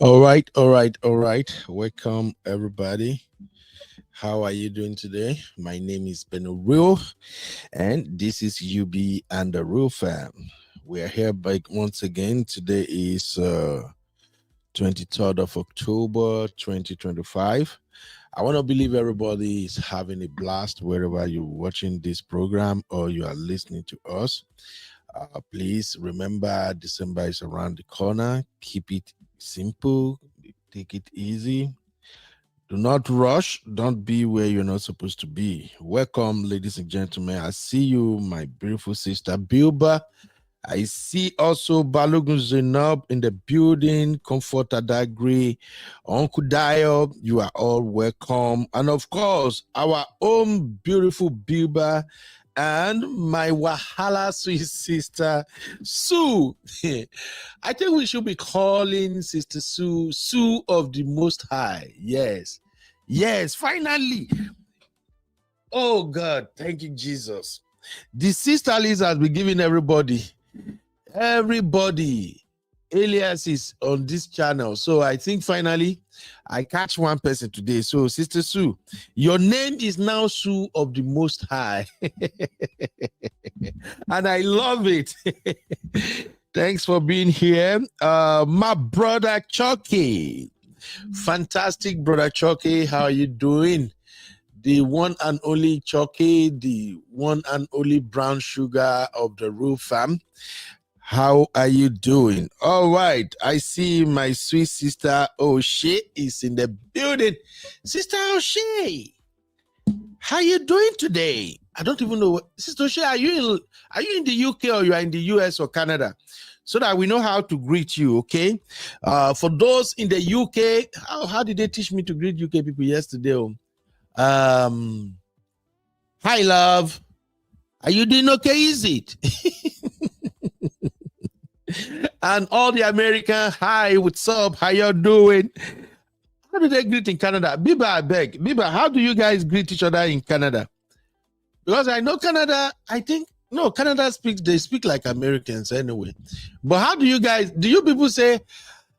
All right. Welcome, everybody. How are you doing today? My name is Benuril, and this is UB and the Real Fam. We are here back once again. Today is 23rd of October, 2025. I want to believe everybody is having a blast wherever you're watching this program or you are listening to us. Please remember, December is around the corner. Keep it simple, take it easy. Do not rush. Don't be where you're not supposed to be. Welcome, ladies and gentlemen. I see you, my beautiful sister Bilba. I see also Balogun Zainab in the building, Comfort Adagri, Uncle Dio. You are all welcome. And of course, our own beautiful Bilba and my Wahala sweet sister Sue. I think we should be calling Sister Sue Sue of the Most High. Yes, finally. Oh God, thank you, Jesus. The sister list has been giving everybody aliases on this channel. So I think finally I catch one person today. So Sister Sue, your name is now Sue of the Most High. And I love it. Thanks for being here. My brother Chucky. Fantastic, brother Chucky. How are you doing? The one and only Chucky, the one and only brown sugar of the Real Fam. How are you doing? All right. I see my sweet sister O'Shea is in the building. Sister O'Shea, how you doing today? I don't even know. Sister O'Shea, are you in the UK or you are in the US or Canada? So that we know how to greet you, okay? For those in the UK, how did they teach me to greet UK people yesterday? Hi, love. Are you doing okay? Is it? And all the American, hi, what's up? How you doing? How do they greet in Canada? Biba, I beg. Biba, how do you guys greet each other in Canada? Because I know Canada, Canada they speak like Americans anyway. But how do you people say,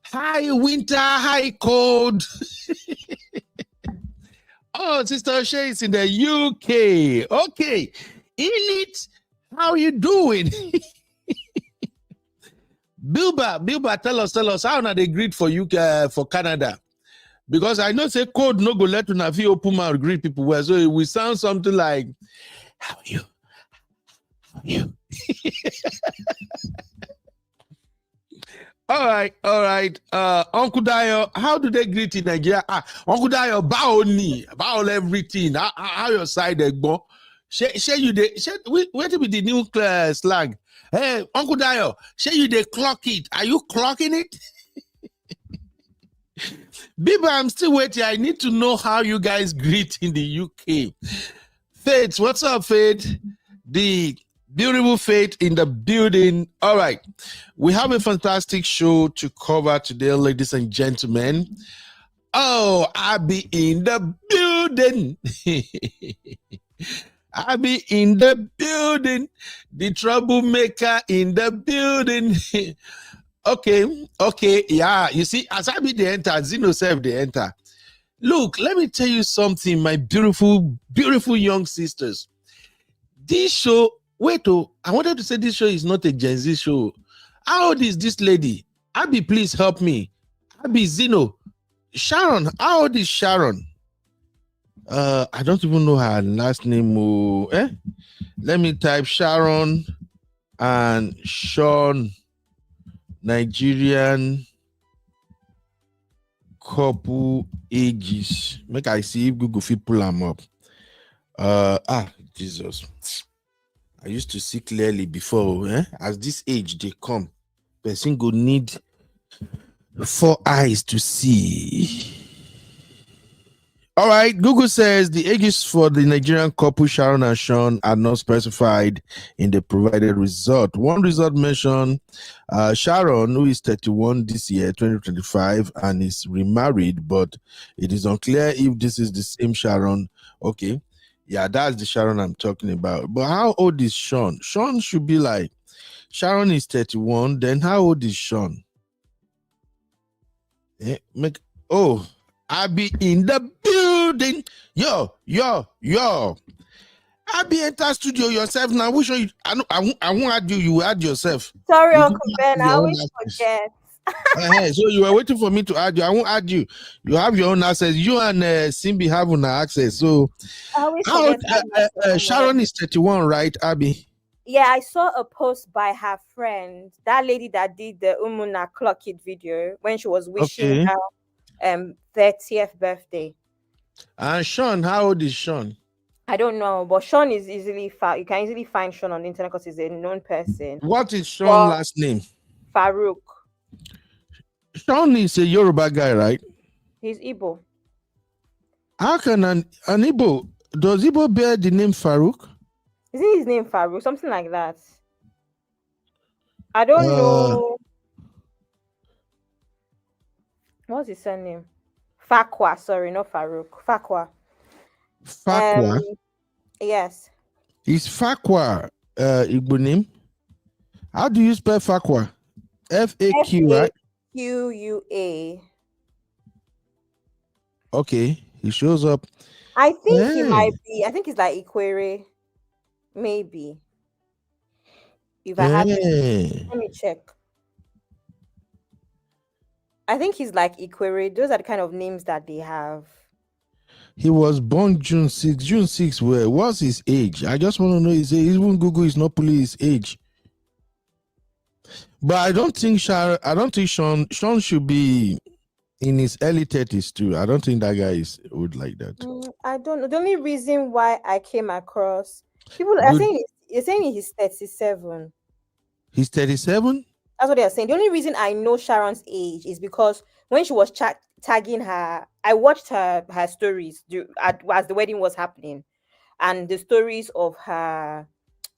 hi, winter, hi, cold? Oh, Sister O'Shea is in the UK. Okay. Elite, how you doing? Bilba, tell us how na they greet for UK for Canada. Because I know say code no go let una fit open mouth greet people well. So it will sound something like, how are you? How are you? All right. Uncle Dio, how do they greet in Nigeria? Uncle Dio, bow everything. How your side they go? Wait till be the new slang. Hey, Uncle Dio, say you they clock it. Are you clocking it? Biba, I'm still waiting. I need to know how you guys greet in the UK. Faith, what's up, Faith? The beautiful Faith in the building. All right. We have a fantastic show to cover today, ladies and gentlemen. Oh, I'll be in the building. I'll be in the building. The troublemaker in the building. Okay. Yeah, you see, as I be the enter, Zeno self the enter. Look, let me tell you something, my beautiful, beautiful young sisters. This show, I wanted to say this show is not a Gen Z show. How old is this lady? Abby, please help me. Abby, Zeno. Sharon, how old is Sharon? I don't even know her last name. Let me type Sharon and Sean, Nigerian couple ages. Make I see if Google fit pull them up. Jesus. I used to see clearly before. As this age they come, person go need 4 eyes to see. All right, Google says the ages for the Nigerian couple Sharon and Sean are not specified in the provided result. One result mentioned Sharon, who is 31 this year, 2025, and is remarried, but it is unclear if this is the same Sharon. Okay, yeah, that's the Sharon I'm talking about. But how old is Sean? Sean should be like, Sharon is 31, then how old is Sean? Make oh, I be in the building. Yo. I be enter studio yourself now. Which one you, I won't add you. You will add yourself. Sorry, You do Uncle not Ben. have I your own always access. forget. So you were waiting for me to add you. I won't add you. You have your own access. You and Simbi have an access. So I always how forget to add myself on my. Sharon is 31, right, Abby? Yeah, I saw a post by her friend, that lady that did the Umuna Clock It video when she was wishing Okay. her 30th birthday. And Sean, how old is Sean? I don't know, but Sean is easily you can easily find Sean on the internet because he's a known person. What is Sean's But last name? Farouk, Sean is a Yoruba guy, right? he's Igbo. How can an Igbo, does Igbo bear the name Farouk? Isn't his name Farouk? Something like that. I don't Uh, know. What's his surname? Fakwa, sorry, not Farouk. Fakwa. Fakwa. Yes. Is Fakwa Igbo name? How do you spell Fakwa? FAQ, right? FAQUA. Okay, he shows up. I think he Hey. might be. I think it's like Ikwere. Maybe. If I have it. Hey. Let me check. I think he's like Ikwere. Those are the kind of names that they have. He was born June 6. June 6, what's his age? I just want to know his age. Even Google is not pulling his age. But I don't think Sean should be in his early 30s too. I don't think that guy is old like that. I don't know. The only reason why I came across people are saying you're saying he's 37. He's 37? That's what they are saying. The only reason I know Sharon's age is because when she was tagging her, I watched her stories as the wedding was happening, and the stories of her,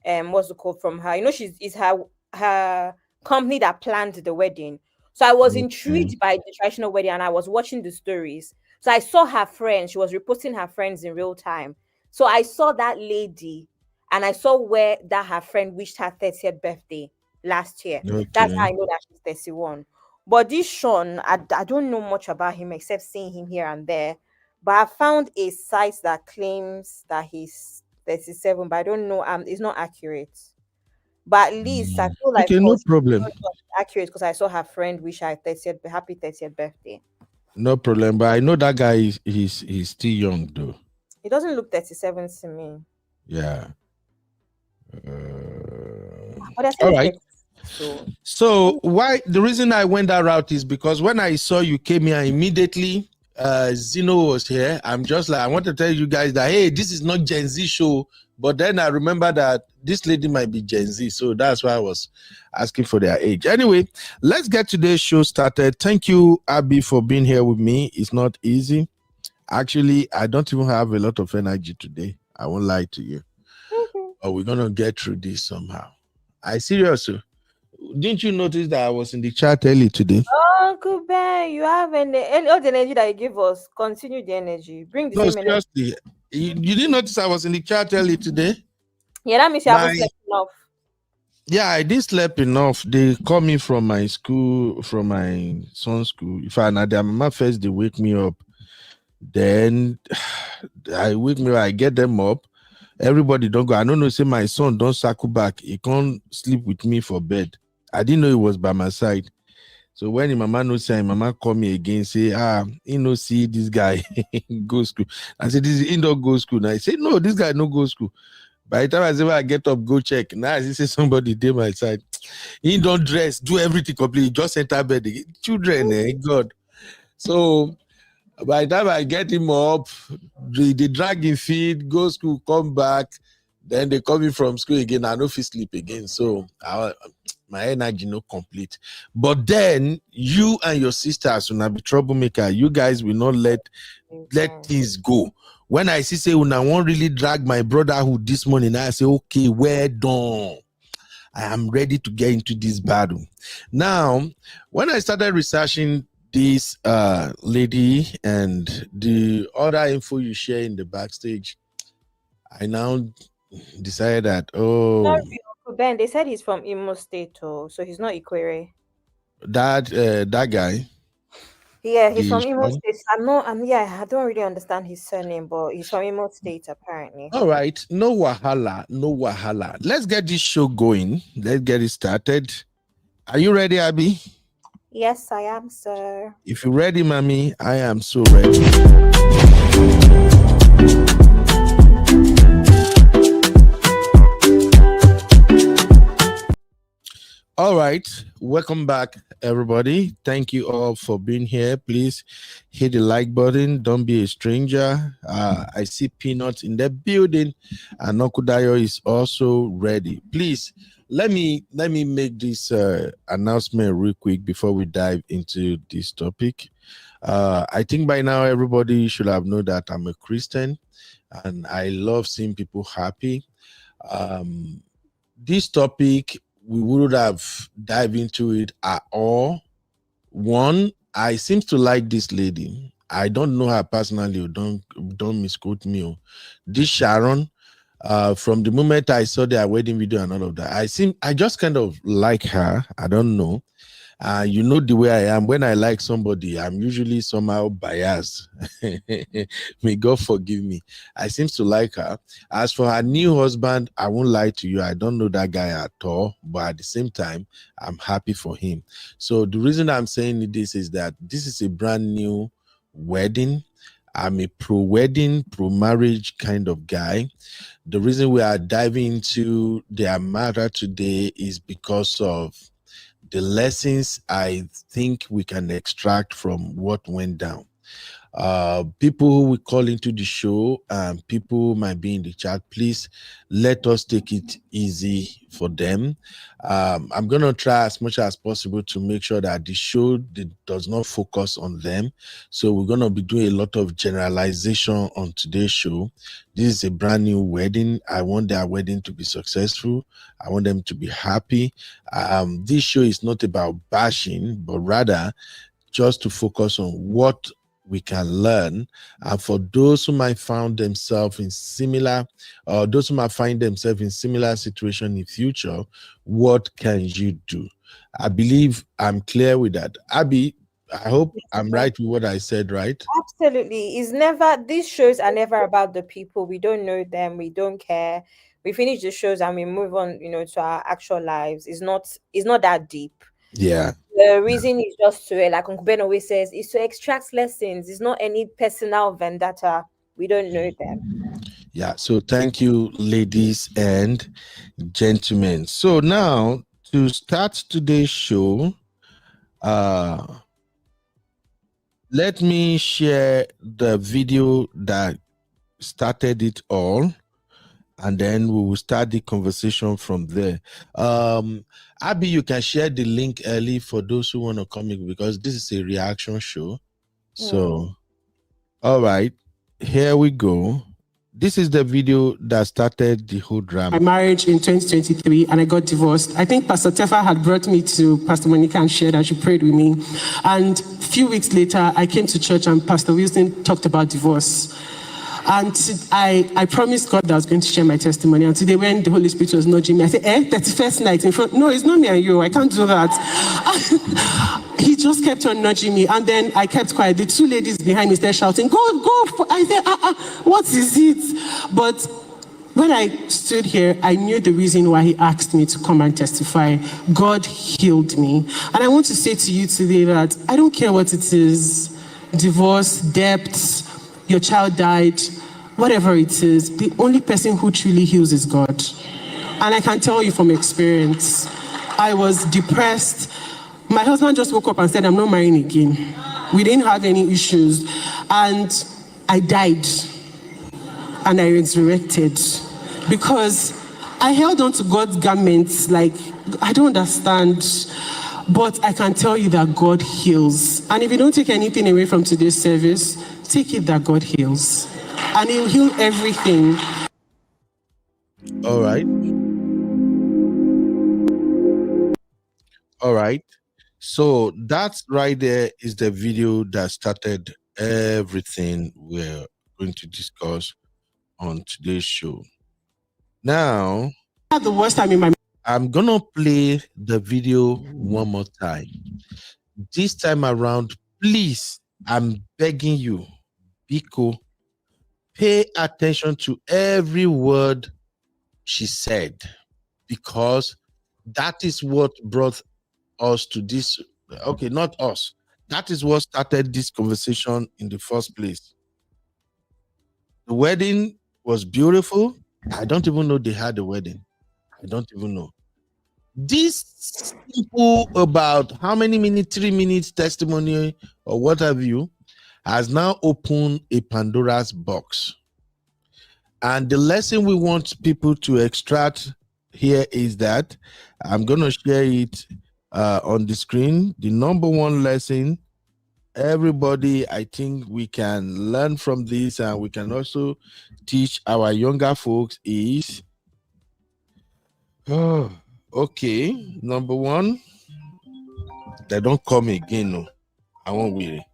what's it called, from her. You know, is her company that planned the wedding. So I was intrigued by the traditional wedding, and I was watching the stories. So I saw her friends. She was reposting her friends in real time. So I saw that lady, and I saw where that her friend wished her 30th birthday last year. Okay. That's how I know that she's 31. But this Sean, I don't know much about him except seeing him here and there. But I found a site that claims that he's 37, but I don't know. It's not accurate. But at least I feel like Okay, no for problem. accurate because I saw her friend wish her 30th happy 30th birthday. No problem. But I know that guy he's still young though. It doesn't look 37 to me. Yeah. But I All think right. So why the reason I went that route is because when I saw you came here immediately, Zeno was here. I'm just like, I want to tell you guys that hey, this is not Gen Z show. But then I remember that this lady might be Gen Z, so that's why I was asking for their age. Anyway, let's get today's show started. Thank you, Abby, for being here with me. It's not easy. Actually, I don't even have a lot of energy today. I won't lie to you. But we're gonna get through this somehow. I seriously. Didn't you notice that I was in the chat early today? Oh, Uncle Ben, you have all the energy that you give us. Continue the energy. Bring the same energy. Seriously. You didn't notice I was in the chat early today? Yeah, that means you haven't slept enough. Yeah, I didn't sleep enough. They call me from my school, from my son's school. If I had their mama first, they wake me up. Then I get them up. Everybody don't go. I don't know, say my son don't circle back. He can't sleep with me for bed. I didn't know he was by my side. So when his mama no say, mama call me again, say, he no see this guy go school. I said, this is indoor go school. Now I say, no, this guy no go school. By the time I say, well, I get up, go check. Now I see somebody dey my side. He don't dress, do everything completely, just enter bed again. Children, God. So by the time I get him up, they drag him feed, go school, come back. Then they call me from school again. I no fit sleep again. So my energy no complete. But then you and your sisters will not be troublemaker. You guys will not let things go. When I see say I won't really drag my brotherhood this morning, I say, okay, we're done. I am ready to get into this battle. Now, when I started researching this lady and the other info you share in the backstage, I now decided that Sorry, Uncle Ben, they said he's from Imo State, so he's not Ikwere. that guy. Yeah, he's The from Imo Sharon? State. I'm not. Yeah, I don't really understand his surname, but he's from Imo State apparently. All right, no wahala, no wahala. Let's get this show going. Let's get it started. Are you ready, Abby? Yes, I am, sir. If you're ready, mommy, I am so ready. All right, welcome back, everybody. Thank you all for being here. Please hit the like button. Don't be a stranger. I see Peanut in the building, and Okudayo is also ready. Please let me make this announcement real quick before we dive into this topic. I think by now everybody should have known that I'm a Christian, and I love seeing people happy. Um, this topic, we would have dived into it at all. One, I seem to like this lady. I don't know her personally. Don't misquote me. This Sharon, from the moment I saw their wedding video and all of that, I just kind of like her. I don't know. You know the way I am. When I like somebody, I'm usually somehow biased. May God forgive me. I seem to like her. As for her new husband, I won't lie to you. I don't know that guy at all, but at the same time, I'm happy for him. So the reason I'm saying this is that this is a brand new wedding. I'm a pro-wedding, pro-marriage kind of guy. The reason we are diving into their matter today is because of the lessons I think we can extract from what went down. People who will call into the show, people who might be in the chat, please let us take it easy for them. I'm going to try as much as possible to make sure that the show does not focus on them. So we're going to be doing a lot of generalization on today's show. This is a brand new wedding. I want their wedding to be successful. I want them to be happy. This show is not about bashing, but rather just to focus on what we can learn. And for those who might find themselves in similar, or those who might find themselves in similar situation in future, what can you do? I believe I'm clear with that. Abby, I hope I'm Yes. right with what I said, right? Absolutely. It's never, these shows are never about the people. We don't know them. We don't care. We finish the shows and we move on, to our actual lives. It's not that deep. Yeah. The reason is just to, like Uncle Ben always says, is to extract lessons. It's not any personal vendetta. We don't know them. Yeah. So thank you, ladies and gentlemen. So now to start today's show, let me share the video that started it all, and then we will start the conversation from there. Abby, you can share the link early for those who want to come in, because this is a reaction show. So, all right, here we go. This is the video that started the whole drama. My marriage in 2023, and I got divorced. I think Pastor Tefa had brought me to Pastor Monica and shared that she prayed with me. And a few weeks later, I came to church and Pastor Wilson talked about divorce. And I promised God that I was going to share my testimony. And today, when the Holy Spirit was nudging me, I said, 31st night in front. No, it's not me and you. I can't do that. He just kept on nudging me. And then I kept quiet. The two ladies behind me started shouting, go. I said, what is it? But when I stood here, I knew the reason why he asked me to come and testify. God healed me. And I want to say to you today that I don't care what it is, divorce, debts, your child died, whatever it is, the only person who truly heals is God. And I can tell you from experience, I was depressed. My husband just woke up and said, I'm not marrying again. We didn't have any issues. And I died. And I resurrected. Because I held on to God's garments like, I don't understand. But I can tell you that God heals. And if you don't take anything away from today's service, take it that God heals. And he'll heal everything. All right. All right. So that's right there is the video that started everything we're going to discuss on today's show. Now, I had the worst time in my I'm gonna play the video one more time. This time around, Please, I'm begging you, Biko, pay attention to every word she said, because that is what brought us to this. Okay, not us. That is what started this conversation in the first place. The wedding was beautiful. I don't even know they had a wedding. I don't even know. This simple about how many minutes, 3 minutes testimony or what have you, has now opened a Pandora's box. And the lesson we want people to extract here is that I'm going to share it on the screen. The number one lesson, everybody, I think we can learn from this, and we can also teach our younger folks is, oh, okay, number one, they don't come again. No, I won't worry.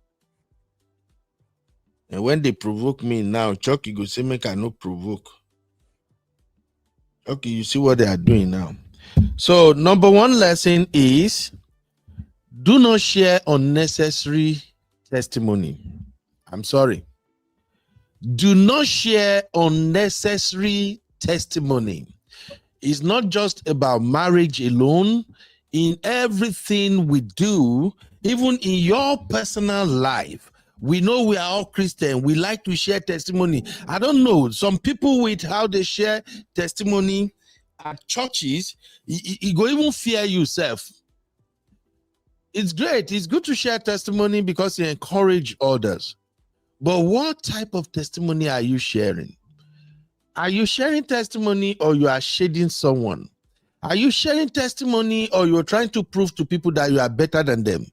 And when they provoke me now, Chucky go say, make I no provoke. Okay, you see what they are doing now. So, number one lesson is, do not share unnecessary testimony. I'm sorry. Do not share unnecessary testimony. It's not just about marriage alone. In everything we do, even in your personal life, we know we are all Christian. We like to share testimony. I don't know, some people with how they share testimony at churches, you go even fear yourself. It's great. It's good to share testimony because you encourage others. But what type of testimony are you sharing? Are you sharing testimony or you are shading someone? Are you sharing testimony or you're trying to prove to people that you are better than them?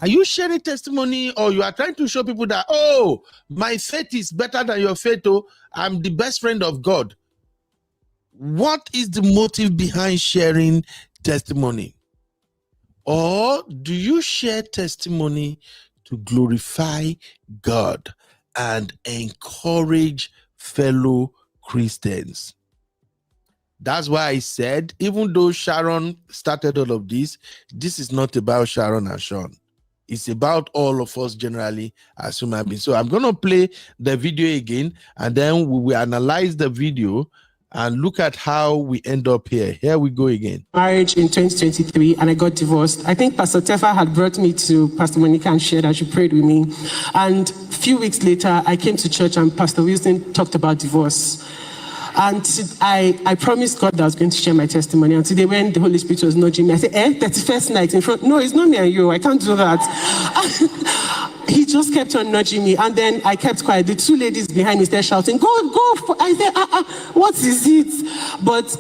Are you sharing testimony or you are trying to show people that, oh, my faith is better than your faith, oh, I'm the best friend of God? What is the motive behind sharing testimony? Or do you share testimony to glorify God and encourage fellow Christians? That's why I said, even though Sharon started all of this, this is not about Sharon and Sean. It's about all of us generally as human beings. So I'm going to play the video again, and then we will analyze the video and look at how we end up here. Here we go again. Marriage in 2023, and I got divorced. I think Pastor Tefa had brought me to Pastor Monica and shared that she prayed with me. And a few weeks later, I came to church and Pastor Wilson talked about divorce. And I promised God that I was going to share my testimony. And today, when the Holy Spirit was nudging me, I said, 31st night in front. No, it's not me and you. I can't do that. He just kept on nudging me. And then I kept quiet. The two ladies behind me started shouting, go. I said, what is it? But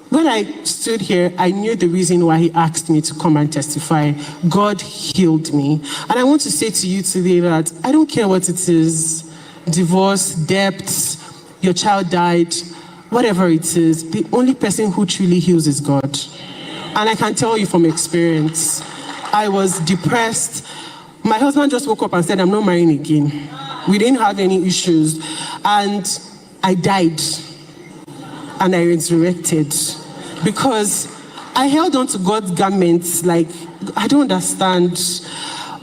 when I stood here, I knew the reason why he asked me to come and testify. God healed me. And I want to say to you today that I don't care what it is, divorce, debts, your child died, whatever it is, the only person who truly heals is God. And I can tell you from experience, I was depressed. My husband just woke up and said, I'm not marrying again. We didn't have any issues. And I died. And I resurrected. Because I held on to God's garments like, I don't understand.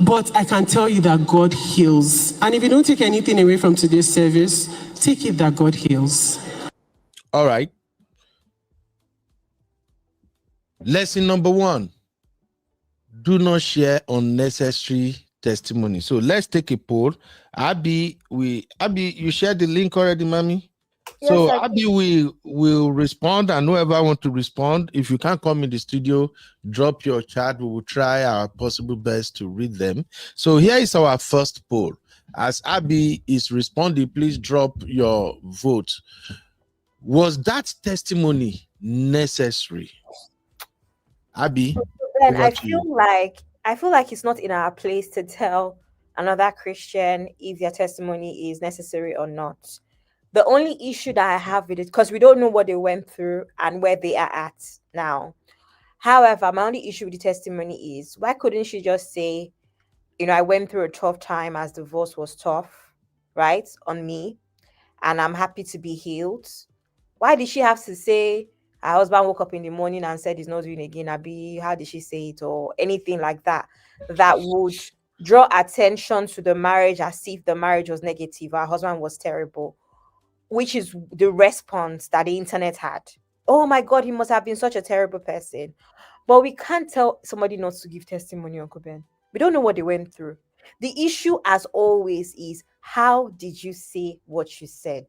But I can tell you that God heals. And if you don't take anything away from today's service, take it that God heals. All right. Lesson number one, do not share unnecessary testimony. So let's take a poll. Abby, you shared the link already, mommy? Yes, so I Abby will respond, and whoever want to respond, if you can't come in the studio, drop your chat. We will try our possible best to read them. So here is our first poll. As Abby is responding, please drop your vote. Was that testimony necessary? Abby, then over to you. I feel like it's not in our place to tell another Christian if their testimony is necessary or not. The only issue that I have with it, because we don't know what they went through and where they are at now. However, my only issue with the testimony is, why couldn't she just say, I went through a tough time as divorce was tough, right, on me, and I'm happy to be healed? Why did she have to say her husband woke up in the morning and said he's not doing again? Abi, how did she say it, or anything like that? That would draw attention to the marriage as if the marriage was negative, her husband was terrible, which is the response that the internet had. Oh my God, he must have been such a terrible person. But we can't tell somebody not to give testimony, Uncle Ben. We don't know what they went through. The issue, as always, is how did you say what you said?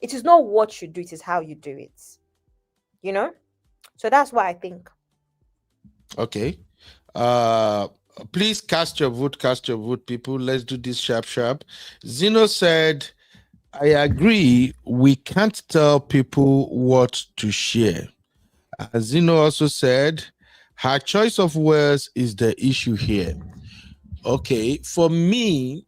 It is not what you do, it is how you do it. You know? So that's what I think. Okay. Uh, please cast your vote, people. Let's do this sharp. Zeno said, I agree. We can't tell people what to share. Zeno also said, her choice of words is the issue here. Okay, for me,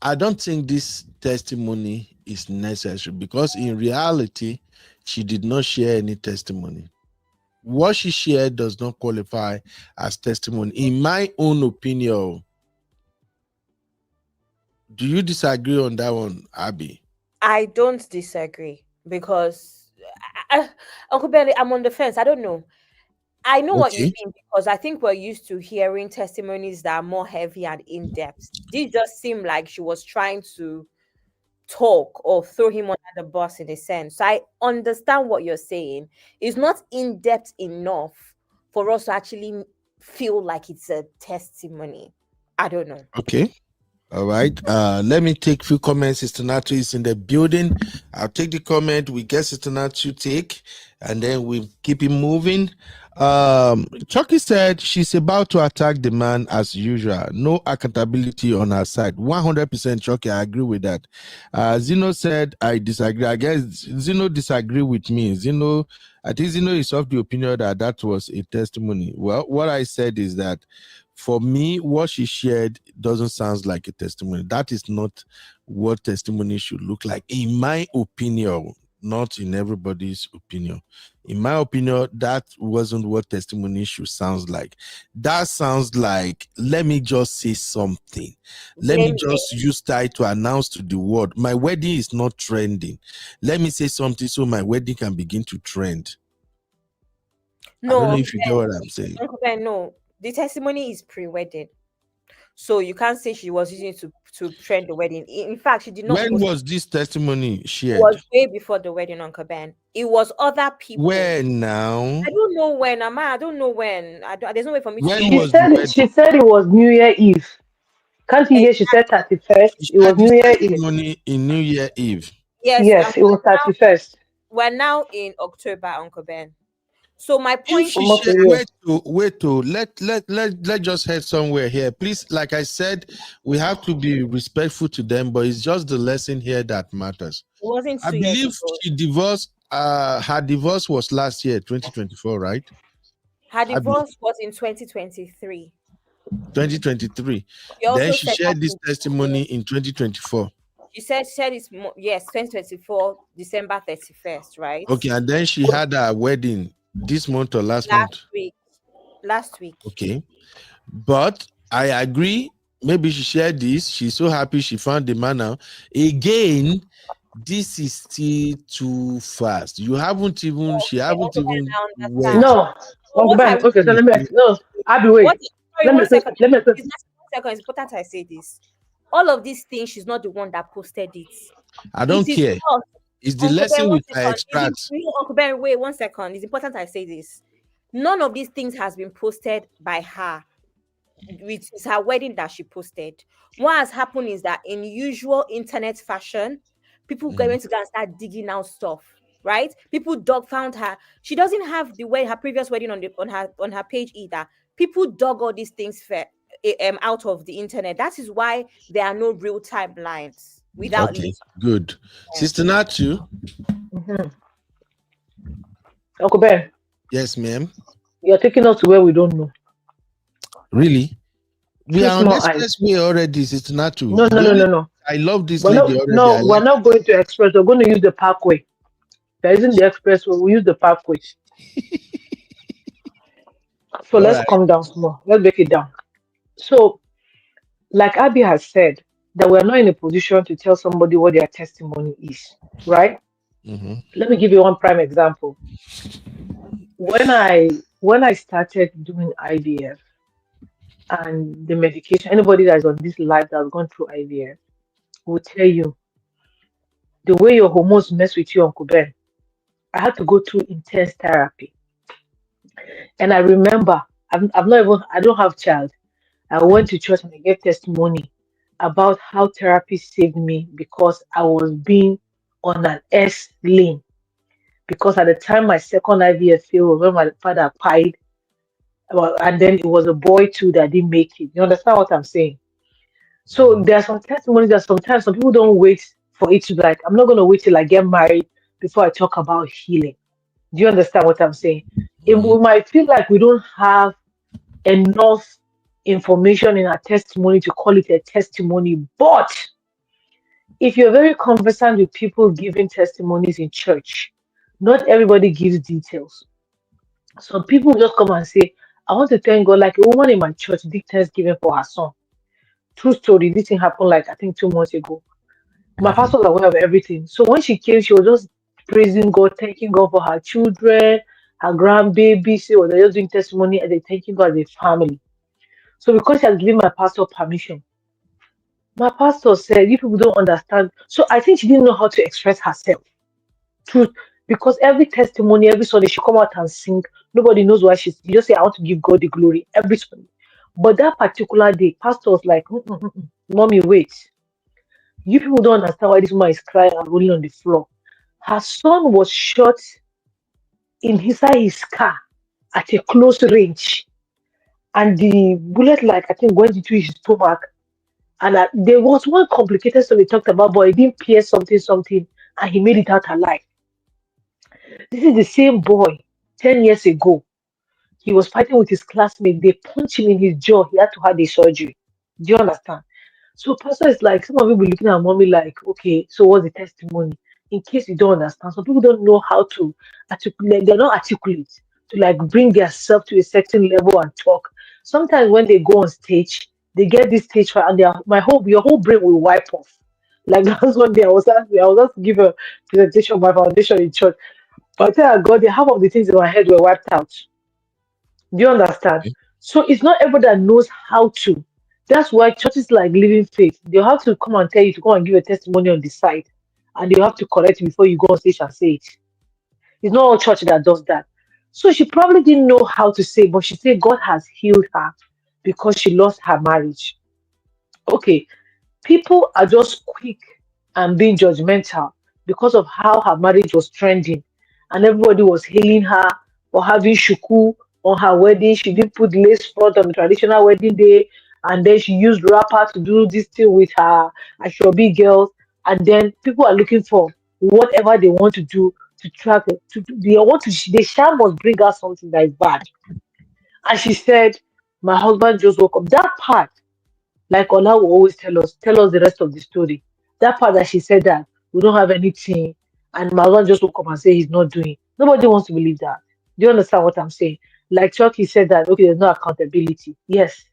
I don't think this testimony is necessary because in reality, she did not share any testimony. What she shared does not qualify as testimony, in my own opinion. Do you disagree on that one, Abby? I don't disagree because Uncle Benny, I'm on the fence. I don't know. I know what you Okay. mean because I think we're used to hearing testimonies that are more heavy and in depth. This just seemed like she was trying to talk or throw him under the bus in a sense. So I understand what you're saying. It's not in depth enough for us to actually feel like it's a testimony. I don't know. Okay. All right. Let me take a few comments. Sister Natu is in the building. I'll take the comment. We get Sister Natu take, and then we keep it moving. Chucky said she's about to attack the man as usual. No accountability on her side. 100% Chucky. I agree with that. Zeno said I disagree. I guess Zeno disagree with me. I think Zeno is of the opinion that that was a testimony. Well, what I said is that for me, what she shared doesn't sound like a testimony. That is not what testimony should look like, in my opinion, not in everybody's opinion. In my opinion, that wasn't what testimony should sound like. That sounds like, let me just say something. Let me Blame just use that to announce to the world, my wedding is not trending. Let me say something so my wedding can begin to trend. I don't no, know if you get what I'm saying. Uncle Ben, no. The testimony is pre-wedding. So you can't say she was using it to trend the wedding. In fact, she did not When post. was this testimony It was shared? way before the wedding, Uncle Ben. It was other people. When now? I don't know when. I don't know when. There's no way for me to When know. She was the said wedding? she said it was New Year Eve. Can't you hear? She said Exactly. 31st. She It was shared this New Year Eve. testimony in New Year Eve. Yes, and Yes, it was 31st. we're now in October, Uncle Ben. So my If point she Almost shared, a year. wait to let just head somewhere here, please. Like I said, we have to be respectful to them, but it's just the lesson here that matters. it wasn't I 2 years believe ago. she divorced. Her divorce was last year, 2024, right? Her Abby, divorce was in 2023. 2023. She Then also she said that shared this testimony in 2024. she said it's yes, 2024, December 31st, right? Okay, and then she had her wedding this month or last month. Last week. Last week. Okay. But I agree. Maybe she shared this. She's so happy she found the man now. Again, this is still too fast. She haven't Uncle Ben, even I wed. understand. No, So Uncle what I Ben. Okay, so let me. No, I'll be what wait. sorry, Let me one explain. second. Let me explain. It's not 1 second. It's important I say this. All of these things, she's not the one that posted it. I It don't is care. us. It's the Uncle Ben, lesson one with I second. extract. Uncle Ben, wait 1 second. It's important I say this. None of these things has been posted by her. It is her wedding that she posted. What has happened is that in usual internet fashion, people Mhm. going to go and start digging out stuff, right? People dug found her. She doesn't have the way her previous wedding on her page either. People dug all these things out of the internet. That is why there are no real timelines without Okay, leaks. good. Sister Natu, Mhm. Uncle Ben, yes, ma'am. you're taking us to where we don't know. Really? We Two are on the small eyes. expressway already, Sister Natu. No, no, The no, only no, no. I love this We're lady not. already. I No, we're like not going to express. We're going to use the parkway. There isn't the expressway. We use the parkway. So all let's right. calm down small. Let's break it down. So, like Abby has said, that we're not in a position to tell somebody what their testimony is, right? Mm-hmm. Let me give you one prime example. When I started doing IVF, and the medication. Anybody that's on this life that's gone through IVF will tell you the way your hormones mess with you, Uncle Ben. I had to go through intense therapy. And I remember, I've not even, I don't have child. I went to church and I gave testimony about how therapy saved me because I was being on an S lane. Because at the time my second IVF failed was when my father pied, well, and then it was a boy too that didn't make it. You understand what I'm saying? So Mhm. there are some testimonies that sometimes some people don't wait for it to be like, I'm not going to wait till I get married before I talk about healing. Do you understand what I'm saying? We Mhm. might feel like we don't have enough information in our testimony to call it a testimony, but if you're very conversant with people giving testimonies in church, not everybody gives details. Some people just come and say, I want to thank God, like a woman in my church did Thanksgiving for her son. True story, this thing happened like I think 2 months ago. My Mhm. pastor was aware of everything. So when she came, she was just praising God, thanking God for her children, her grandbaby. She was just doing testimony and they thanking God as a family. So because she has given my pastor permission, my pastor said, you people don't understand. So I think she didn't know how to express herself. Truth. Because every testimony, every Sunday, she come out and sing. Nobody knows why she's. You just say, I want to give God the glory every Sunday. But that particular day, pastor was like, mommy, wait. You people don't understand why this woman is crying and rolling on the floor. Her son was shot inside his car at a close range, and the bullet, like I think, went into his stomach. And there was one complicated story we talked about, but he didn't pierce something, and he made it out alive. This is the same boy 10 years ago. He was fighting with his classmate. They punched him in his jaw. He had to have a surgery. Do you understand? So pastor is like, some of you be looking at mommy like, okay, so what's the testimony? In case you don't understand, some people don't know how to articulate, they're not articulate to like bring their self to a certain level and talk. Sometimes when they go on stage, they get this stage fright and your whole brain will wipe off. Like that's one day I was asked to give a presentation of my foundation in church. But I tell God, the half of the things in my head were wiped out. Do you understand? Okay. So it's not everybody that knows how to. That's why churches like Living Faith, they'll have to come and tell you to go and give a testimony on the side, and they'll have to correct you before you go on stage and say it. It's not all church that does that. So she probably didn't know how to say, but she said God has healed her because she lost her marriage. Okay, people are just quick and being judgmental because of how her marriage was trending, and everybody was hailing her for having shuku on her wedding. She didn't put lace front on the traditional wedding day, and then she used wrapper to do this thing with her Ashobi girls. And then people are looking for whatever they want to do to track it. They want to. The sham must bring out something that is bad. And she said, "My husband just woke up." That part, like Ola will always tell us the rest of the story. That part that she said that we don't have anything, and Marlon just woke up and say he's not doing. Nobody wants to believe that. Do you understand what I'm saying? Like Chucky said that, okay, there's no accountability. Yes,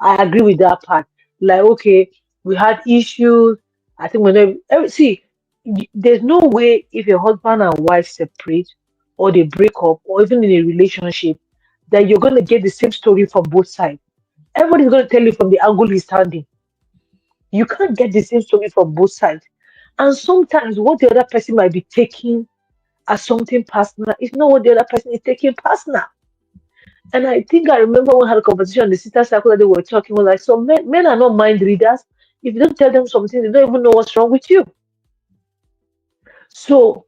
I agree with that part. Like, okay, we had issues. I think whenever, see, there's no way if a husband and wife separate or they break up or even in a relationship that you're going to get the same story from both sides. Everybody's going to tell you from the angle he's standing. You can't get the same story from both sides. And sometimes what the other person might be taking as something personal is not what the other person is taking personal. And I think I remember when I had a conversation on the sister circle that they were talking was like, so men are not mind readers. If you don't tell them something, they don't even know what's wrong with you. So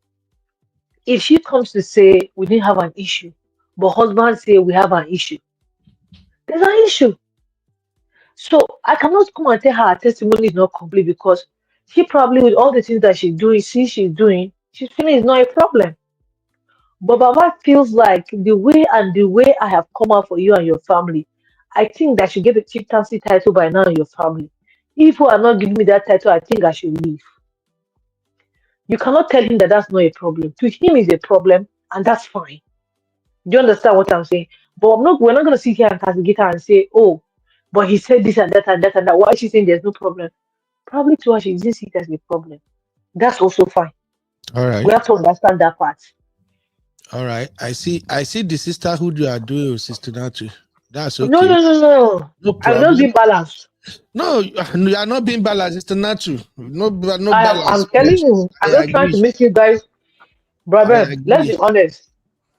if she comes to say we didn't have an issue, but husband say we have an issue, there's an issue. So I cannot come and tell her testimony is not complete because she probably with all the things that she's doing, she's feeling it's not a problem. But Baba feels like the way I have come out for you and your family, I think that I should get the chieftaincy title by now in your family. If you are not giving me that title, I think I should leave. You cannot tell him that that's not a problem. To him, is a problem, and that's fine. Do you understand what I'm saying? But we're not going to sit here and castigate her and say, oh, but he said this and that and that and that. Why is she saying there's no problem? Probably to her, she didn't see it as a problem. That's also fine. All We right. have to understand that part. All right. I see the sisterhood you are doing with Sister Natu. That's No, okay. no, no, no. No I'm not problem. being balanced. No, you are not being balanced. It's natural. No I'm balance. telling you, I'm I not trying to agree. make you guys, I brother. Let's be agree. honest.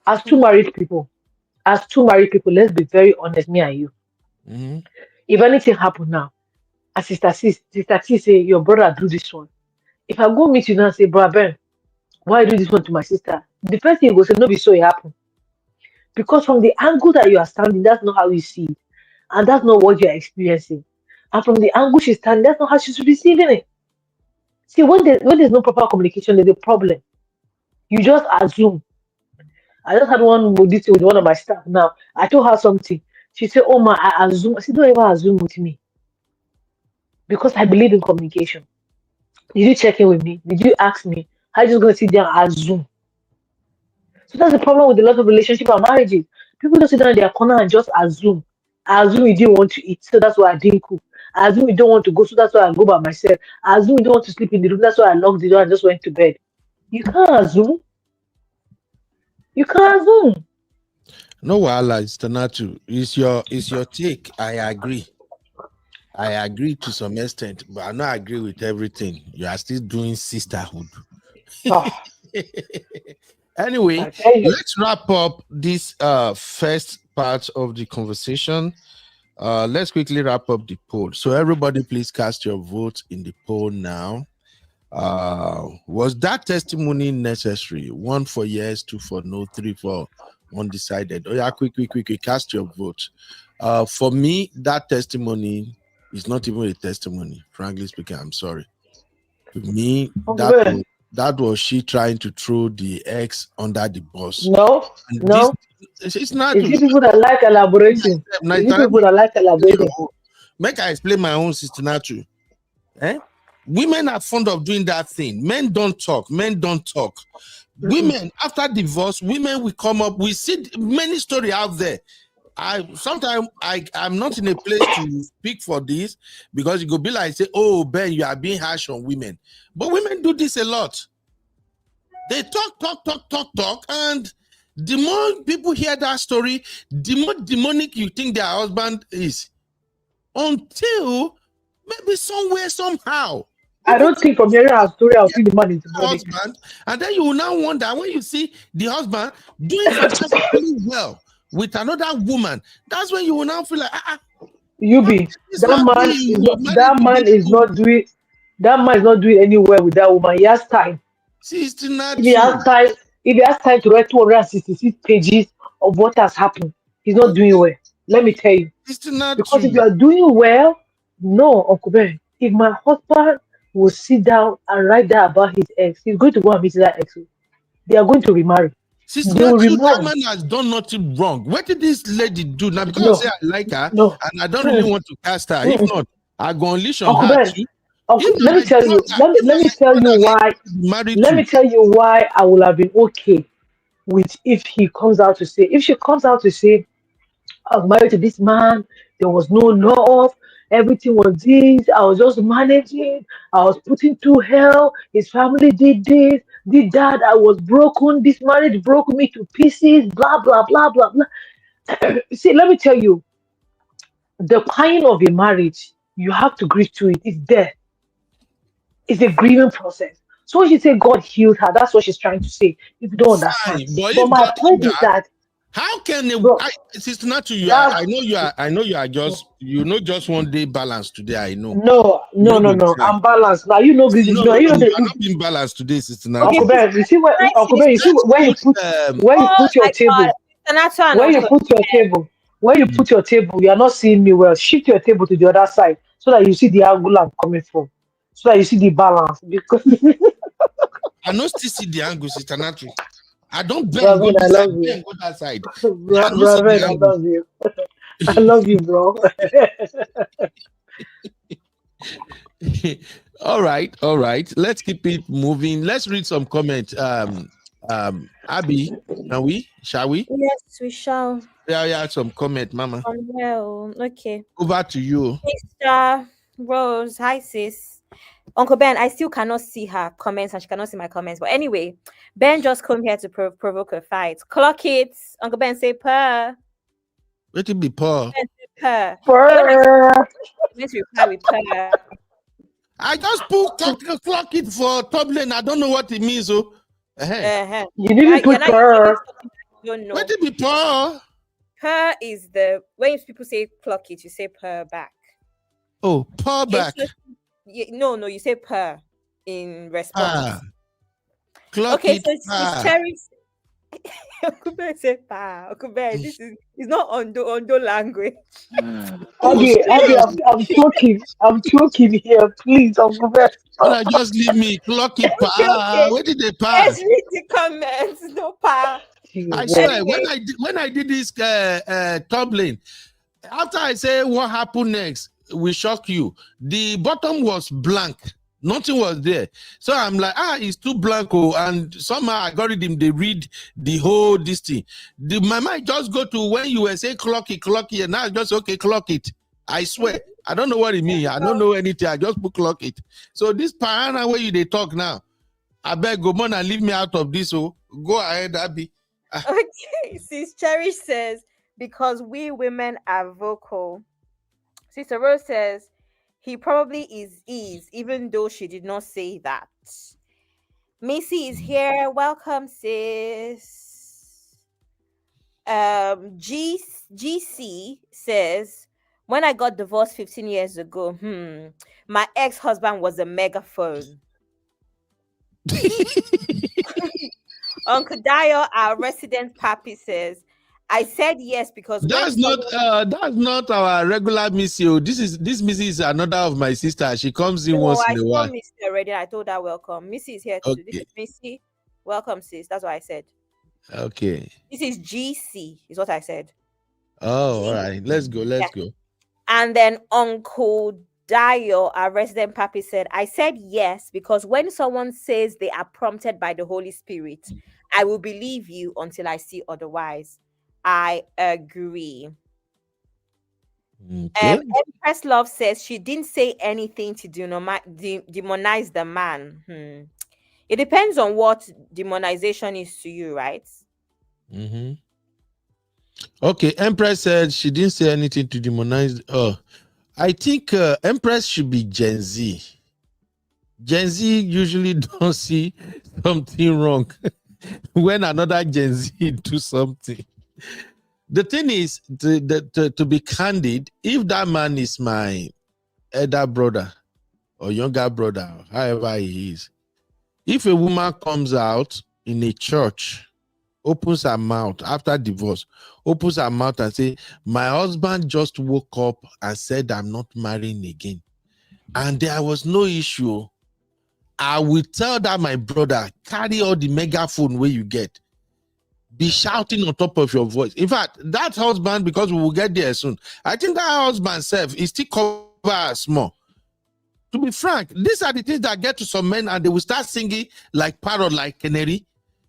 As two Mm. married people, let's be very honest, me and you. Mhm. If anything happen now, as sister C say your brother do this one. If I go meet you now and say, brother Ben, why you do this one to my sister? The first thing you go say, no, be so it happen. Because from the angle that you are standing, that's not how you see it. And that's not what you are experiencing. And from the angle she's standing, that's not how she's receiving it. See, when there's no proper communication, there's a problem. You just assume. I just had one this with one of my staff now. I told her something. She said, oh my, I assume. I said, don't ever assume with me. Because I believe in communication. Did you check in with me? Did you ask me? How you just gonna sit there and assume? So that's the problem with a lot of relationship and marriages. People just sit down in their corner and just assume. I assume you didn't want to eat, so that's why I didn't cook. I assume you don't want to go, so that's why I go by myself. I assume you don't want to sleep in the room, that's why I locked the door and just went to bed. You can't assume. You can't assume. No wahala, it's natural. It's your take. I agree. I agree to some extent, but I not agree with everything. You are still doing sisterhood. Oh, Anyway, I tell you. let's wrap up this first part of the conversation. Let's quickly wrap up the poll. So everybody, please cast your vote in the poll now. Was that testimony necessary? 1 for yes, 2 for no, 3 for undecided. Oh yeah, quick, cast your vote. For me, that testimony is not even a testimony. Frankly speaking, I'm sorry. To me, Oh, well, that was she trying to throw the ex under the bus. no, And this, no. it's not. Is it people that like elaborating? Now, Is you it can let people me that like explain your elaborating? own. Make I explain my own sister natural. Eh? Women are fond of doing that thing. Men don't talk. Men don't talk. Mm-mm. Women, after divorce, women will come up. We see many stories out there. I'm not in a place to speak for this because it could be like say, oh Ben, you are being harsh on women. But women do this a lot. They talk, and the more people hear that story, the more demonic you think their husband is. Until maybe somewhere, somehow, I people don't think from hearing our story, I'll get think the man is the demonic. husband, and then you will now wonder when you see the husband doing fantastically well with another woman. That's when you will now feel like, You how be can this man be married that to man this is woman? not doing anywhere with that woman. He has time. She's not If he has true. time, if he has time to write 266 pages of what has happened, he's not doing well. Let me tell you. It's not Because if true. you are doing well, no, Uncle Ben, if my husband will sit down and write that about his ex, he's going to go and meet that ex. They are going to remarry. Sister They will Natu, that remarry. man has done nothing wrong. What did this lady do now? Because I say No, I like her no. and I don't really Mm, want to cast her. If mm. not, I go unleash on Uncle her Ben, too. Uncle, let me tell you, If let not me like tell you brother, like why. married Let to. me tell you why I will have been okay with if he comes out to say, if she comes out to say, I was married to this man, there was no love, everything was this, I was just managing, I was putting through hell, his family did this, did that, I was broken, this marriage broke me to pieces, blah, blah, blah, blah, blah. See, let me tell you, the pain of a marriage, you have to grieve to it. It's there. It's a grieving process. So when she say God healed her, that's what she's trying to say. If you don't understand. Fine, but But if my God did point is that, that, how can bro, Sister Natu, that's I know you are just just one day balanced today. I know. no, You no, know no, go no. try. I'm balanced. Now you know this. No, No, you know you are the not being balanced today, Sister Okay, Natu. Uncle please, Ben. You see what can I Uncle Ben. You finish? see Let's put where you Oh put your my God, table. Senator and Where you Uncle. put your table. Where you put your table. You are not seeing me well. Shift your table to the other side so that you see the angle I'm coming from. So that you see the balance. Because I know still see the angle, Sister Natu. I don't bend go Raven, I this side, love you. bend go that side. I don't see the Raven, I angle. love you. I love you, bro. All right. Let's keep it moving. Let's read some comments. Abby, shall we? Yes, we shall. Yeah, some comment, Mama. Well, okay. Over to you. Mr. Rose, hi sis. Uncle Ben, I still cannot see her comments and she cannot see my comments. But anyway, Ben just come here to provoke a fight. Clock it. Uncle Ben say purr. Let it be Paul. Per. When I Brr. let's reply with per. I just put clock it for top lane. I don't know what it means. Oh, Uh-huh. You didn't You're put not using brr. something that you don't let know. it be Paul. Per is the when people say clock it, you say per back. Oh, Paul Okay, back. so no, you say per in Ah, response. clock Okay, it. so it's Ah. Cherry's. Uncle Bear say pa. Uncle Bear, this is it's not Ondo language. Oh, Abby, serious. I'm talking. I'm talking here. Please, Uncle Bear. When I just leave me, clock it. Okay. Where did they pa? Let's read the comments. No pa. I Jesus. swear, Anyway, when I did this top lane, after I say what happened next, we shock you. The bottom was blank. Nothing was there. So I'm like, it's too blank. Oh, and somehow algorithm, they read the whole this thing. My mind just go to when you were saying clock it, and now I just okay, clock it. I swear. I don't know what it means. I don't know anything. I just put clock it. So this parana where they talk now, I beg go on and leave me out of this. Oh, go ahead, Abby. okay. Sis Cherish says, because we women are vocal. Sister Rose says, he probably is, even though she did not say that. Missy is here. Welcome, sis. GC says, when I got divorced 15 years ago, my ex-husband was a megaphone. Uncle Dio, our resident pappy, says, I said yes because when someone That's not our regular Missy. Oh. This Missy is another of my sister. She comes in no, once I in a saw while. Missy already. I told her welcome. Missy is here too. This Okay. is Missy. Welcome, sis. That's what I said. Okay. This is GC, is what I said. Oh, all right. Let's go. Yeah. Let's go. And then Uncle Dio, our resident pappy, said, I said yes because when someone says they are prompted by the Holy Spirit, I will believe you until I see otherwise. I agree. Okay. Empress Love says she didn't say anything to demonize the man. It depends on what demonization is to you, right? Mm-hmm. Okay. Empress said she didn't say anything to demonize. Oh, I think Empress should be Gen Z. Gen Z usually don't see something wrong when another Gen Z do something. The thing is, to be candid, if that man is my elder brother or younger brother, however he is, if a woman comes out in a church, opens her mouth after divorce, opens her mouth and say, my husband just woke up and said, I'm not marrying again. And there was no issue. I will tell that my brother, carry all the megaphone where you get. Be shouting on top of your voice. In fact, that husband, because we will get there soon, I think that husband self is still covered small. To be frank, these are the things that get to some men and they will start singing like parrot, like canary.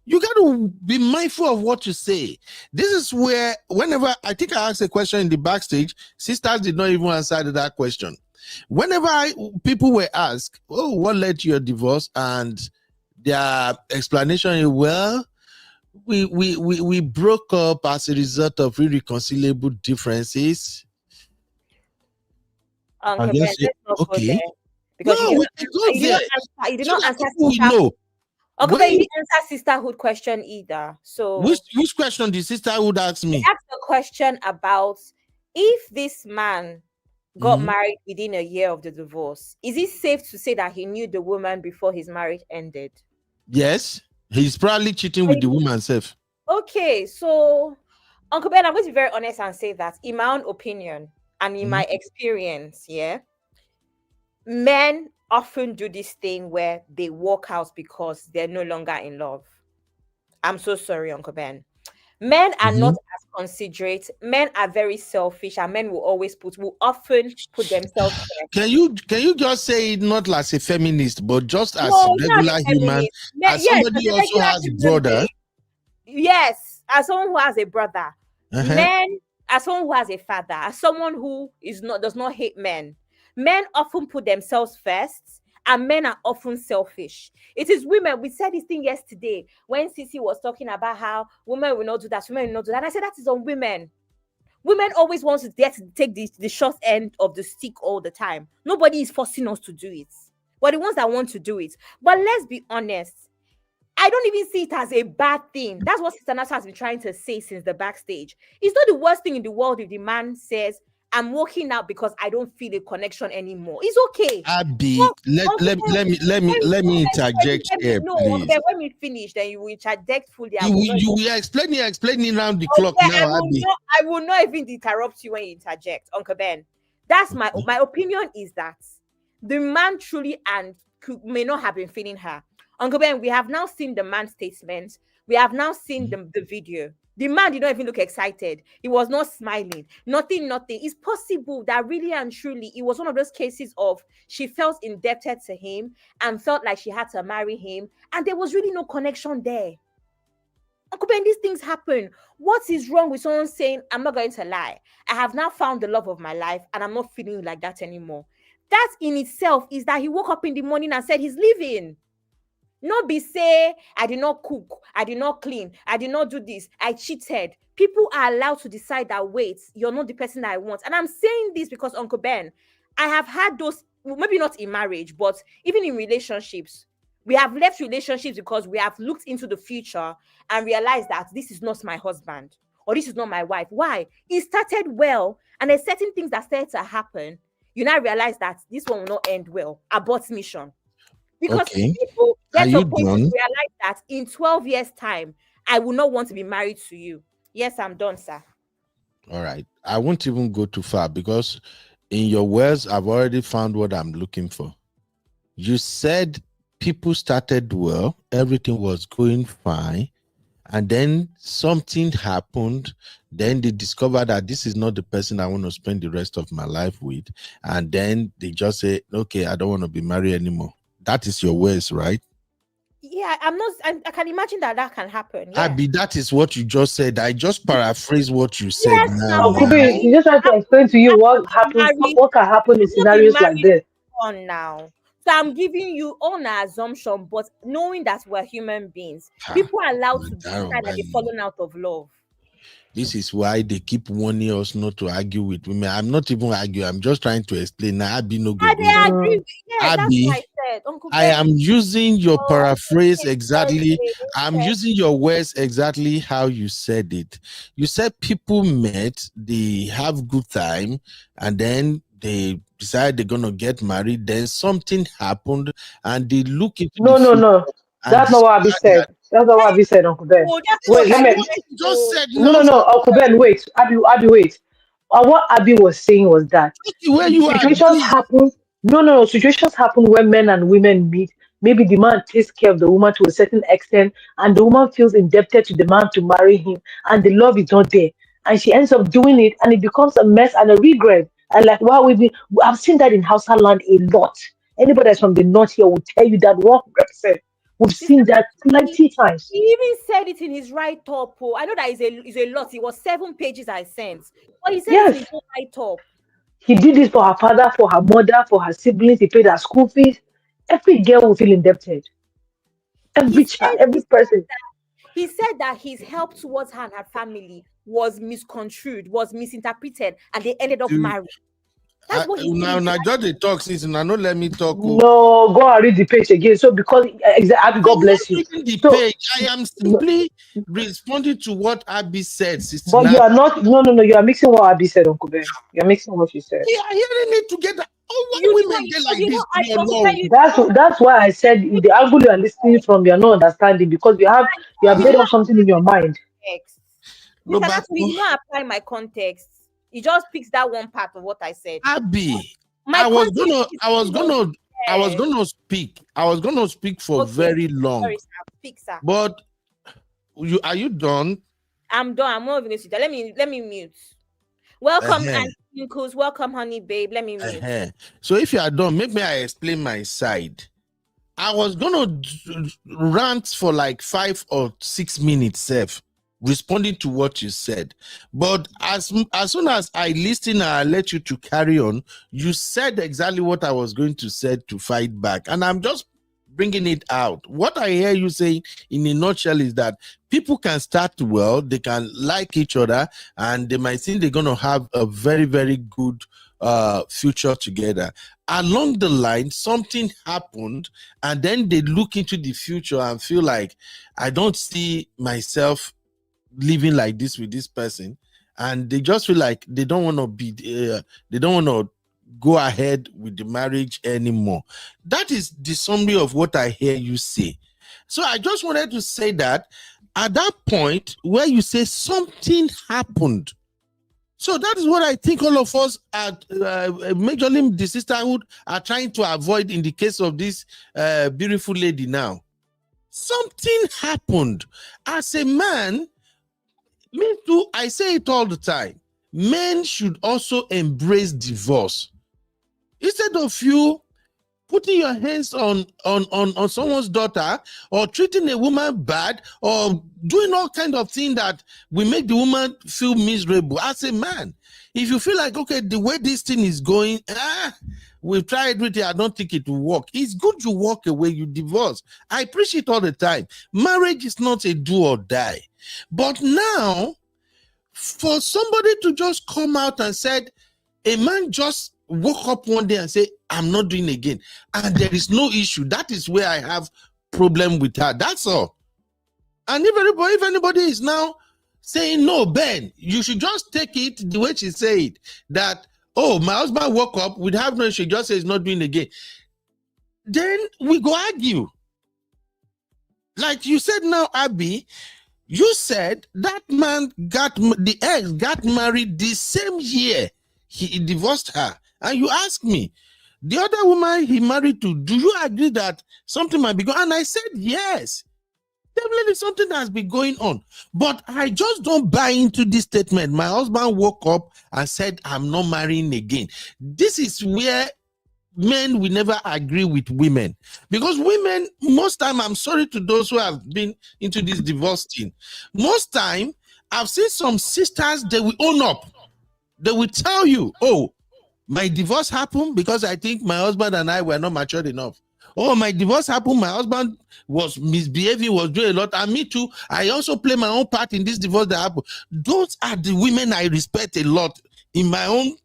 You got to be mindful of what you say. This is where, whenever I think I asked a question in the backstage, sisters did not even answer that question. Whenever people were asked, oh, what led to your divorce? And their explanation is, well, we broke up as a result of irreconcilable differences. Uncle I Ben, just say, let's not go there okay. because No, we can go you did there not answer. You did so not that answer people will sisterhood. know. Uncle Ben, you When, didn't answer sisterhood question either. So which question the sister would ask he me? asked a question about if this man got Mhm. married within a year of the divorce, is it safe to say that he knew the woman before his marriage ended? Yes, he's probably cheating with the woman self. Okay, so Uncle Ben, I'm going to be very honest and say that in my own opinion and in Mhm. my experience, yeah, men often do this thing where they walk out because they're no longer in love. I'm so sorry, Uncle Ben. Men are not Mhm. as considerate. Men are very selfish, and men will often put themselves first. Can you just say it not as a feminist, but just as No, a it's not as regular a human, feminist. as Yes, as somebody a also regular has human brother? being. Yes, as someone who has a brother, Uh-huh. men, as someone who has a father, as someone who does not hate men. Men often put themselves first, and men are often selfish. It is women. We said this thing yesterday when Sisi was talking about how women will not do that, women will not do that. And I said that is on women. Women always want to take the short end of the stick all the time. Nobody is forcing us to do it. We're the ones that want to do it. But let's be honest. I don't even see it as a bad thing. That's what Sister Nasa has been trying to say since the backstage. It's not the worst thing in the world if the man says, I'm walking out because I don't feel a connection anymore. It's okay. Abby, Well, let me interject here, no, please. then when we finish, then you will interject fully. You will explain around the clock Okay, now, Abby. I will not even interrupt you when you interject, Uncle Ben. That's my opinion is that the man truly may not have been feeling her. Uncle Ben, we have now seen the man's statement. We have now seen the video. The man did not even look excited. He was not smiling. Nothing. It's possible that really and truly it was one of those cases of she felt indebted to him and felt like she had to marry him. And there was really no connection there. Uncle Ben, these things happen. What is wrong with someone saying, I'm not going to lie. I have now found the love of my life and I'm not feeling like that anymore. That in itself is that he woke up in the morning and said he's leaving. Not be say, I did not cook, I did not clean, I did not do this, I cheated. People are allowed to decide that, wait, you're not the person that I want. And I'm saying this because, Uncle Ben, I have had those, maybe not in marriage, but even in relationships. We have left relationships because we have looked into the future and realized that this is not my husband or this is not my wife. Why? It started well, and there's certain things that started to happen. You now realize that this one will not end well. Abort mission. Because people get to a point to realize that in 12 years' time, I will not want to be married to you. Yes, I'm done, sir. All right. I won't even go too far because in your words, I've already found what I'm looking for. You said people started well, everything was going fine, and then something happened. Then they discovered that this is not the person I want to spend the rest of my life with. And then they just say, okay, I don't want to be married anymore. That is your words, right? Yeah, I can imagine that can happen. Yeah. Abby, that is what you just said. I just paraphrase what you said. Yes, now. Kubi, you just have to explain to you what happens, what can happen in scenarios like this. On now. So I'm giving you on an assumption, but knowing that we're human beings, people are allowed to decide that they've fallen out of love. This is why they keep warning us not to argue with women. I'm not even arguing. I'm just trying to explain. Now, Abby, no go. I agree. Yeah, Abby, that's what I said. Uncle I am using your paraphrase exactly. Okay. I'm using your words exactly how you said it. You said people met, they have good time, and then they decide they're gonna get married. Then something happened, and they look into No. That's not what Abby said. That's not what Abby said, Uncle Ben. Wait, let me. Just said No, Uncle Ben, wait. Abby, wait. What Abby was saying was that where you situations happen. No. Situations happen when men and women meet. Maybe the man takes care of the woman to a certain extent, and the woman feels indebted to the man to marry him, and the love is not there, and she ends up doing it, and it becomes a mess and a regret. And like, I've seen that in Hausa land a lot. Anybody that's from the north here will tell you that 100%. We've seen that plenty times. He even said it in his write-up. I know that is a lot. It was 7 pages I sent. But he said it in his write-up. He did this for her father, for her mother, for her siblings. He paid her school fees. Every girl will feel indebted. Every child, every person. He said that his help towards her and her family was misconstrued, was misinterpreted, and they ended up married. That's what he now just the talk season. Now not let me talk. No, go and read the page again. So because Abby, God bless you. I am simply responding to what Abby said. But you are not. No. You are mixing what Abby said, Uncle Ben. You are mixing what she said. Yeah, hearing it together. Oh, why women get like this? That's why I said the angle you are listening from, you are not understanding because you have made up something in your mind. You can actually not apply my context. He just picks that one part of what I said. Abby, I was gonna speak for very long. Sorry, sir. Speak, sir. But are you done? I'm done. I'm not even going to sit. Let me mute. Welcome, Auntie. Welcome, honey, babe. Let me mute. So if you are done, maybe I explain my side. I was gonna rant for like 5 or 6 minutes, Seth, responding to what you said. But as soon as I listen and I let you to carry on, you said exactly what I was going to say to fight back. And I'm just bringing it out. What I hear you saying in a nutshell is that people can start well, they can like each other, and they might think they're going to have a very, very good future together. Along the line, something happened, and then they look into the future and feel like, I don't see myself living like this with this person, and they just feel like they don't want to be they don't want to go ahead with the marriage anymore. That is the summary of what I hear you say. So I just wanted to say that at that point where you say something happened, so that is what I think all of us at majorly the sisterhood are trying to avoid in the case of this beautiful lady now. Something happened. As a man, me too, I say it all the time. Men should also embrace divorce. Instead of you putting your hands on someone's daughter, or treating a woman bad, or doing all kind of things that will make the woman feel miserable. As a man, if you feel like, okay, the way this thing is going, we've tried everything, I don't think it will work, it's good you walk away, you divorce. I preach it all the time. Marriage is not a do or die. But now, for somebody to just come out and said, a man just woke up one day and say, I'm not doing again, and there is no issue, that is where I have problem with her. That's all. And if anybody is now saying, no, Ben, you should just take it the way she said, that, oh, my husband woke up, we'd have no issue, just say he's not doing again, then we go argue. Like you said now, Abby, you said that man the ex got married the same year he divorced her. And you asked me, the other woman he married to, do you agree that something might be going on? And I said, yes, definitely something has been going on. But I just don't buy into this statement. My husband woke up and said, I'm not marrying again. This is where men will never agree with women, because women, most time, I'm sorry to those who have been into this divorce thing, most time I've seen some sisters, they will own up. They will tell you, oh, my divorce happened because I think my husband and I were not matured enough. Oh, my divorce happened, my husband was misbehaving, was doing a lot, and me too, I also play my own part in this divorce that happened. Those are the women I respect a lot in my own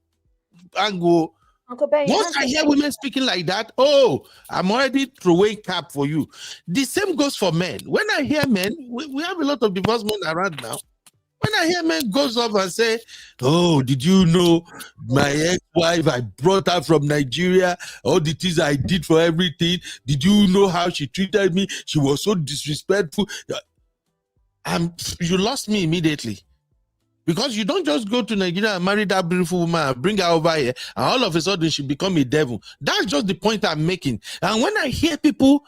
angle. Uncle Ben, Once I hear women speaking like that, oh, I'm already throwing cap for you. The same goes for men. When I hear men, we have a lot of divorced men around now. When I hear men goes up and say, oh, did you know my ex-wife, I brought her from Nigeria, all the things I did for everything. Did you know how she treated me? She was so disrespectful. You lost me immediately. Because you don't just go to Nigeria and marry that beautiful woman and bring her over here, and all of a sudden she become a devil. That's just the point I'm making. And when I hear people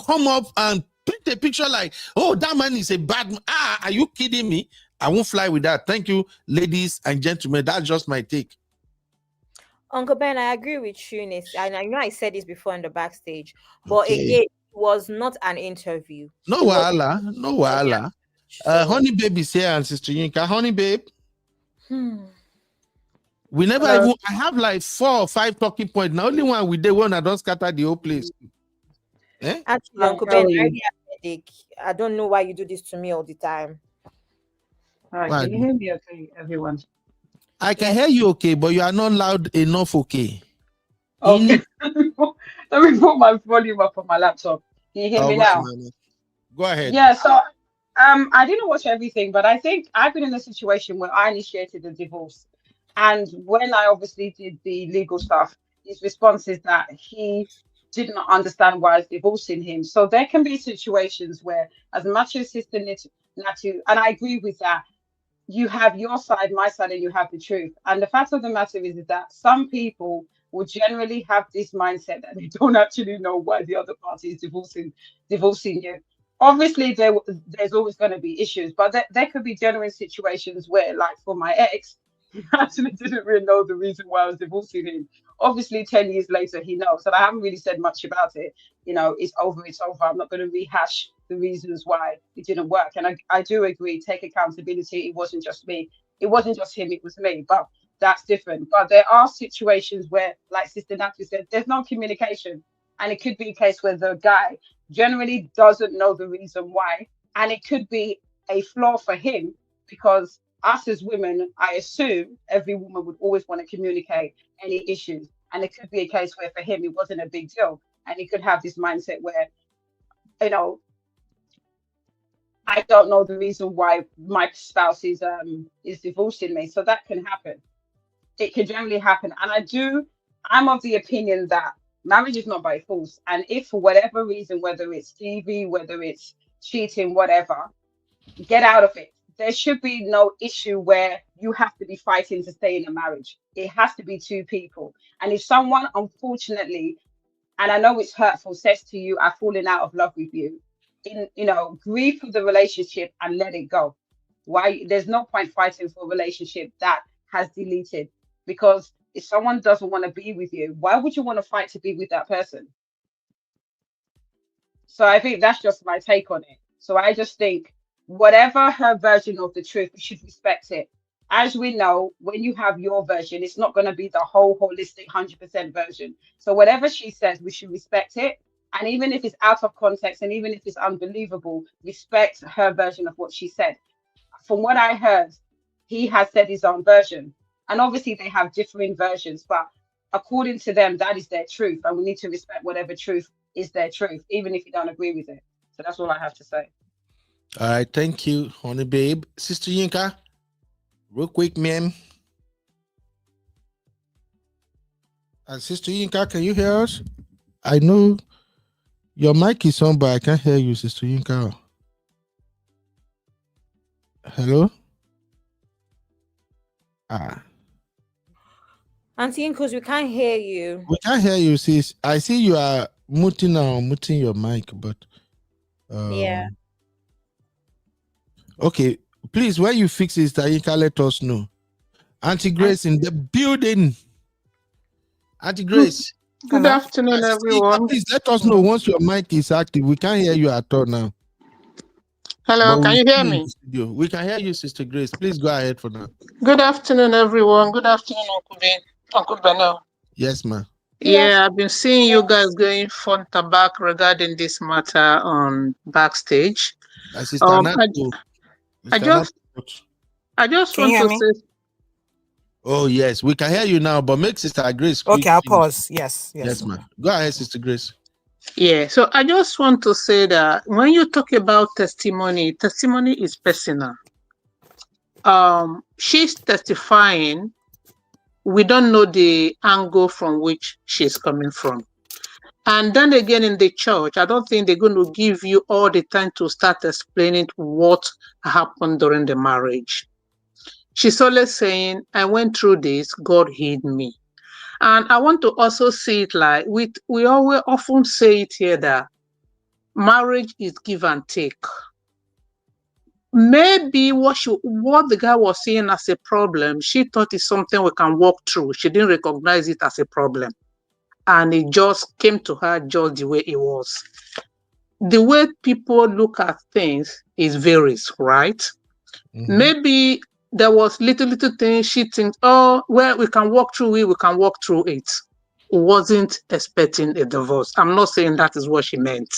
come up and paint a picture like, oh, that man is a bad man. Are you kidding me? I won't fly with that. Thank you, ladies and gentlemen. That's just my take. Uncle Ben, I agree with you, and I know I said this before in the backstage, but again, it was not an interview. No wahala, no wahala. Honey babe is here, and Sister Yinka. Honey babe. We never even, I have like 4 or 5 talking points. Now only one with the one I don't scatter the whole place. Actually, Uncle Ben, I have a headache. I don't know why you do this to me all the time. All right, can you hear me okay, everyone? I can hear you okay, but you are not loud enough, okay? Okay. Let me put my volume up on my laptop. Can you hear me now? Go ahead. Yeah, so I didn't watch everything, but I think I've been in a situation where I initiated the divorce. And when I obviously did the legal stuff, his response is that he did not understand why I was divorcing him. So there can be situations where, as much as Sister Natu, and I agree with that, you have your side, my side, and you have the truth. And the fact of the matter is that some people will generally have this mindset that they don't actually know why the other party is divorcing you. Obviously, there's always going to be issues, but there could be genuine situations where, like for my ex, he actually didn't really know the reason why I was divorcing him. Obviously, 10 years later, he knows. And I haven't really said much about it. You know, it's over, it's over. I'm not going to rehash the reasons why it didn't work. And I do agree, take accountability. It wasn't just me. It wasn't just him, it was me. But that's different. But there are situations where, like Sister Natalie said, there's no communication. And it could be a case where the guy generally doesn't know the reason why. And it could be a flaw for him, because us as women, I assume every woman would always want to communicate any issues. And it could be a case where for him, it wasn't a big deal. And he could have this mindset where, you know, I don't know the reason why my spouse is divorcing me. So that can happen. It can generally happen. And I'm of the opinion that marriage is not by force. And if for whatever reason, whether it's TV, whether it's cheating, whatever, get out of it. There should be no issue where you have to be fighting to stay in a marriage. It has to be two people. And if someone, unfortunately, and I know it's hurtful, says to you, I've fallen out of love with you, grieve for the relationship and let it go. Why? There's no point fighting for a relationship that has deleted, because if someone doesn't want to be with you, why would you want to fight to be with that person? So I think that's just my take on it. So I just think whatever her version of the truth, we should respect it. As we know, when you have your version, it's not going to be the whole holistic 100% version. So whatever she says, we should respect it. And even if it's out of context and even if it's unbelievable, respect her version of what she said. From what I heard, he has said his own version. And obviously they have differing versions, but according to them, that is their truth. And we need to respect whatever truth is their truth, even if you don't agree with it. So that's all I have to say. All right, thank you, honey babe. Sister Yinka, real quick, ma'am. Sister Yinka, can you hear us? I know your mic is on, but I can't hear you, Sister Yinka. Hello? Auntie Inkos, we can't hear you. We can't hear you, sis. I see you are muting your mic, but yeah. Okay, please, when you fix it, Yinka, let us know. Auntie Grace in the building. Auntie Grace. Good afternoon, everyone. Please let us know once your mic is active. We can't hear you at all now. Hello, can you hear me? We can hear you, Sister Grace. Please go ahead for now. Good afternoon, everyone. Good afternoon, Uncle Beno. Yes, ma'am. Yeah, I've been seeing you guys going front and back regarding this matter on backstage. I just want to say. Oh yes, we can hear you now, but make Sister Grace. Okay, I'll pause. Yes, ma'am. Go ahead, Sister Grace. Yeah, so I just want to say that when you talk about testimony is personal. She's testifying. We don't know the angle from which she's coming from. And then again, in the church, I don't think they're going to give you all the time to start explaining what happened during the marriage. She's always saying, I went through this, God healed me. And I want to also see it like, we always often say it here that marriage is give and take. Maybe what the guy was seeing as a problem, she thought it's something we can walk through. She didn't recognize it as a problem. And it just came to her just the way it was. The way people look at things is varies, right? Mm-hmm. Maybe there was little things she thinks, oh, well, we can walk through it, we can walk through it. Wasn't expecting a divorce. I'm not saying that is what she meant.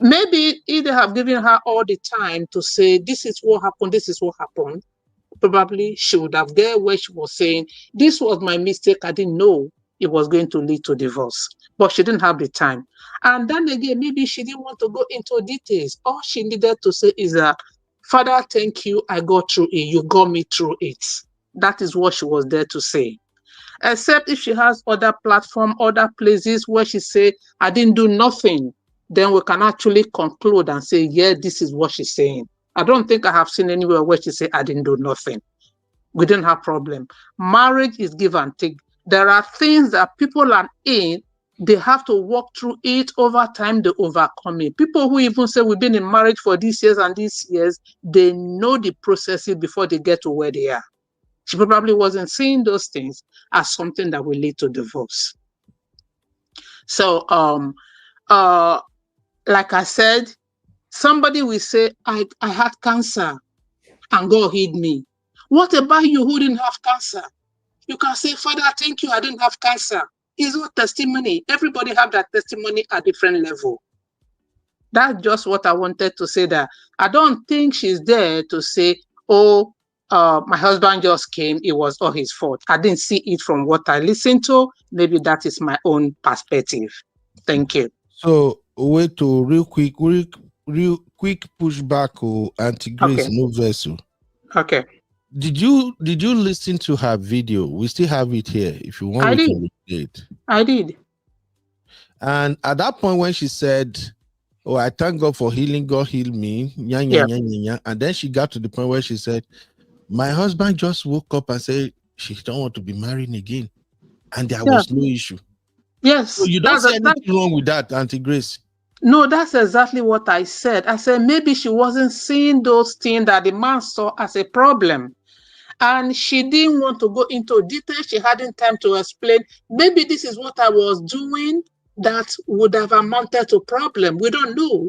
Maybe if they have given her all the time to say, this is what happened, probably she would have there where she was saying, this was my mistake, I didn't know it was going to lead to divorce. But she didn't have the time. And then again, maybe she didn't want to go into details. All she needed to say is that, Father, thank you, I got through it, you got me through it. That is what she was there to say. Except if she has other platform, other places where she say, I didn't do nothing, then we can actually conclude and say, yeah, this is what she's saying. I don't think I have seen anywhere where she say, I didn't do nothing. We didn't have problem. Marriage is give and take. There are things that people are in, they have to walk through it over time, they overcome it. People who even say we've been in marriage for these years and these years, they know the processes before they get to where they are. She probably wasn't seeing those things as something that will lead to divorce. So, like I said, somebody will say, I had cancer and God healed me. What about you who didn't have cancer? You can say, Father, thank you, I didn't have cancer. is what testimony. Everybody have that testimony at different level. That's just what I wanted to say there. I don't think she's there to say, oh, my husband just came, it was all his fault. I didn't see it from what I listened to. Maybe that is my own perspective. Thank you. So wait to real quick pushback or Anti-Grace Okay. no vessel. Okay. Did you listen to her video? We still have it here. If you want, I we did. can replay it. I did. And at that point when she said, oh, I thank God for healing, God healed me. And then she got to the point where she said, my husband just woke up and said she don't want to be married again. And there was no issue. Yes. So you don't see anything wrong with that, Auntie Grace. No, that's exactly what I said. I said maybe she wasn't seeing those things that the man saw as a problem. And she didn't want to go into detail. She hadn't time to explain. Maybe this is what I was doing that would have amounted to problem. We don't know.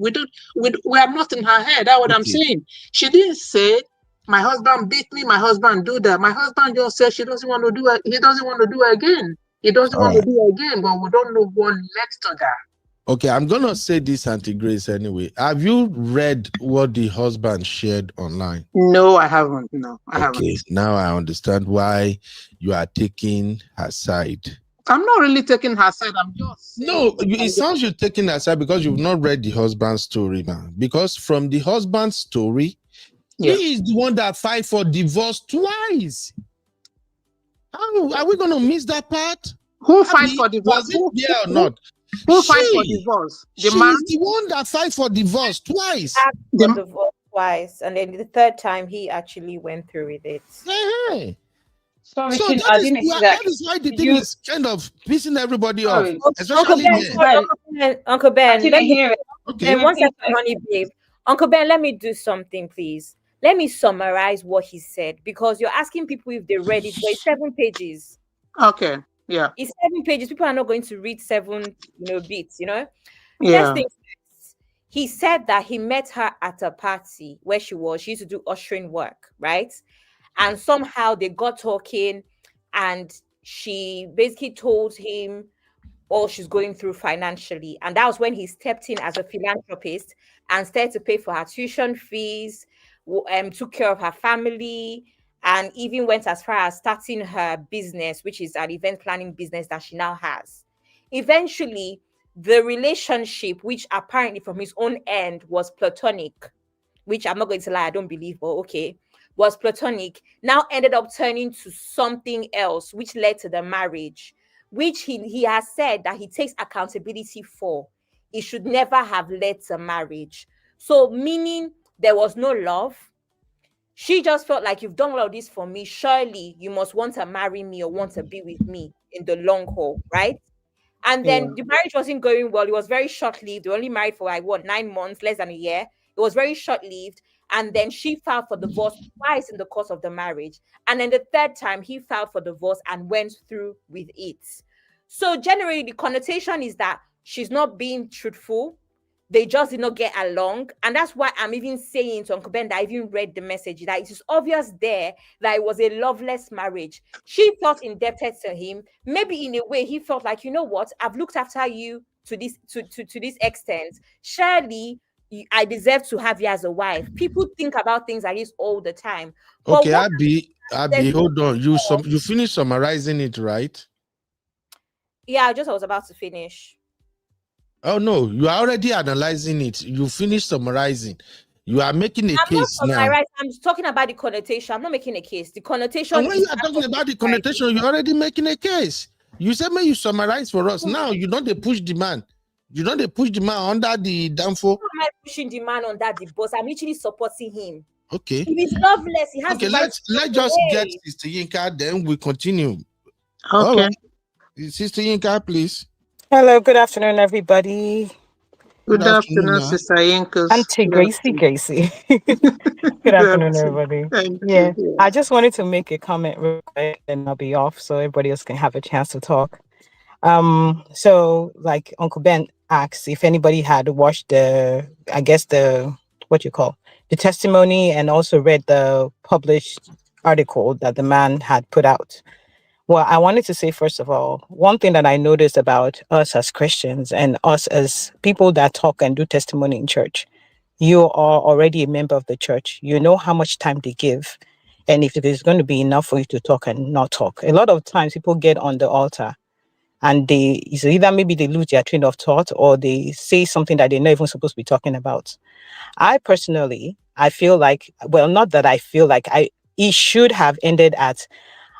We are not in her head. That's what I'm saying. She didn't say, my husband beat me, my husband do that. My husband just said she doesn't want to do it. He doesn't want to do it again. He doesn't want to do it again, but we don't know what led to that. Okay, I'm going to say this, Auntie Grace, anyway. Have you read what the husband shared online? No, I haven't. No, I haven't. Okay, now I understand why you are taking her side. I'm not really taking her side. I'm just saying. No, it sounds you're taking her side because you've not read the husband's story, man. Because from the husband's story, he is the one that filed for divorce twice. How are we going to miss that part? Who filed for divorce? Was it there or not? Who filed for divorce? She's the one that filed for divorce twice. For divorce twice, and then the third time he actually went through with it. Hey. Sorry, So that is why the thing is kind of pissing everybody off. Especially Uncle Ben, I didn't hear it. Okay. One second, honey babe. Uncle Ben, let me do something, please. Let me summarize what he said, because you're asking people if they read it, but it's 7 pages. Okay. Yeah. It's 7 pages. People are not going to read 7, bits, Yeah. First thing, he said that he met her at a party where she used to do ushering work, right? And somehow they got talking, and she basically told him all she's going through financially. And that was when he stepped in as a philanthropist and started to pay for her tuition fees, took care of her family, and even went as far as starting her business, which is an event planning business that she now has. Eventually, the relationship, which apparently from his own end was platonic, which I'm not going to lie, I don't believe, but okay, was platonic, now ended up turning to something else, which led to the marriage, which he has said that he takes accountability for. It should never have led to marriage. So meaning there was no love. She just felt like, you've done all of this for me, surely you must want to marry me or want to be with me in the long haul, right? And then the marriage wasn't going well. It was very short-lived. They were only married for 9 months, less than a year. It was very short-lived. And then she filed for divorce twice in the course of the marriage. And then the third time, he filed for divorce and went through with it. So generally, the connotation is that she's not being truthful. They just did not get along. And that's why I'm even saying to Uncle Ben that I even read the message, that it is obvious there that it was a loveless marriage. She felt indebted to him. Maybe in a way, he felt like, you know what, I've looked after you to this extent. Surely I deserve to have you as a wife. People think about things like this all the time. Okay, Abby, hold on. You finished summarizing it, right? Yeah, I was about to finish. Oh no, you are already analyzing it. You finished summarizing. You are making a case now. I'm talking about the connotation. I'm not making a case. The connotation. And when you are talking about the connotation, you're already making a case. You said, "May you summarize for us." Now you don't push the man. You don't push the man under the downfall. How am I pushing the man under the boss? I'm literally supporting him. Okay. He is loveless. He has. Okay, let's just get Sister Yinka, then we continue. Okay. All right. Sister Yinka, please. Hello, good afternoon, everybody. Good afternoon, Sister Yinka. Auntie Gracie. Good afternoon, everybody. Thank you. I just wanted to make a comment real quick, and I'll be off so everybody else can have a chance to talk. So like Uncle Ben asked if anybody had watched the testimony and also read the published article that the man had put out. Well, I wanted to say, first of all, one thing that I noticed about us as Christians and us as people that talk and do testimony in church, you are already a member of the church. You know how much time they give. And if it is going to be enough for you to talk and not talk. A lot of times people get on the altar and it's either maybe they lose their train of thought or they say something that they're not even supposed to be talking about. I personally, I feel like, well, not that I feel like it should have ended at,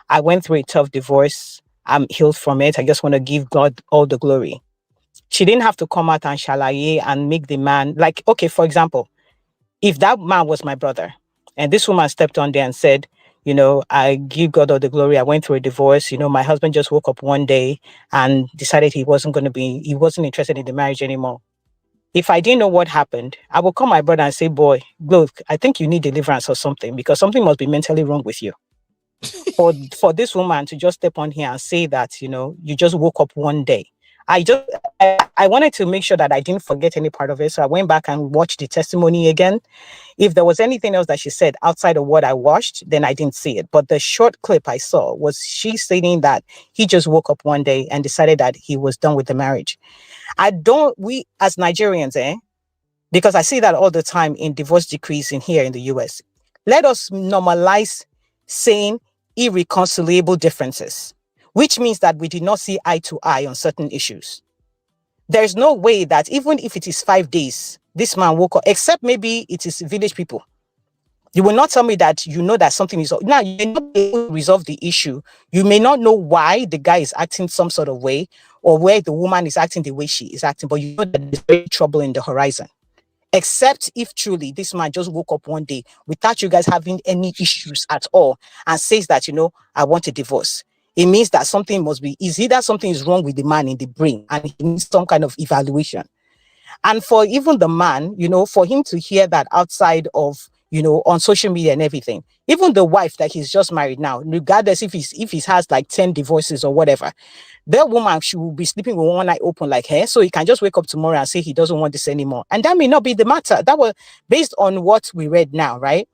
I went through a tough divorce. I'm healed from it. I just want to give God all the glory. She didn't have to come out and shalaye and make the man, like, okay, for example, if that man was my brother and this woman stepped on there and said, I give God all the glory. I went through a divorce. My husband just woke up one day and decided he wasn't interested in the marriage anymore. If I didn't know what happened, I would call my brother and say, boy, look, I think you need deliverance or something because something must be mentally wrong with you. For this woman to just step on here and say that, you just woke up one day. I wanted to make sure that I didn't forget any part of it. So I went back and watched the testimony again. If there was anything else that she said outside of what I watched, then I didn't see it. But the short clip I saw was she stating that he just woke up one day and decided that he was done with the marriage. We as Nigerians, because I see that all the time in divorce decrees in here in the US, let us normalize saying irreconcilable differences, which means that we did not see eye to eye on certain issues. There's no way that even if it is 5 days, this man woke up, except maybe it is village people. You will not tell me that that something is... Now, you may not be able to resolve the issue. You may not know why the guy is acting some sort of way or where the woman is acting the way she is acting, but you know that there's very trouble in the horizon. Except if truly this man just woke up one day without you guys having any issues at all and says that, I want a divorce. It means that either something is wrong with the man in the brain and he needs some kind of evaluation. And for even the man, for him to hear that outside of, on social media and everything, even the wife that he's just married now, regardless if he has like 10 divorces or whatever, that woman, she will be sleeping with one eye open like her. So he can just wake up tomorrow and say he doesn't want this anymore. And that may not be the matter. That was based on what we read now, right?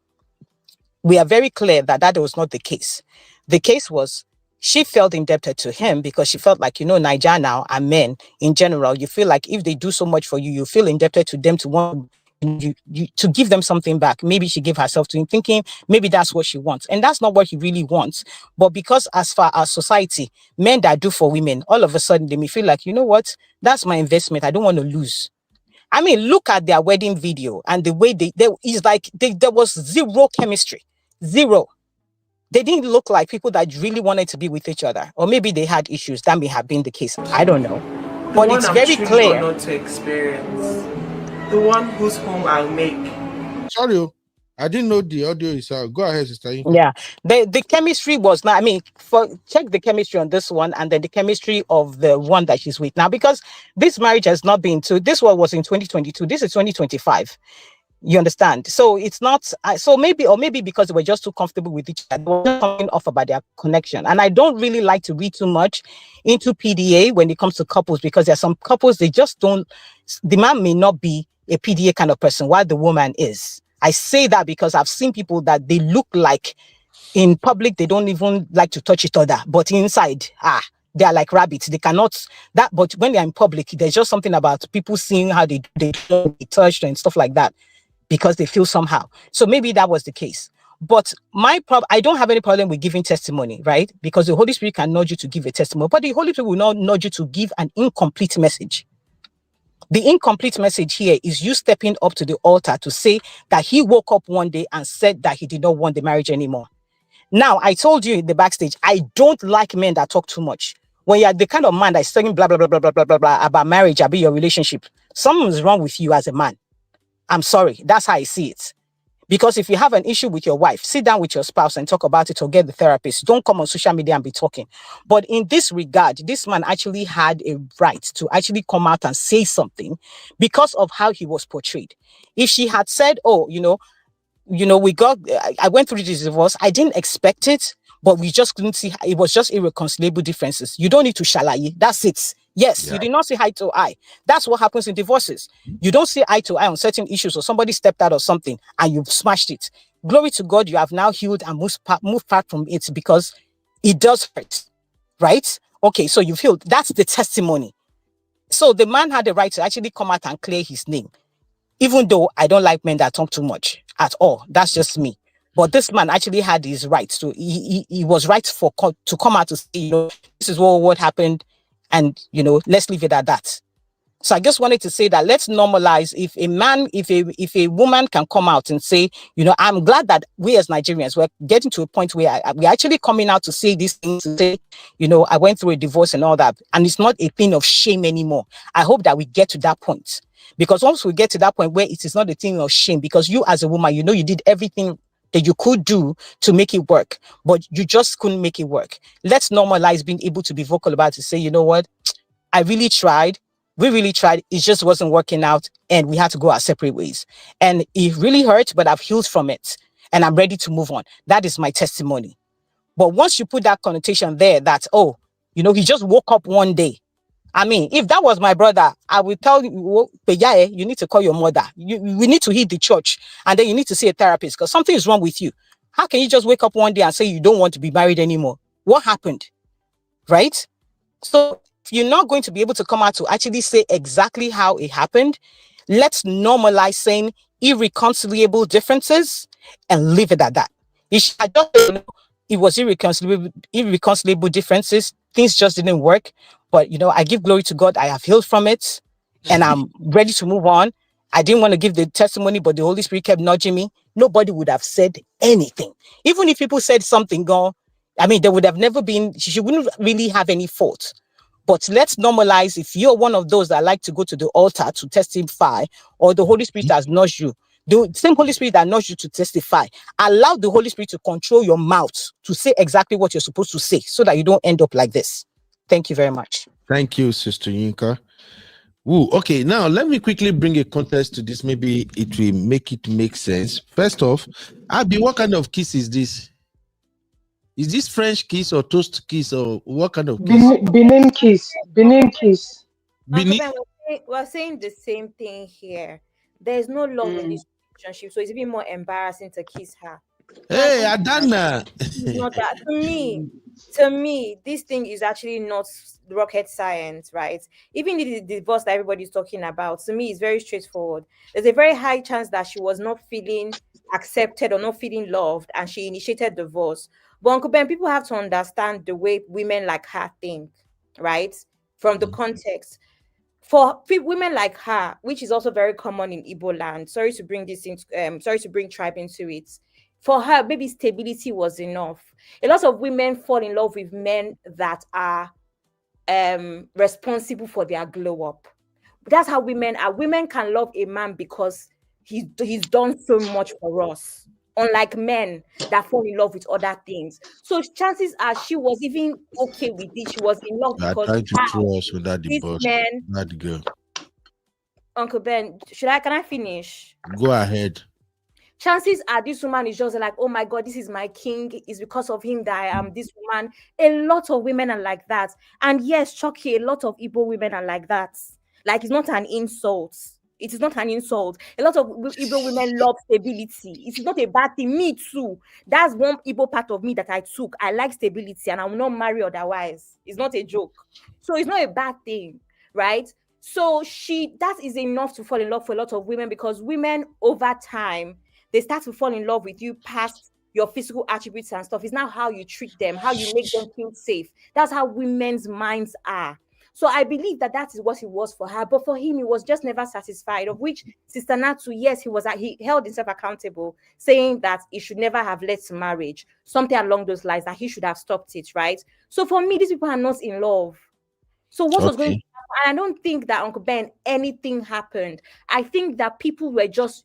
We are very clear that was not the case. The case was she felt indebted to him because she felt like, Niger now and men in general, you feel like if they do so much for you, you feel indebted to them to want you to give them something back. Maybe she gave herself to him thinking maybe that's what she wants. And that's not what he really wants. But because as far as society, men that do for women, all of a sudden they may feel like, you know what, that's my investment. I don't want to lose. I mean, look at their wedding video and the way there was zero chemistry. Zero. They didn't look like people that really wanted to be with each other. Or maybe they had issues. That may have been the case. I don't know. But it's very clear. Not to experience. The one whose home I'll make. Sorry, I didn't know the audio is out. Go ahead, sister. Yeah. The chemistry was not, check the chemistry on this one and then the chemistry of the one that she's with now, because this marriage has not been this one was in 2022. This is 2025. You understand? So it's not, maybe because they were just too comfortable with each other, there was something off about their connection. And I don't really like to read too much into PDA when it comes to couples, because there are some couples, the man may not be a PDA kind of person while the woman is. I say that because I've seen people that they look like in public, they don't even like to touch each other, but inside, they are like rabbits. They cannot but when they're in public, there's just something about people seeing how they touched and stuff like that, because they feel somehow. So maybe that was the case. But I don't have any problem with giving testimony, right? Because the Holy Spirit can nudge you to give a testimony, but the Holy Spirit will not nudge you to give an incomplete message. The incomplete message here is you stepping up to the altar to say that he woke up one day and said that he did not want the marriage anymore. Now, I told you in the backstage, I don't like men that talk too much. When you're the kind of man that's saying blah, blah, blah, blah, blah, blah, blah, blah about marriage, about your relationship, something's wrong with you as a man. I'm sorry. That's how I see it. Because if you have an issue with your wife, sit down with your spouse and talk about it or get the therapist. Don't come on social media and be talking. But in this regard, this man actually had a right to actually come out and say something because of how he was portrayed. If she had said, oh, I went through this divorce, I didn't expect it, but we just couldn't see, it was just irreconcilable differences. You don't need to shalaye. That's it. Yes, yeah. You did not see eye to eye. That's what happens in divorces. You don't see eye to eye on certain issues, or somebody stepped out of something and you've smashed it. Glory to God, you have now healed and moved apart from it, because it does hurt. right? Okay, so you feel that's the testimony. So the man had the right to actually come out and clear his name, even though I don't like men that talk too much at all. That's just me. But this man actually had his rights. So he was right to come out to say, this is what happened. And, let's leave it at that. So I just wanted to say that let's normalize if a woman can come out and say, I'm glad that we as Nigerians, we're getting to a point where we're actually coming out to say these things, to say, I went through a divorce and all that. And it's not a thing of shame anymore. I hope that we get to that point. Because once we get to that point where it is not a thing of shame, because you as a woman, you did everything that you could do to make it work, but you just couldn't make it work. Let's normalize being able to be vocal about it, to say, you know what, I really tried. We really tried. It just wasn't working out. And we had to go our separate ways. And it really hurt, but I've healed from it. And I'm ready to move on. That is my testimony. But once you put that connotation there that, he just woke up one day. I mean, if that was my brother, I would tell you, you need to call your mother. We need to hit the church. And then you need to see a therapist because something is wrong with you. How can you just wake up one day and say you don't want to be married anymore? What happened? Right? So if you're not going to be able to come out to actually say exactly how it happened, let's normalize saying irreconcilable differences and leave it at that. It was irreconcilable differences. Things just didn't work. But, I give glory to God. I have healed from it and I'm ready to move on. I didn't want to give the testimony, but the Holy Spirit kept nudging me. Nobody would have said anything. Even if people said something, there would have never been, she wouldn't really have any fault. But let's normalize, if you're one of those that like to go to the altar to testify, or the Holy Spirit has nudged you, the same Holy Spirit that nudged you to testify, allow the Holy Spirit to control your mouth to say exactly what you're supposed to say so that you don't end up like this. Thank you very much. Thank you, Sister Yinka. Ooh, okay, now let me quickly bring a context to this. Maybe it will make sense. First off, Abby, what kind of kiss is this? Is this French kiss or toast kiss or what kind of kiss? Benin kiss. Benin kiss. Benin? We're saying the same thing here. There's no love in this relationship, so it's even more embarrassing to kiss her. Hey, Adana. Not that to me, this thing is actually not rocket science, right? Even the divorce that everybody's talking about, to me, is very straightforward. There's a very high chance that she was not feeling accepted or not feeling loved, and she initiated divorce. But Uncle Ben, people have to understand the way women like her think, right? From the context. For women like her, which is also very common in Igbo land, sorry to bring tribe into it. For her, maybe stability was enough. A lot of women fall in love with men that are responsible for their glow up. That's how women are. Women can love a man because he's done so much for us. Unlike men that fall in love with other things. So chances are she was even okay with it. She was in love because trying to throw us with that divorce. That girl. Uncle Ben, can I finish? Go ahead. Chances are this woman is just like, oh my God, this is my king. It's because of him that I am this woman. A lot of women are like that. And yes, Chucky, a lot of Igbo women are like that. Like, it's not an insult. It is not an insult. A lot of Igbo women love stability. It is not a bad thing. Me too. That's one Igbo part of me that I took. I like stability and I will not marry otherwise. It's not a joke. So it's not a bad thing, right? So that is enough to fall in love for a lot of women, because women over time, they start to fall in love with you past your physical attributes and stuff. It's now how you treat them, how you make them feel safe. That's how women's minds are. So I believe that is what it was for her. But for him, he was just never satisfied, of which Sister Natu, yes, he held himself accountable, saying that he should never have led to marriage, something along those lines, that he should have stopped it, right? So for me, these people are not in love. So what was going to happen? And I don't think that, Uncle Ben, anything happened. I think that people were just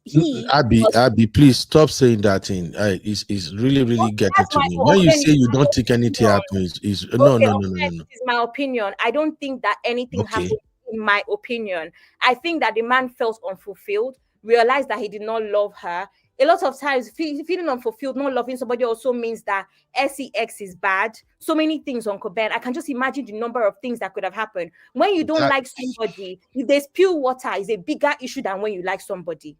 Abby, please stop saying that thing. It's really, really getting to me. When you say you don't think anything happens, no. This is my opinion. I don't think that anything happened, in my opinion. I think that the man felt unfulfilled, realized that he did not love her. A lot of times, feeling unfulfilled, not loving somebody also means that sex is bad. So many things, Uncle Ben. I can just imagine the number of things that could have happened. When you don't like somebody, if they spill water, is a bigger issue than when you like somebody.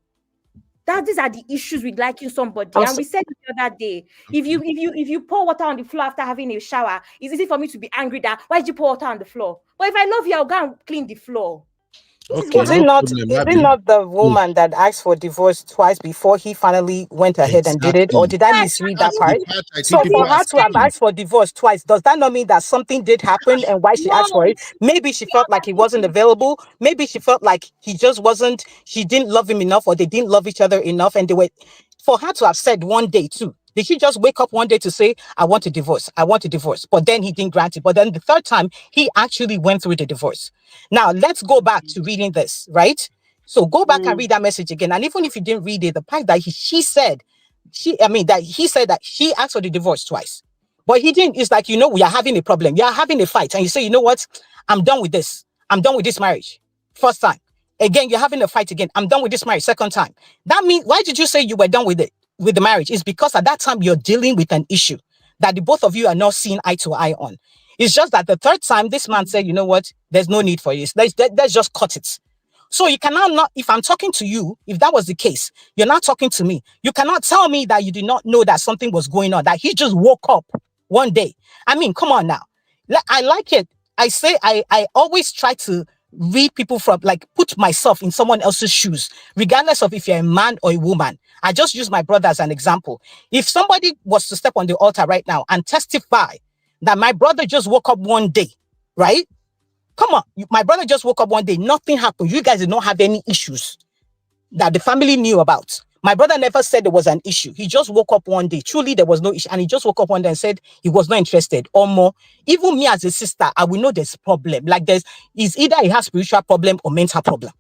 These are the issues with liking somebody. I'm And so- we said it the other day. If you pour water on the floor after having a shower, it's easy for me to be angry that why did you pour water on the floor? But if I love you, I'll go and clean the floor. This is Okay, what Is it no happened. not? problem, Is it Abby. not the So woman that asked for divorce twice before he finally went ahead and did it, or exactly. did I Yes, misread that That's the part? part I So think but people for he are her to have skipping. asked for divorce twice, does that not mean that something did happen and why she asked for no, it? Maybe she felt like he wasn't available. Maybe she felt like he just wasn't. She didn't love him enough, or they didn't love each other enough, and they were. For her to have said one day too. Did she just wake up one day to say, I want a divorce? I want a divorce. But then he didn't grant it. But then the third time, he actually went through the divorce. Now, let's go back to reading this, right? So go back and read that message again. And even if you didn't read it, the part that she said, that he said that she asked for the divorce twice. But he didn't. It's like, we are having a problem. You are having a fight. And you say, you know what? I'm done with this. I'm done with this marriage. First time. Again, you're having a fight again. I'm done with this marriage. Second time. That means, why did you say you were done with it, with the marriage? It's because at that time you're dealing with an issue that the both of you are not seeing eye to eye on. It's just that the third time this man said, you know what? There's no need for this. Let's just cut it. So you cannot not, if I'm talking to you, if that was the case, you're not talking to me. You cannot tell me that you did not know that something was going on, that he just woke up one day. I mean, come on now. I like it. I always try to read people from, like, put myself in someone else's shoes, regardless of if you're a man or a woman. I just use my brother as an example. If somebody was to step on the altar right now and testify that my brother just woke up one day, right? Come on, my brother just woke up one day, nothing happened. You guys did not have any issues that the family knew about. My brother never said there was an issue. He just woke up one day. Truly, there was no issue. And he just woke up one day and said he was not interested or more. Even me as a sister, I will know there's a problem. Like, is either he has spiritual problem or mental problem.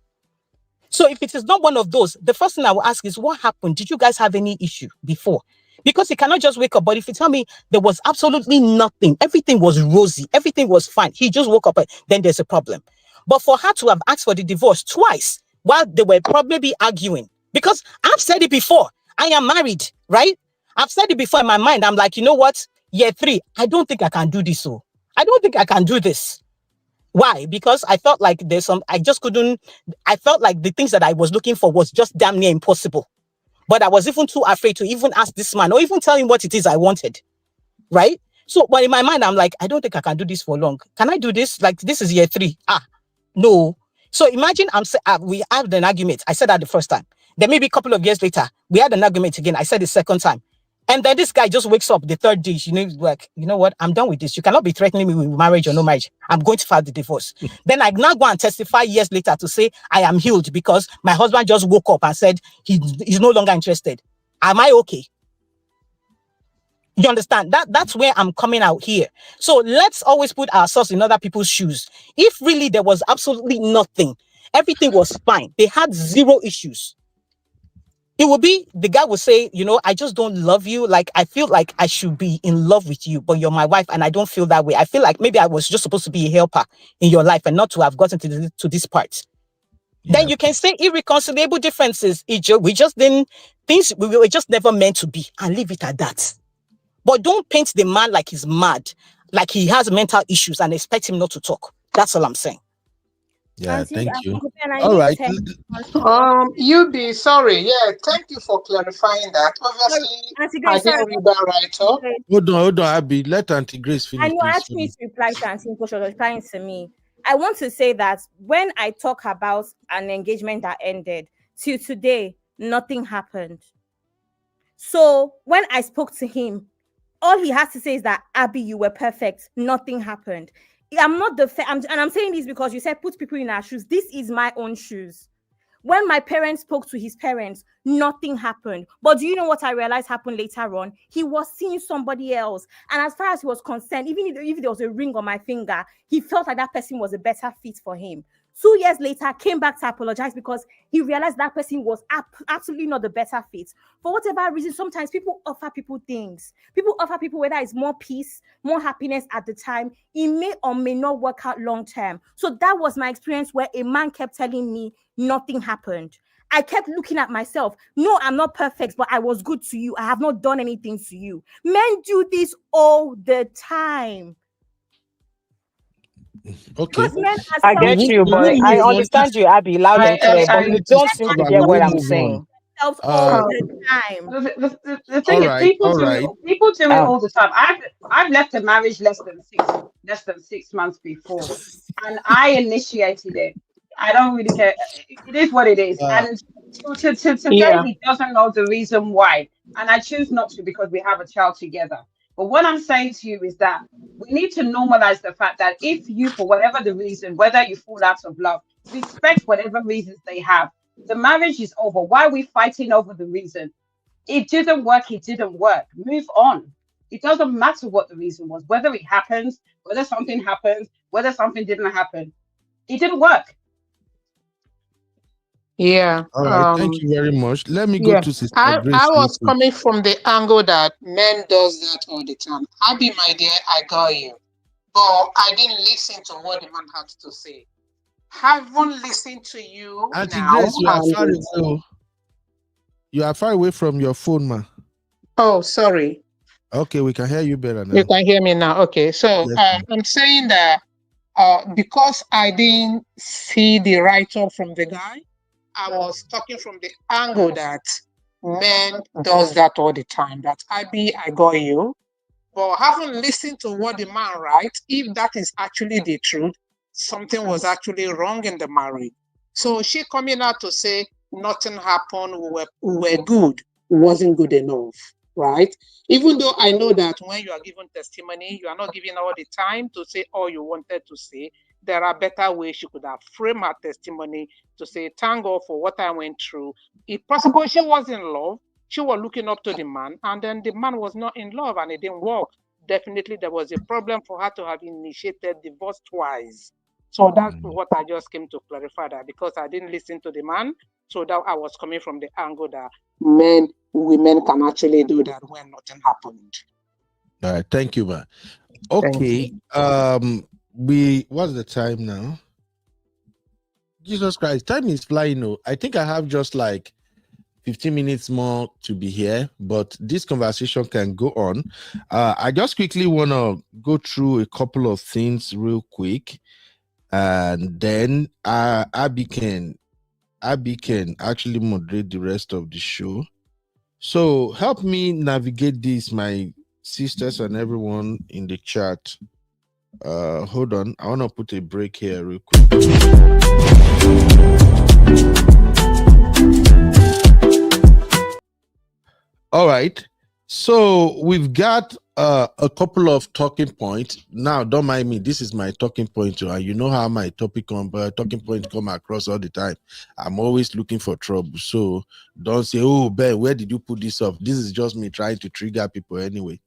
So if it is not one of those, the first thing I will ask is, what happened? Did you guys have any issue before? Because he cannot just wake up. But if you tell me there was absolutely nothing, everything was rosy, everything was fine, he just woke up, then there's a problem. But for her to have asked for the divorce twice while they were probably arguing, because I've said it before, I am married, right? I've said it before in my mind. I'm like, you know what? Year 3, I don't think I can do this. So I don't think I can do this. Why? Because I felt like I felt like the things that I was looking for was just damn near impossible. But I was even too afraid to even ask this man or even tell him what it is I wanted. Right? So, but in my mind, I'm like, I don't think I can do this for long. Can I do this? Like, this is year 3. No. So imagine we had an argument. I said that the first time. Then maybe a couple of years later, we had an argument again. I said the second time. And then this guy just wakes up the third day, like, you know what? I'm done with this. You cannot be threatening me with marriage or no marriage. I'm going to file the divorce. Then I now go and testify years later to say I am healed because my husband just woke up and said he's no longer interested. Am I okay? You understand? That's where I'm coming out here. So let's always put ourselves in other people's shoes. If really there was absolutely nothing, everything was fine, they had zero issues, it would be, the guy would say, I just don't love you. Like, I feel like I should be in love with you, but you're my wife and I don't feel that way. I feel like maybe I was just supposed to be a helper in your life and not to have gotten to this part. Yeah. Then you can say irreconcilable differences. We just didn't, we were just never meant to be, and leave it at that. But don't paint the man like he's mad, like he has mental issues and expect him not to talk. That's all I'm saying. Yeah, thank you. All right. UB, sorry. Yeah, thank you for clarifying that. Obviously, I didn't read that right. Oh. Hold on, Abby. Let Auntie Grace finish. I know, ask me to reply to Auntie Nkosha, replying to me. I want to say that when I talk about an engagement that ended, till today, nothing happened. So when I spoke to him, all he has to say is that, Abby, you were perfect. Nothing happened. I'm not and I'm saying this because you said put people in our shoes. This is my own shoes. When my parents spoke to his parents, nothing happened. But do you know what I realized happened later on? He was seeing somebody else. And as far as he was concerned, even if there was a ring on my finger, he felt like that person was a better fit for him. 2 years later, came back to apologize because he realized that person was absolutely not the better fit. For whatever reason, sometimes people offer people things. People offer people whether it's more peace, more happiness at the time. It may or may not work out long term. So that was my experience where a man kept telling me nothing happened. I kept looking at myself. No, I'm not perfect, but I was good to you. I have not done anything to you. Men do this all the time. Okay. I get you, but I understand you, Abby, loud and clear, but you don't seem to get what I'm saying. themselves all Uh, the time. The thing all is, right, all right. people do it Um, all the time. I've left a marriage less than 6 months before, and I initiated it. I don't really care. It is what it is, Uh, and today Yeah. he doesn't know the reason why, and I choose not to because we have a child together. But what I'm saying to you is that we need to normalize the fact that if you, for whatever the reason, whether you fall out of love, respect whatever reasons they have. The marriage is over. Why are we fighting over the reason? It didn't work. It didn't work. Move on. It doesn't matter what the reason was, whether it happens, whether something happens, whether something didn't happen. It didn't work. Yeah. all right. Thank you very much. Let me go Yeah. to Sister I Grace real was quick. coming from the angle that men does that all the time. Abby, my dear, I got you. But I didn't listen to what the man had to say. Haven't listened to you Auntie now, Grace, you are far and away. Oh. You are far away from your phone, ma. oh, sorry. Okay, we can hear you better You now. can hear me now. Okay. So Yes, ma'am. I'm saying that because I didn't see the write up from the guy, I was talking from the angle that men does that all the time. That I got you. But haven't listened to what the man writes. If that is actually the truth, something was actually wrong in the marriage. So she coming out to say nothing happened, we were good, wasn't good enough, right? Even though I know that when you are given testimony, you are not given all the time to say all you wanted to say. There are better ways she could have framed her testimony to say, thank God for what I went through. If possible, she was in love, she was looking up to the man, and then the man was not in love and it didn't work. Definitely, there was a problem for her to have initiated divorce twice. So that's what I just came to clarify, that because I didn't listen to the man, so that I was coming from the angle that women can actually do that when nothing happened. All right, thank you, ma. Thank Okay. What's the time now? Jesus Christ, time is flying. Oh, I think I have just like 15 minutes more to be here, but this conversation can go on. I just quickly want to go through a couple of things real quick, and then Abby can actually moderate the rest of the show. So help me navigate this, my sisters and everyone in the chat. Hold on, I want to put a break here real quick. All right, so we've got a couple of talking points. Now, don't mind me, this is my talking point too, and you know how my talking points come across all the time. I'm always looking for trouble, so don't say, oh Ben, where did you put this off? This is just me trying to trigger people anyway.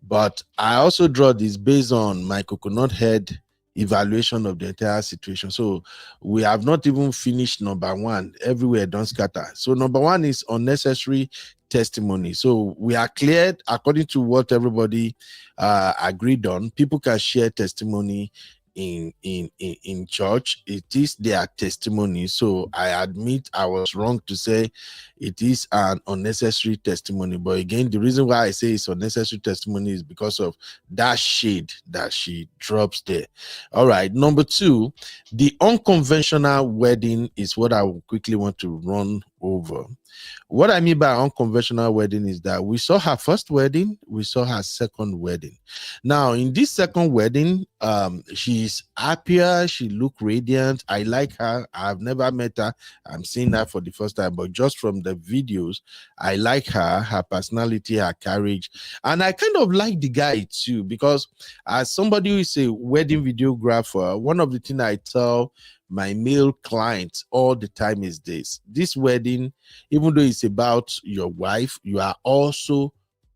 But I also draw this based on my coconut head evaluation of the entire situation. So we have not even finished number one. Everywhere don't scatter. So number one is unnecessary testimony. So we are cleared according to what everybody agreed on. People can share testimony in church. It is their testimony. So I admit I was wrong to say it is an unnecessary testimony. But again, the reason why I say it's unnecessary testimony is because of that shade that she drops there. All right. Number two, the unconventional wedding is what I quickly want to run over. What I mean by unconventional wedding is that we saw her first wedding, we saw her second wedding. Now, in this second wedding, she's happier, she looked radiant. I like her. I've never met her. I'm seeing her for the first time, but just from the videos, I like her personality, her courage, and I kind of like the guy too, because as somebody who is a wedding videographer, one of the things I tell my male clients all the time is this wedding, even though it's about your wife, you are also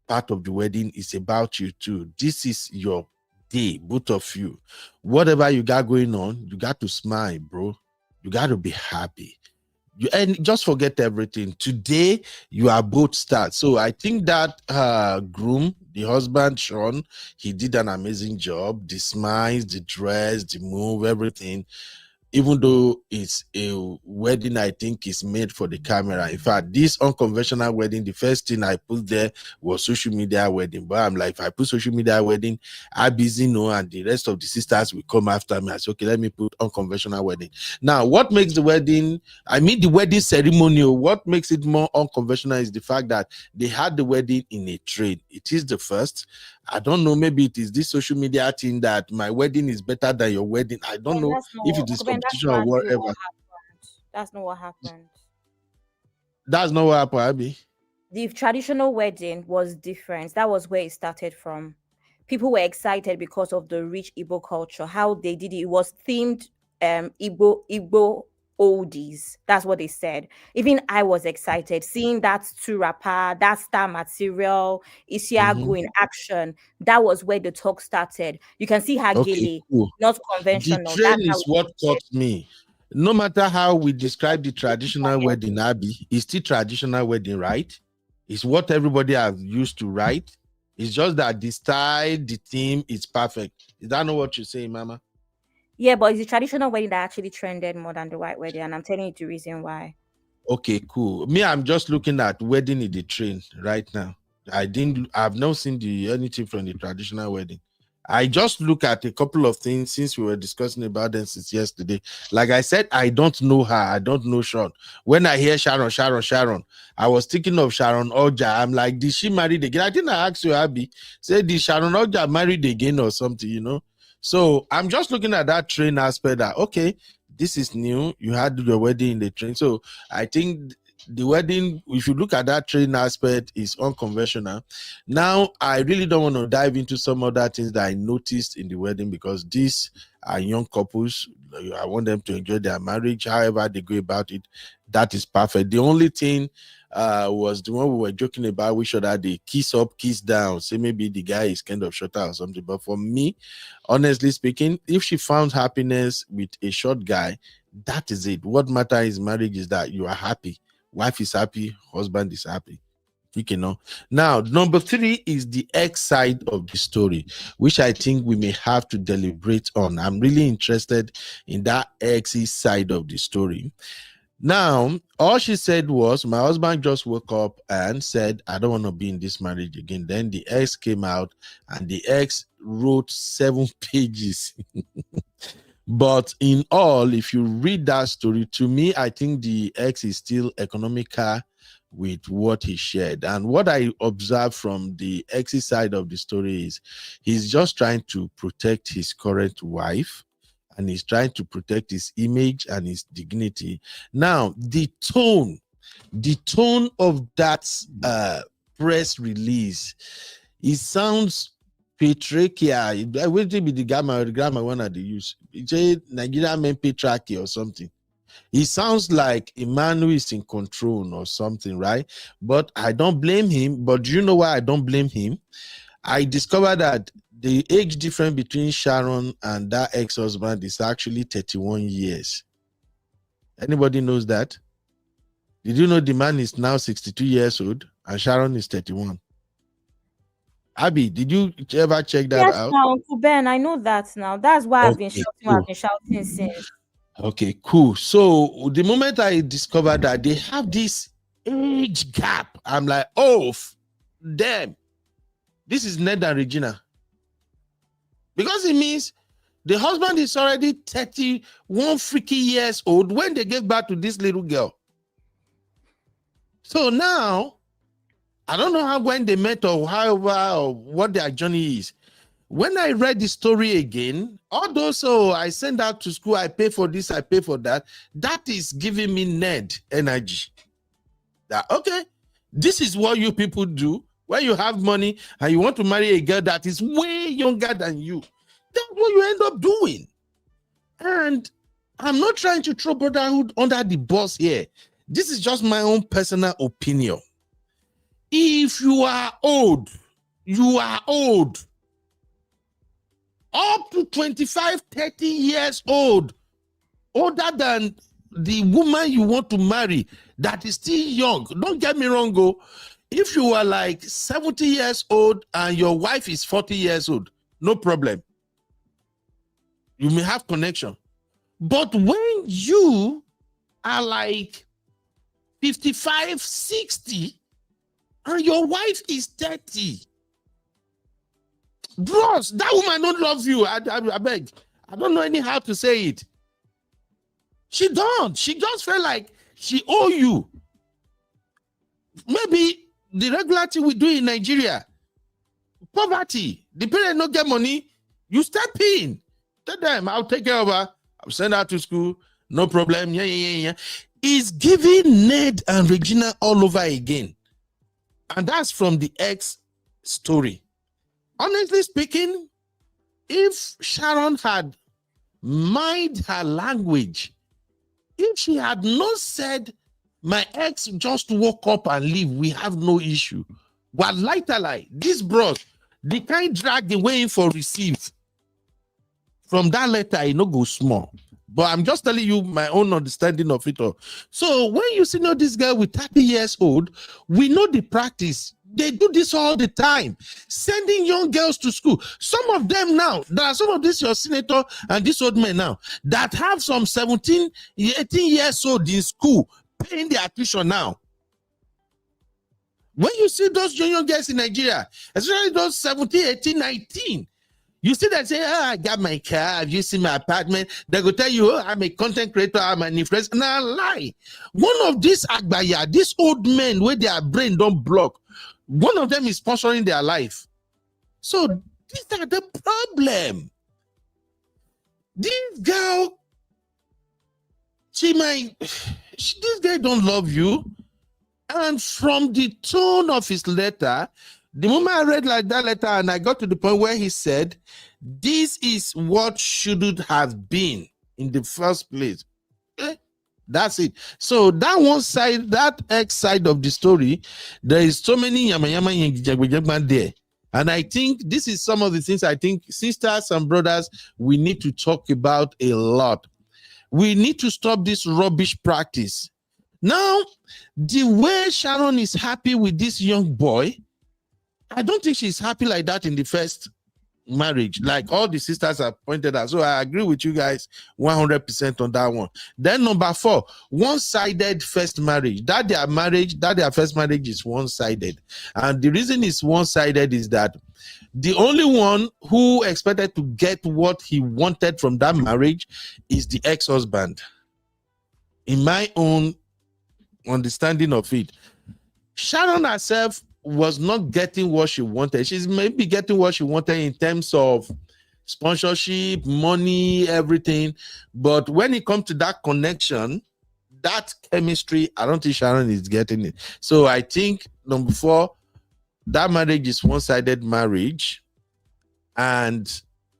part of the wedding. It's about you too. This is your day, both of you. Whatever you got going on, you got to smile, bro. You got to be happy. And just forget everything. Today, you are both stars. So I think that groom, the husband, Sean, he did an amazing job. The smiles, the dress, the move, everything. even though it's a wedding I think is made for the camera. In fact, this unconventional wedding, the first thing I put there was social media wedding. But I'm like, if I put social media wedding, Abizino and the rest of the sisters will come after me. I said, okay, let me put unconventional wedding. Now, what makes the wedding, the wedding ceremony, what makes it more unconventional is the fact that they had the wedding in a train. It is the first. I don't know, maybe it is this social media thing that my wedding is better than your wedding. I don't know if it is That's competition or not actually whatever. what happened. That's not what happened. That's not what happened, Abby. The traditional wedding was different. That was where it started from. People were excited because of the rich Igbo culture, how they did it. It was themed Igbo oldies. That's what they said. Even I was excited seeing that two rapper, that star material, Isiago in action. That was where the talk started. You can see her Okay, gele, cool. not The conventional. train That's how is it what started. caught me. No matter how we describe the traditional wedding, Abby, it's still traditional wedding, right? It's what everybody has used to, right? It's just that the style, the theme is perfect. Is that not what you're saying, Mama? Yeah, but it's the traditional wedding that actually trended more than the white wedding, and I'm telling you the reason why. Okay, cool. Me, I'm just looking at wedding in the train right now. I've not seen anything from the traditional wedding. I just look at a couple of things since we were discussing about them since yesterday. Like I said, I don't know her. I don't know Sharon. When I hear Sharon, I was thinking of Sharon Oja. I'm like, did she marry again? I think I asked you, Abby, say, did Sharon Oja married again or something, So I'm just looking at that train aspect that, okay, this is new. You had your wedding in the train. So I think the wedding, if you look at that train aspect, is unconventional. Now, I really don't want to dive into some other things that I noticed in the wedding because these are young couples. I want them to enjoy their marriage, however they go about it. That is perfect. The only thing was the one we were joking about, which other they kiss up, kiss down. Say maybe the guy is kind of shorter or something. But for me, honestly speaking, if she found happiness with a short guy, that is it. What matters in marriage is that you are happy. Wife is happy, husband is happy. Now, number 3 is the X side of the story, which I think we may have to deliberate on. I'm really interested in that X side of the story. Now, all she said was, my husband just woke up and said, I don't want to be in this marriage again. Then the ex came out and the ex wrote 7 pages. But in all, if you read that story, to me, I think the ex is still economical with what he shared. And what I observed from the ex's side of the story is he's just trying to protect his current wife and he's trying to protect his image and his dignity. Now, the tone of that press release, it sounds patriarchal. I will be the grammar one that they use. It's a Nigerian men patriarchy or something. He sounds like a man who is in control or something, right? But I don't blame him. But do you know why I don't blame him? I discovered that the age difference between Sharon and that ex-husband is actually 31 years. Anybody knows that? Did you know the man is now 62 years old and Sharon is 31? Abby, did you ever check that Yes, out? now, Uncle Ben, I know that now. That's why I've been Okay, shouting. cool. I've been shouting since. Okay, cool. So the moment I discovered that they have this age gap, I'm like, oh, damn, this is Ned and Regina. Because it means the husband is already 31 freaky years old when they gave birth to this little girl. So now, I don't know when they met or however or what their journey is. When I read the story again, although I send out to school, I pay for this, I pay for that, that is giving me Ned energy. That, okay, this is what you people do when you have money and you want to marry a girl that is way younger than you. That's what you end up doing. And I'm not trying to throw brotherhood under the bus here. This is just my own personal opinion. If you are old, up to 25, 30 years old, older than the woman you want to marry that is still young. Don't get me wrong, go. If you are like 70 years old and your wife is 40 years old, no problem. You may have connection. But when you are like 55, 60, and your wife is 30, bros, that woman don't love you. I beg. I don't know any how to say it. She don't. She just felt like she owe you. Maybe the regular thing we do in Nigeria, poverty, the parents don't get money, you step in. Tell them, I'll take care of her. I'll send her to school. No problem. Yeah. It's giving Ned and Regina all over again. And that's from the ex story. Honestly speaking, if Sharon had mind her language, if she had not said, my ex just woke up and leave, we have no issue. But lie, this bros, the kind drag away for receive. From that letter, it no go small. But I'm just telling you my own understanding of it all. So when you see this girl with 30 years old, we know the practice. They do this all the time, sending young girls to school. Some of them now, there are some of this your senator and this old man now that have some 17, 18 years old in school paying their tuition now. When you see those young girls in Nigeria, especially those 17, 18, 19, you see that say, I got my car, have you seen my apartment? They go tell you, I'm a content creator, I'm an influencer. Now lie. One of these Agbaya, these old men where their brain don't block, one of them is sponsoring their life. So these are the problem. This girl, this guy don't love you. And from the tone of his letter, the moment I read like that letter and I got to the point where he said, this is what shouldn't have been in the first place. That's it. So that one side, that X side of the story, there is so many yama there. And I think this is some of the things I think sisters and brothers, we need to talk about a lot. We need to stop this rubbish practice. Now, the way Sharon is happy with this young boy, I don't think she's happy like that in the first marriage, like all the sisters have pointed out. So I agree with you guys 100% on that one. Then number 4, one-sided first marriage. That their first marriage is one-sided. And the reason it's one-sided is that the only one who expected to get what he wanted from that marriage is the ex-husband. In my own understanding of it, Sharon herself was not getting what she wanted. She's maybe getting what she wanted in terms of sponsorship, money, everything. But when it comes to that connection, that chemistry, I don't think Sharon is getting it. So I think number 4, that marriage is one-sided marriage, and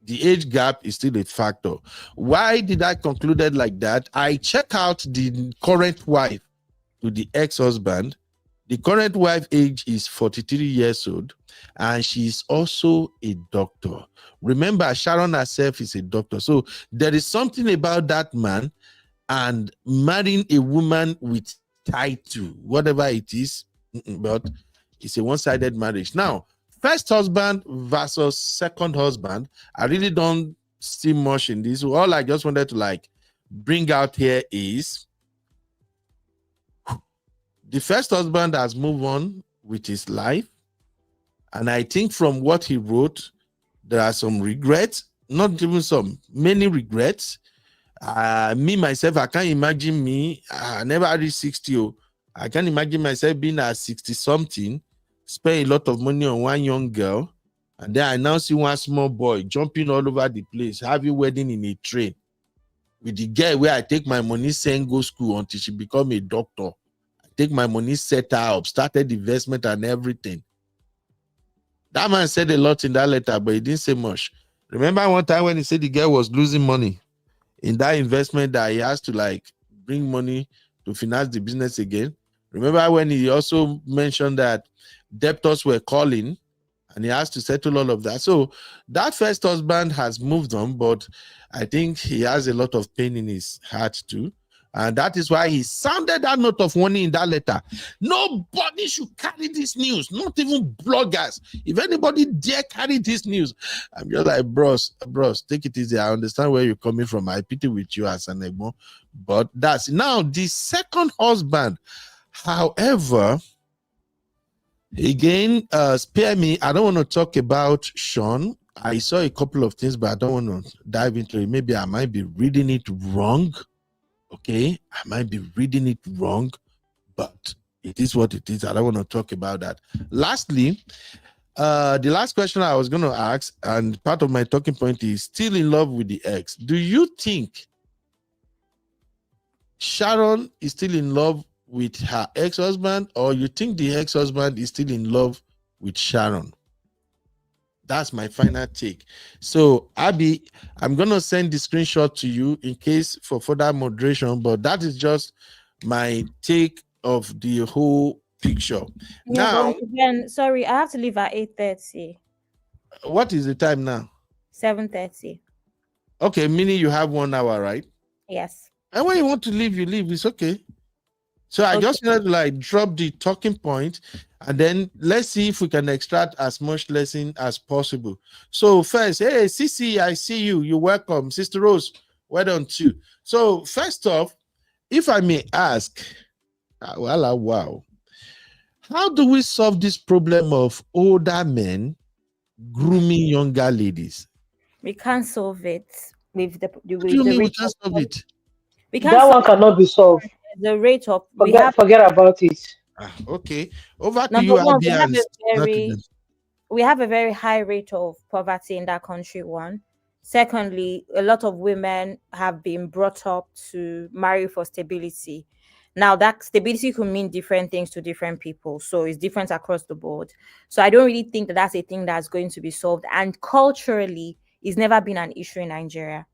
the age gap is still a factor. Why did I conclude it like that? I check out the current wife to the ex-husband. The current wife age is 43 years old, and she's also a doctor. Remember, Sharon herself is a doctor. So there is something about that man and marrying a woman with title, whatever it is, but it's a one-sided marriage. Now, first husband versus second husband, I really don't see much in this. All I just wanted to bring out here is the first husband has moved on with his life. And I think from what he wrote, there are some regrets, not even some, many regrets. Me, myself, I can't imagine me. I never reached 60. I can't imagine myself being at 60-something, spend a lot of money on one young girl, and then I now see one small boy jumping all over the place, having wedding in a train with the girl where I take my money, send go school until she become a doctor. Take my money, set her up, started investment and everything. That man said a lot in that letter, but he didn't say much. Remember one time when he said the girl was losing money in that investment that he has to bring money to finance the business again? Remember when he also mentioned that debtors were calling and he has to settle all of that? So that first husband has moved on, but I think he has a lot of pain in his heart too. And that is why he sounded that note of warning in that letter. Nobody should carry this news, not even bloggers. If anybody dare carry this news, I'm just like, bros, take it easy. I understand where you're coming from. I pity with you as an emo. But that's now the second husband. However, again, spare me. I don't want to talk about Sean. I saw a couple of things, but I don't want to dive into it. Maybe I might be reading it wrong. Okay, I might be reading it wrong, but it is what it is. I don't want to talk about that. Lastly, the last question I was going to ask, and part of my talking point is still in love with the ex. Do you think Sharon is still in love with her ex-husband, or you think the ex-husband is still in love with Sharon? That's my final take. So, Abby, I'm going to send the screenshot to you in case for further moderation, but that is just my take of the whole picture. Yeah, Now, but then sorry, I have to leave at 8:30. what is the time now? 7:30. Okay, meaning you have 1 hour, right? Yes. And when you want to leave, you leave. It's okay. So I just wanted to like drop the talking point, and then let's see if we can extract as much lesson as possible. So first, hey, Sisi, I see you. You're welcome. Sister Rose, well done too. So first off, if I may ask, wow, how do we solve this problem of older men grooming younger ladies? We can't solve it with What do with you the mean we rate can't solve it? we can't That solve one cannot be solved. the rate of we Forget have forget about it. Okay, over to number you, one, Abby, and we have a very high rate of poverty in that country. One. Secondly, a lot of women have been brought up to marry for stability. Now, that stability could mean different things to different people. So it's different across the board. So I don't really think that that's a thing that's going to be solved. And culturally, it's never been an issue in Nigeria.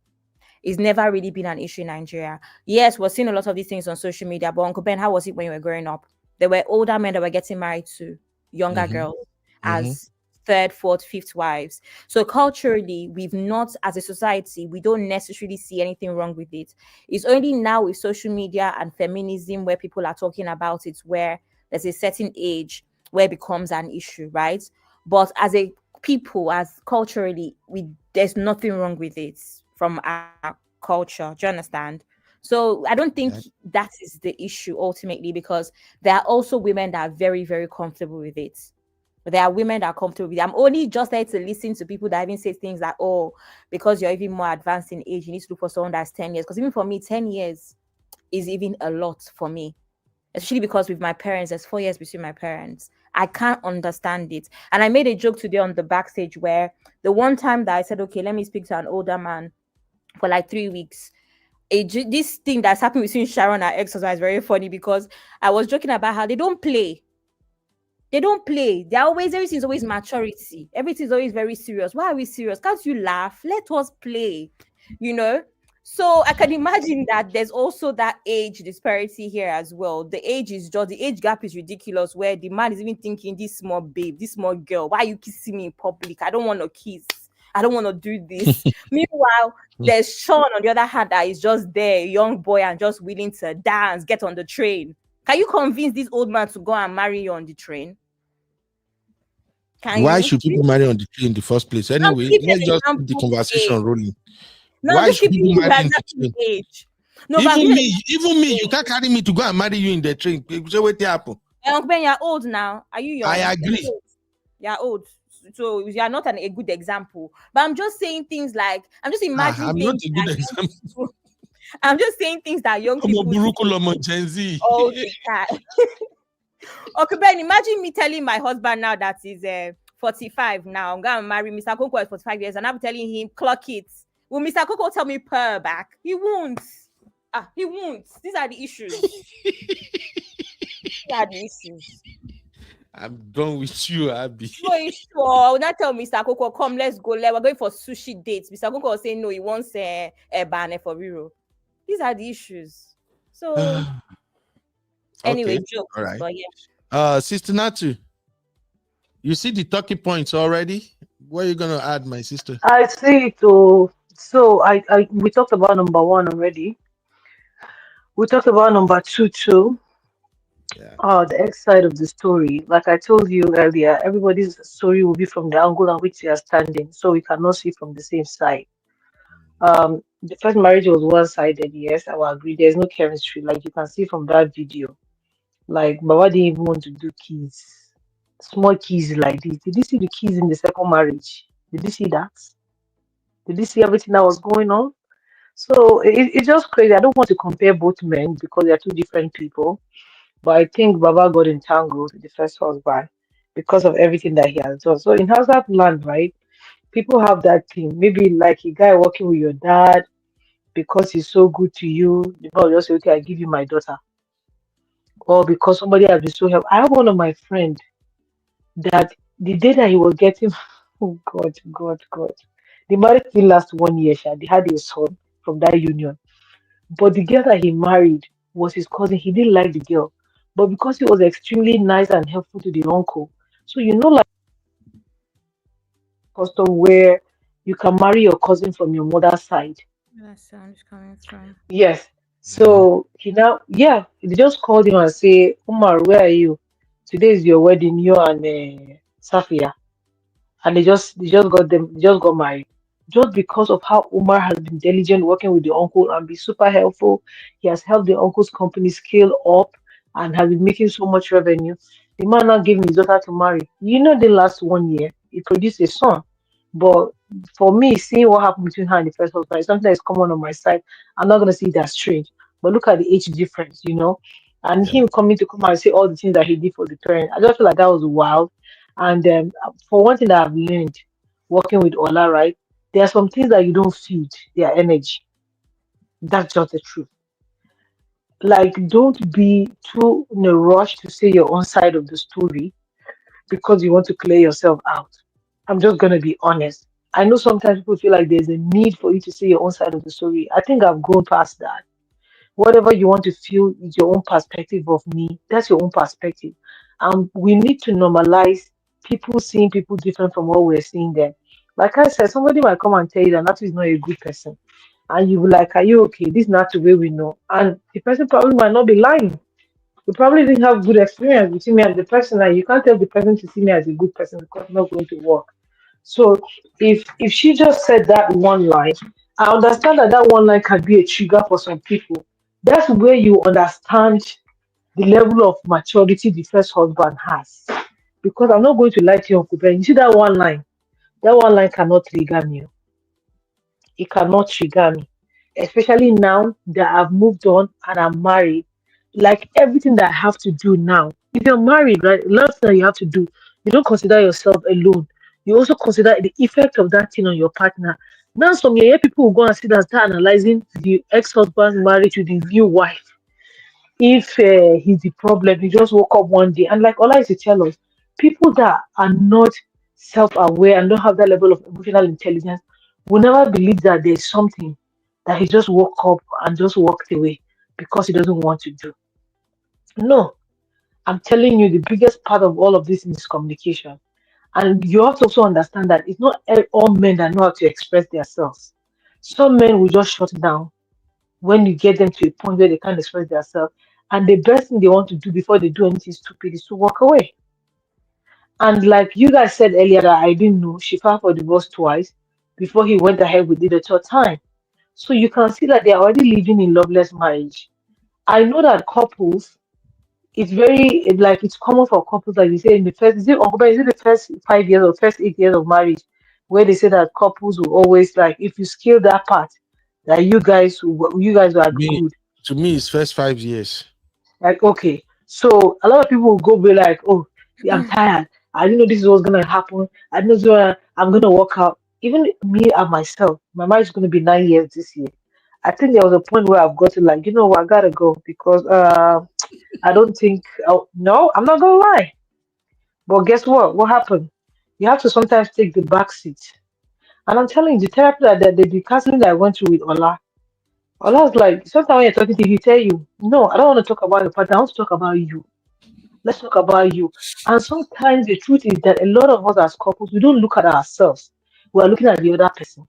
It's never really been an issue in Nigeria. Yes, we're seeing a lot of these things on social media, but Uncle Ben, how was it when you were growing up? There were older men that were getting married to younger girls as third, fourth, fifth wives. So culturally, we've not, as a society, we don't necessarily see anything wrong with it. It's only now with social media and feminism where people are talking about it, where there's a certain age where it becomes an issue, right? But as a people, as culturally, there's nothing wrong with it from our culture. Do you understand? So I don't think that is the issue ultimately, because there are also women that are very, very comfortable with it. There are women that are comfortable with it. I'm only just there to listen to people that even say things like, oh, because you're even more advanced in age, you need to look for someone that's 10 years. Because even for me, 10 years is even a lot for me. Especially because with my parents, there's 4 years between my parents. I can't understand it. And I made a joke today on the backstage where the one time that I said, okay, let me speak to an older man for like 3 weeks. This thing that's happened between Sharon and her ex-husband is very funny, because I was joking about how they don't play. They don't play. Everything's always maturity. Everything's always very serious. Why are we serious? Can't you laugh? Let us play, you know? So I can imagine that there's also that age disparity here as well. The age gap is ridiculous, where the man is even thinking, this small babe, this small girl, why are you kissing me in public? I don't want to kiss. I don't want to do this. Meanwhile, there's Sean on the other hand that is just there, a young boy, and just willing to dance, get on the train. Can you convince this old man to go and marry you on the train? Why should people marry on the train in the first place? Anyway, let's just keep the conversation rolling. Why should people marry in the train? No, even me, you can't carry me to go and marry you in the train. So what happen? Uncle Ben, you're old now. Are you young? I agree. You're old. So you are not a good example. But I'm just saying things like, I'm just imagining I'm not a good example. I'm just saying things that young people Gen Z. all the time. Okay, Ben, imagine me telling my husband now that he's 45 now, I'm going to marry Mr. Coco at 45 years, and I'm telling him, clock it. Will Mr. Coco tell me per back? He won't. He won't. These are the issues. These are the issues. I'm done with you, Abby. No, sure. I will not tell Mr. Coco, come, let's go. We're going for sushi dates. Mr. Coco will say, no, he wants a banner for Riro. These are the issues. So, anyway, joke. All right. But yeah. Sister Natu, you see the talking points already? What are you going to add, my sister? I see it. So we talked about number one already. We talked about number two too. Yeah. The X side of the story. Like I told you earlier, everybody's story will be from the angle on which they are standing, so we cannot see from the same side. The first marriage was one-sided, yes, I will agree. There's no chemistry, like you can see from that video. Like Baba didn't even want to do keys, small keys like this. Did you see the keys in the second marriage? Did you see that? Did you see everything that was going on? So it's just crazy. I don't want to compare both men because they are two different people. But I think Baba got entangled with the first husband because of everything that he has done. So in Hausa land, right, people have that thing. Maybe like a guy working with your dad because he's so good to you, the man will just say, okay, I give you my daughter. Or because somebody has been so helpful. I have one of my friend that the day that he was getting, oh God, God, God. The marriage didn't last 1 year, sha. They had a son from that union. But the girl that he married was his cousin. He didn't like the girl. But because he was extremely nice and helpful to the uncle, so like custom where you can marry your cousin from your mother's side. That sound is coming from. Yes. Mm-hmm. So he now, yeah, they just called him and say, Umar, where are you? Today is your wedding, you and Safia. And they just got married just because of how Umar has been diligent working with the uncle and be super helpful. He has helped the uncle's company scale up and has been making so much revenue. The man now gave his daughter to marry. The last 1 year he produced a son. But for me, seeing what happened between her and the first husband is something that is common on my side. I'm not gonna see it as strange. But look at the age difference. And Yeah. him coming to come and say all the things that he did for the parents. I just feel like that was wild. And for one thing that I've learned working with Ola, right, there are some things that you don't feed their energy. That's just the truth. Like, don't be too in a rush to say your own side of the story because you want to clear yourself out. I'm just going to be honest. I know sometimes people feel like there's a need for you to say your own side of the story. I think I've grown past that. Whatever you want to feel is your own perspective of me. That's your own perspective. We need to normalize people seeing people different from what we're seeing them. Like I said, somebody might come and tell you that Natu is not a good person. And you be like, are you okay? This is not the way we know. And the person probably might not be lying. You probably didn't have good experience between me and the person, and you can't tell the person to see me as a good person because it's not going to work. So if she just said that one line, I understand that that one line can be a trigger for some people. That's where you understand the level of maturity the first husband has. Because I'm not going to lie to you, Uncle Ben. You see that one line cannot trigger me. It cannot trigger me. Especially now that I've moved on and I'm married. Like everything that I have to do now. If you're married, right, a lot of things that you have to do, you don't consider yourself alone. You also consider the effect of that thing on your partner. Now, some year people will go and sit and start analyzing the ex-husband's marriage to the new wife. If he's the problem, he just woke up one day. And like Allah is to tell us, people that are not self-aware and don't have that level of emotional intelligence will never believe that there's something that he just woke up and just walked away because he doesn't want to do. No, I'm telling you, the biggest part of all of this is communication. And you have to also understand that it's not all men that know how to express themselves. Some men will just shut down when you get them to a point where they can't express themselves. And the best thing they want to do before they do anything stupid is to walk away. And like you guys said earlier, that I didn't know, she filed for divorce twice before he went ahead with it the third time. So you can see that they're already living in loveless marriage. I know that couples, it's very like it's common for couples, like you say in the first, is it the first 5 years or first 8 years of marriage, where they say that couples will always like if you scale that part, that you guys are Me, good. to me, it's first 5 years. Like, okay. So a lot of people will go be like, oh, yeah, I'm tired. I didn't know this is what's gonna happen. I didn't know I'm gonna work out. Even me and myself, my marriage is gonna be 9 years this year. I think there was a point where I've got to like, what, I gotta go because I don't think no, I'm not gonna lie. But guess what? What happened? You have to sometimes take the back seat. And I'm telling you, the therapy the counseling that I went through with Ola was like, sometimes when you're talking to him, he tell you, no, I don't want to talk about your partner, I want to talk about you. Let's talk about you. And sometimes the truth is that a lot of us as couples, we don't look at ourselves. We are looking at the other person.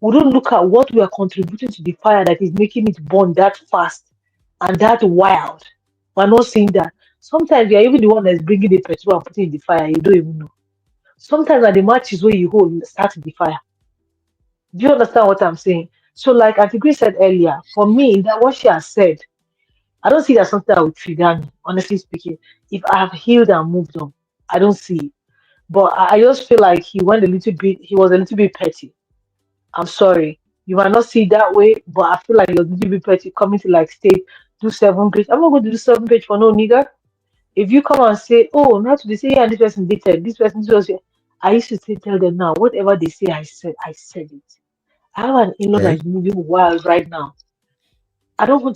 We don't look at what we are contributing to the fire that is making it burn that fast. and that's wild. We're not seeing that. Sometimes you're even the one that's bringing the petrol and putting in the fire. You don't even know. Sometimes at the matches where you hold start the fire. Do you understand what I'm saying? So, like Auntie Grace said earlier, for me, that what she has said, I don't see that something that would trigger me, honestly speaking. If I have healed and moved on, I don't see it. But I just feel like he was a little bit petty. I'm sorry. You might not see it that way, but I feel like he was a little bit petty coming to like state, do 7 page. I'm not going to do 7 page for no nigga. If you come and say, oh, not to they say, yeah, this person dated, this person, this was, I used to say, tell them now, whatever they say, I said it. I have an in-law that Okay. is moving wild right now. I don't want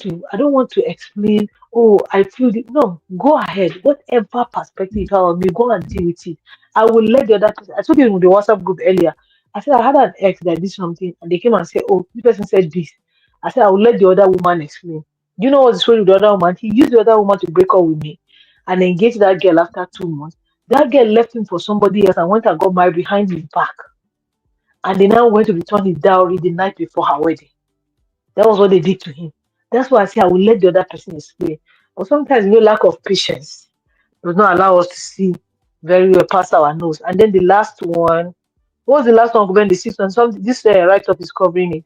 to explain, oh, I feel it. No, go ahead. Whatever perspective you have on me, go and deal with it. I will let the other person. I told you in the WhatsApp group earlier. I said I had an ex that did something and they came and said, oh, this person said this. I said I will let the other woman explain. You know what's the story with the other woman? He used the other woman to break up with me and engaged that girl after 2 months. That girl left him for somebody else and went and got married behind his back. And they now went to return his dowry the night before her wedding. That was what they did to him. That's why I say I will let the other person explain. But sometimes, lack of patience does not allow us to see very well past our nose. And then the last one, what was the last one? When the sixth one, this write up is covering it.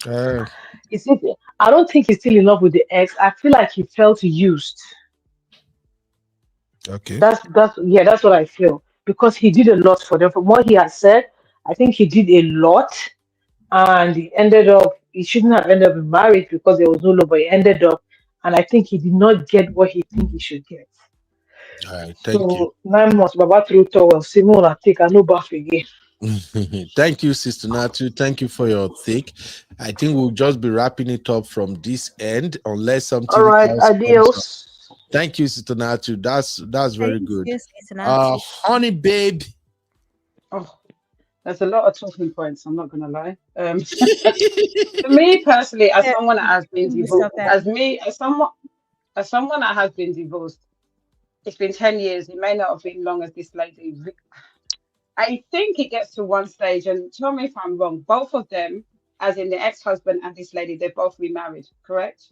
Uh, Is it? I don't think he's still in love with the ex. I feel like he felt used. okay. That's what I feel because he did a lot for them. From what he has said, I think he did a lot, and he shouldn't have ended up in marriage because there was no love, but he ended up, and I think he did not get what he think he should get. All right. Thank you. So 9 months, Baba threw towel. Simon, I take a no bath again. Thank you, Sister Natu. Thank you for your take. I think we'll just be wrapping it up from this end, unless All something right, else comes up. adios. Thank you, Sister Natu. That's very Thank good. you, Cincinnati. Honey babe. Oh, there's a lot of talking points. I'm not gonna lie. For me personally, as Yeah, someone that has been most divorced, of them. as someone that has been divorced, it's been 10 years. It may not have been long as this lady. I think it gets to one stage, and tell me if I'm wrong. Both of them, as in the ex-husband and this lady, they're both remarried, correct?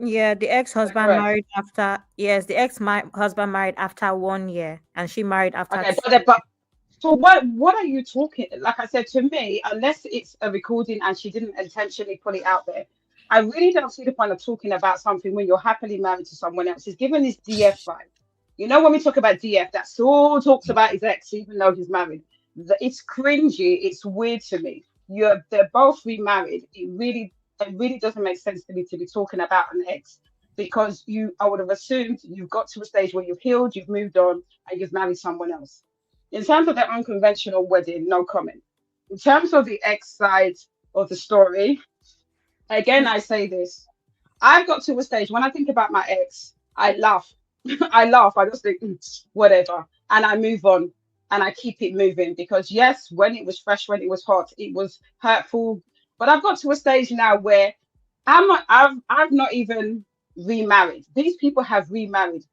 Yeah, the Is that ex-husband correct? married after, yes, the ex-husband married after 1 year, and she married after Okay, two. but so what are you talking? Like I said, to me, unless it's a recording and she didn't intentionally put it out there, I really don't see the point of talking about something when you're happily married to someone else. He's given this DF vibe. You know, when we talk about DF, that still talks about his ex, even though he's married. It's cringy. It's weird to me. They're both remarried. It really doesn't make sense to me to be talking about an ex because I would have assumed you've got to a stage where you've healed, you've moved on, and you've married someone else. In terms of the unconventional wedding, no comment. In terms of the ex side of the story, again, I say this. I've got to a stage when I think about my ex, I laugh. I laugh. I just think, whatever. And I move on and I keep it moving because, yes, when it was fresh, when it was hot, it was hurtful. But I've got to a stage now where I've not even remarried. These people have remarried.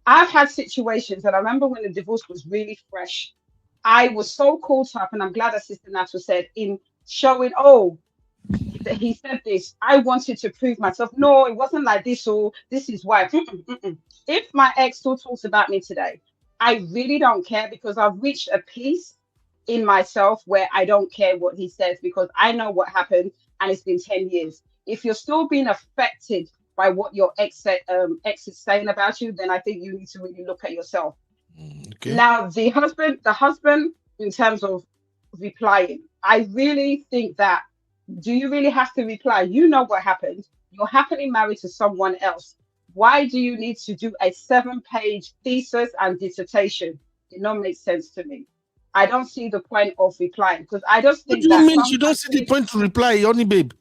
I've had situations, and I remember when the divorce was really fresh, I was so caught up, and I'm glad that Sister Natu said, in showing, oh, that he said this. I wanted to prove myself. No, it wasn't like this, or this is why. If my ex still talks about me today, I really don't care because I've reached a peace in myself where I don't care what he says because I know what happened and it's been 10 years. If you're still being affected by what your ex is saying about you, then I think you need to really look at yourself. Okay. Now, the husband, in terms of replying, I really think that do you really have to reply? You know what happened. You're happily married to someone else. Why do you need to do a 7 page thesis and dissertation? It don't make sense to me. I don't see the point of replying because I just What do think you that mean you don't sometimes see the point to reply, honey babe?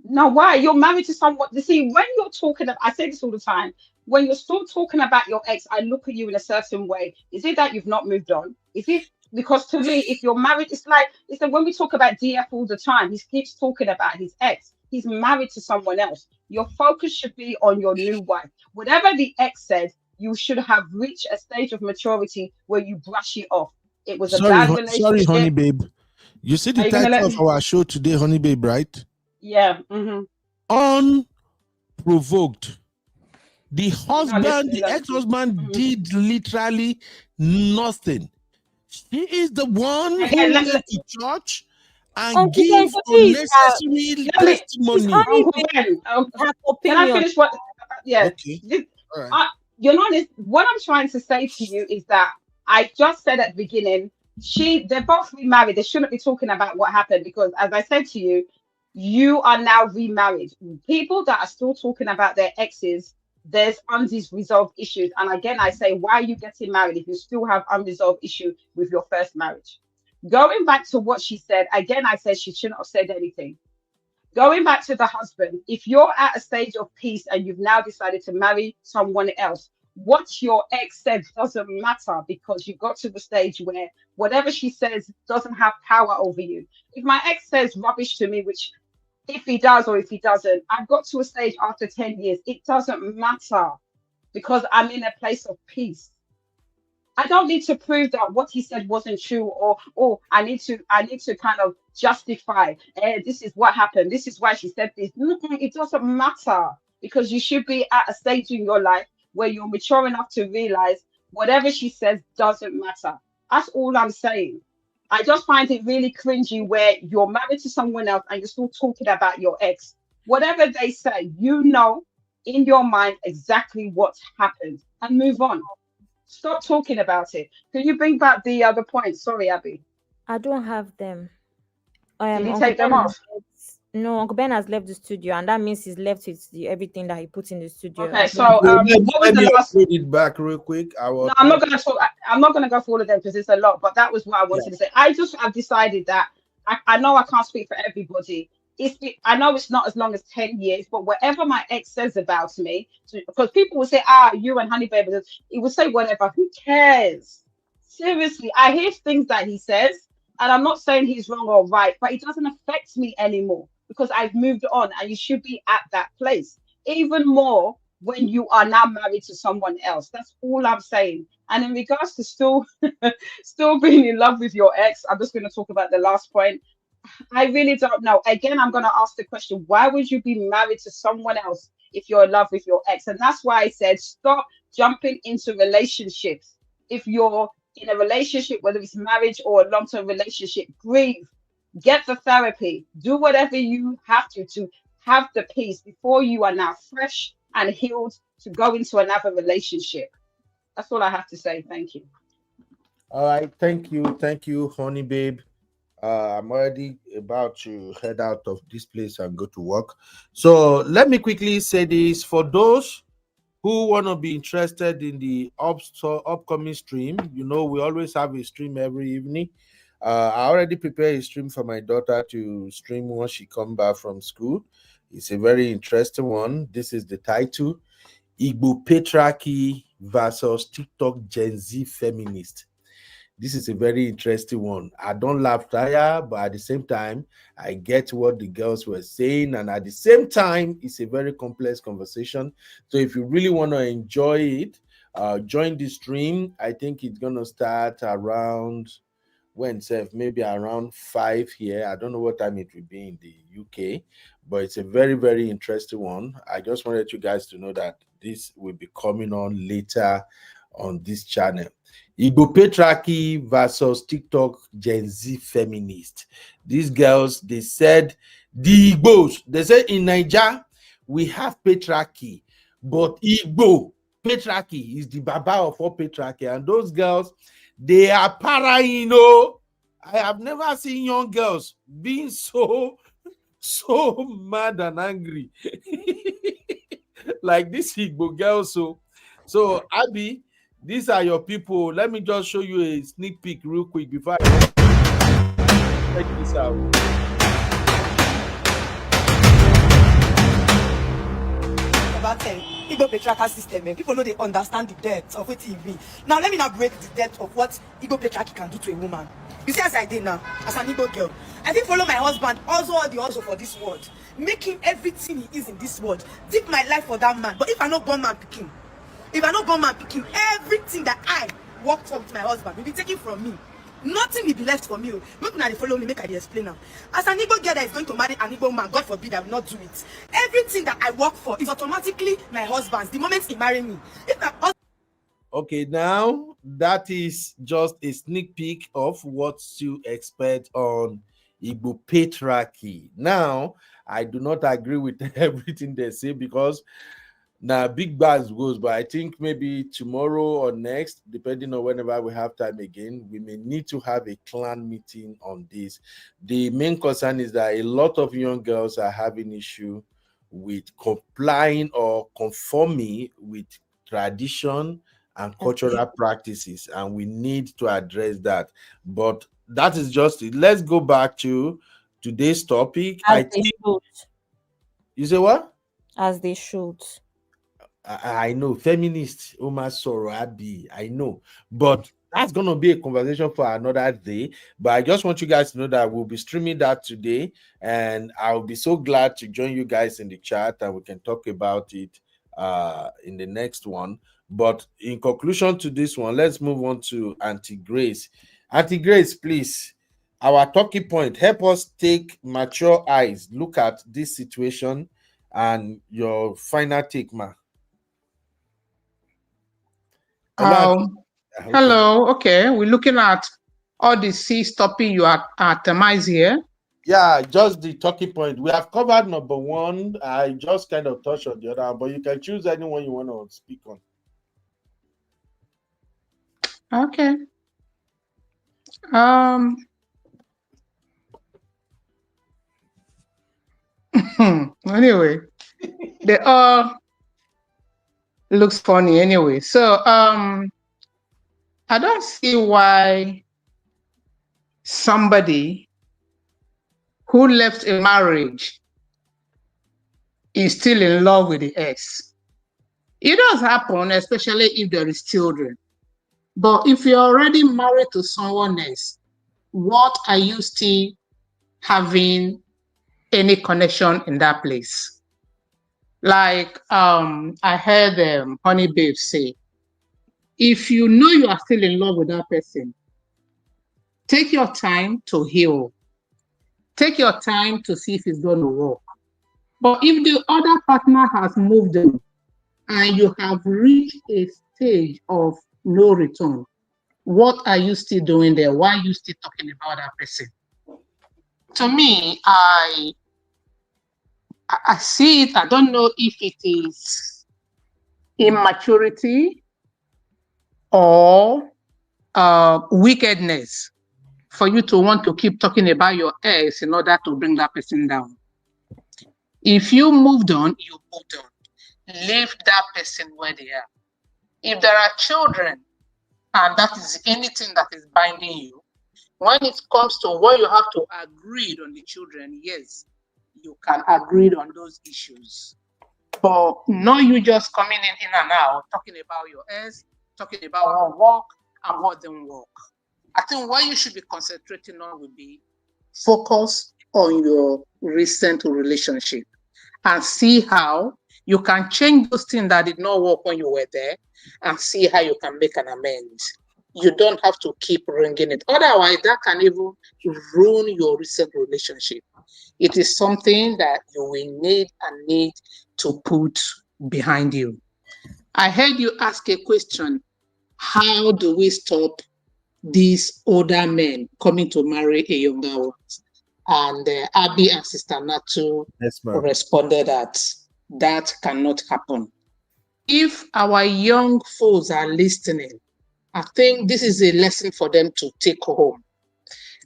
no, why? You're married to someone. You see, when you're talking, I say this all the time. When you're still talking about your ex, I look at you in a certain way. Is it that you've not moved on? Is it because to me, if you're married, it's like when we talk about DF all the time, he keeps talking about his ex. He's married to someone else. Your focus should be on your new wife. Whatever the ex said, you should have reached a stage of maturity where you brush it off. It was a bad Sorry, honey relationship. babe. You see the Are you gonna let title of me? our show today, honey babe, right? Yeah. Hmm. Unprovoked. Unprovoked. The husband, the listen. ex-husband did literally nothing. She is the one Again, who went to church and Uncle Ben, give so this unnecessary let me, is testimony. honey Uncle Ben, her can I opinion. finish what? Yeah, Okay. this, All right. you're not. What I'm trying to say to you is that I just said at the beginning, they're both remarried. They shouldn't be talking about what happened because, as I said to you, you are now remarried. People that are still talking about their exes, there's unresolved issues. And again, I say, why are you getting married if you still have unresolved issue with your first marriage? Going back to what she said, again, I said she shouldn't have said anything. Going back to the husband, if you're at a stage of peace and you've now decided to marry someone else, what your ex said doesn't matter because you got to the stage where whatever she says doesn't have power over you. If my ex says rubbish to me, which if he does or if he doesn't, I've got to a stage after 10 years, it doesn't matter because I'm in a place of peace. I don't need to prove that what he said wasn't true, or I need to kind of justify. This is what happened. This is why she said this. It doesn't matter because you should be at a stage in your life where you're mature enough to realize whatever she says doesn't matter. That's all I'm saying. I just find it really cringy where you're married to someone else and you're still talking about your ex. Whatever they say, you know in your mind exactly what's happened and move on. Stop talking about it. Can you bring back the other point? Sorry, Abby. I don't have them. Did you Uncle take them Ben has off? no, Uncle Ben has left the studio, and that means he's left with everything that he put in the studio. Okay, I so don't. what was Let the me last? upload it back real quick. No, I'm not going to talk. I'm not going to go for all of them because it's a lot. But that was what I wanted to say. I've decided that I know I can't speak for everybody. I know it's not as long as 10 years, but whatever my ex says about me, because people will say, you and Honey Baby, he will say whatever. Who cares? Seriously, I hear things that he says, and I'm not saying he's wrong or right, but it doesn't affect me anymore because I've moved on, and you should be at that place. Even more when you are now married to someone else. That's all I'm saying. And in regards to still being in love with your ex, I'm just going to talk about the last point. I really don't know. Again, I'm going to ask the question, why would you be married to someone else if you're in love with your ex? And that's why I said, stop jumping into relationships. If you're in a relationship, whether it's marriage or a long-term relationship, breathe, get the therapy, do whatever you have to have the peace before you are now fresh and healed to go into another relationship. That's all I have to say. Thank you. All right. Thank you, Honey Babe. I'm already about to head out of this place and go to work. So let me quickly say this for those who want to be interested in the upcoming stream. You know, we always have a stream every evening. I already prepared a stream for my daughter to stream once she come back from school. It's a very interesting one. This is the title: Igbo Patriarchy versus TikTok Gen Z Feminist. This is a very interesting one. I don't laugh tire, but at the same time, I get what the girls were saying. And at the same time, it's a very complex conversation. So if you really want to enjoy it, join the stream. I think it's going to start around Wednesday, maybe around 5 here. I don't know what time it will be in the UK, but it's a very, very interesting one. I just wanted you guys to know that this will be coming on later on this channel. Igbo Patriarchy versus TikTok Gen Z Feminist. These girls, they said, the Igbos, they said in Nigeria, we have patriarchy, but Igbo patriarchy is the baba of all patriarchy. And those girls, they are para. I have never seen young girls being so mad and angry like this Igbo girl. So Abby, these are your people. Let me just show you a sneak peek real quick before I check this out. About Igbo patriarchal system, people know they understand the depth of what it be. Now let me now break the depth of what Igbo patriarchy can do to a woman. You see, as I did now, as an Igbo girl, I didn't follow my husband, also for this world, make him everything he is in this world, dig my life for that man. But if I not born man picking, everything that I worked for with my husband will be taken from me. nothing will be left for me. Make una dey follow me, make I dey explain now. As an Igbo girl that is going to marry an Igbo man, God forbid I will not do it. Everything that I work for is automatically my husband's the moment he marry me. If my husband Okay, now that is just a sneak peek of what to expect on Igbo patriarchy. Now, I do not agree with everything they say because now big buzz goes, but I think maybe tomorrow or next, depending on whenever we have time again, we may need to have a clan meeting on this. The main concern is that a lot of young girls are having issue with complying or conforming with tradition and cultural practices, and we need to address that. But that is just it. Let's go back to today's topic. As they should. You say what? As they should. I know feminists, Omar Soro, Abi, I know, but that's gonna be a conversation for another day. But I just want you guys to know that we'll be streaming that today, and I'll be so glad to join you guys in the chat and we can talk about it in the next one. But in conclusion to this one, let's move on to Auntie Grace. Auntie Grace, please, our talking point, help us take mature eyes, look at this situation and your final take, ma. Hello. Okay, we're looking at all the six topics you are itemized here. Yeah, just the talking point. We have covered number one. I just kind of touched on the other, but you can choose anyone you want to speak on. Okay. Anyway, they all looks funny anyway. So I don't see why somebody who left a marriage is still in love with the ex. It does happen, especially if there is children. But if you're already married to someone else, what are you still having any connection in that place? Like I heard Honey Babe say, if you know you are still in love with that person, take your time to heal. Take your time to see if it's going to work. But if the other partner has moved on and you have reached a stage of no return, what are you still doing there? Why are you still talking about that person? To me, I see it. I don't know if it is immaturity or wickedness for you to want to keep talking about your ex in order to bring that person down. If you moved on, you moved on. Leave that person where they are. If there are children, and that is anything that is binding you, when it comes to what you have to agree on the children, yes, you can agree on those issues. But not you just coming in and out, talking about your ex, talking about what work and what didn't work. I think what you should be concentrating on would be focus on your recent relationship and see how you can change those things that did not work when you were there and see how you can make an amends. You don't have to keep ringing it. Otherwise, that can even ruin your recent relationship. It is something that you will need to put behind you. I heard you ask a question. How do we stop these older men coming to marry a younger one? And Abby and Sister Natu responded that cannot happen. If our young folks are listening, I think this is a lesson for them to take home.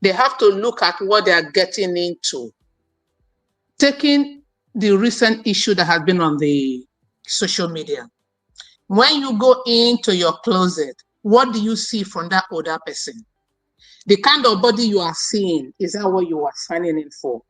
They have to look at what they are getting into. Taking the recent issue that has been on the social media. When you go into your closet, what do you see from that older person? The kind of body you are seeing, is that what you are signing in for?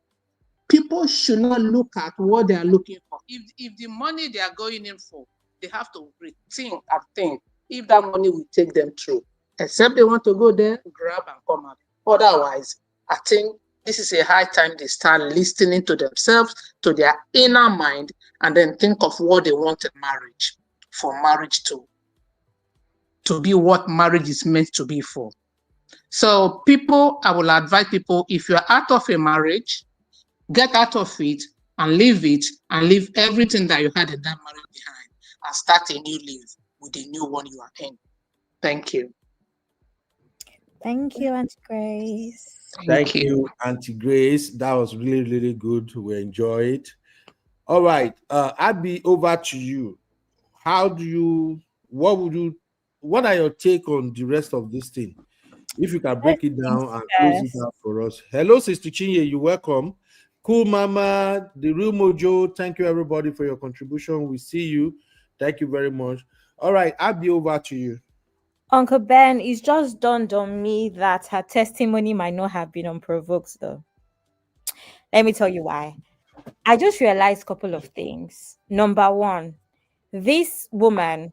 People should not look at what they are looking for. If the money they are going in for, they have to rethink and think if that money will take them through. Except they want to go there, grab and come out. Otherwise, I think this is a high time they start listening to themselves, to their inner mind, and then think of what they want in marriage, for marriage to be what marriage is meant to be for. So people, I will advise people, if you're out of a marriage, get out of it and leave everything that you had in that marriage behind and start a new life with the new one you are in. Thank you. Thank you, Auntie Grace. Thank you, Auntie Grace. That was really, really good. We enjoyed. All right, Abby, over to you. What are your take on the rest of this thing? If you can break it down and close it out for us. Hello, Sister Chinye, you're welcome. Cool Mama, the real Mojo, thank you everybody for your contribution. We see you. Thank you very much. All right, Abby, over to you. Uncle Ben, it's just dawned on me that her testimony might not have been unprovoked, though. Let me tell you why. I just realized a couple of things. Number one, this woman,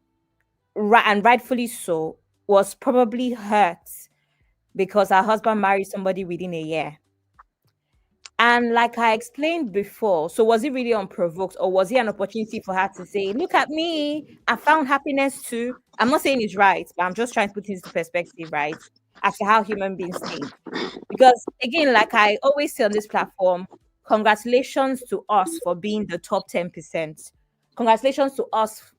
and rightfully so, was probably hurt because her husband married somebody within a year. And like I explained before, so was it really unprovoked, or was it an opportunity for her to say, look at me, I found happiness too? I'm not saying it's right, but I'm just trying to put things into perspective, right? As to how human beings think. Because again, like I always say on this platform, congratulations to us for being the top 10%. Congratulations to us,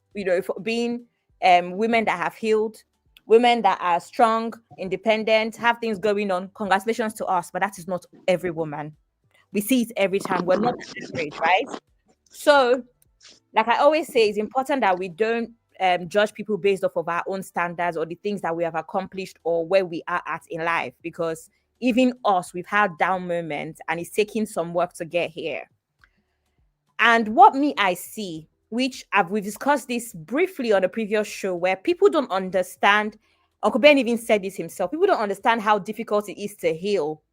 for being women that have healed, women that are strong, independent, have things going on. Congratulations to us, but that is not every woman. We see it every time. We're not average, right? So, like I always say, it's important that we don't judge people based off of our own standards or the things that we have accomplished or where we are at in life, because even us, we've had down moments and it's taking some work to get here. And what I see, which we've discussed this briefly on a previous show, where people don't understand, Uncle Ben even said this himself, people don't understand how difficult it is to heal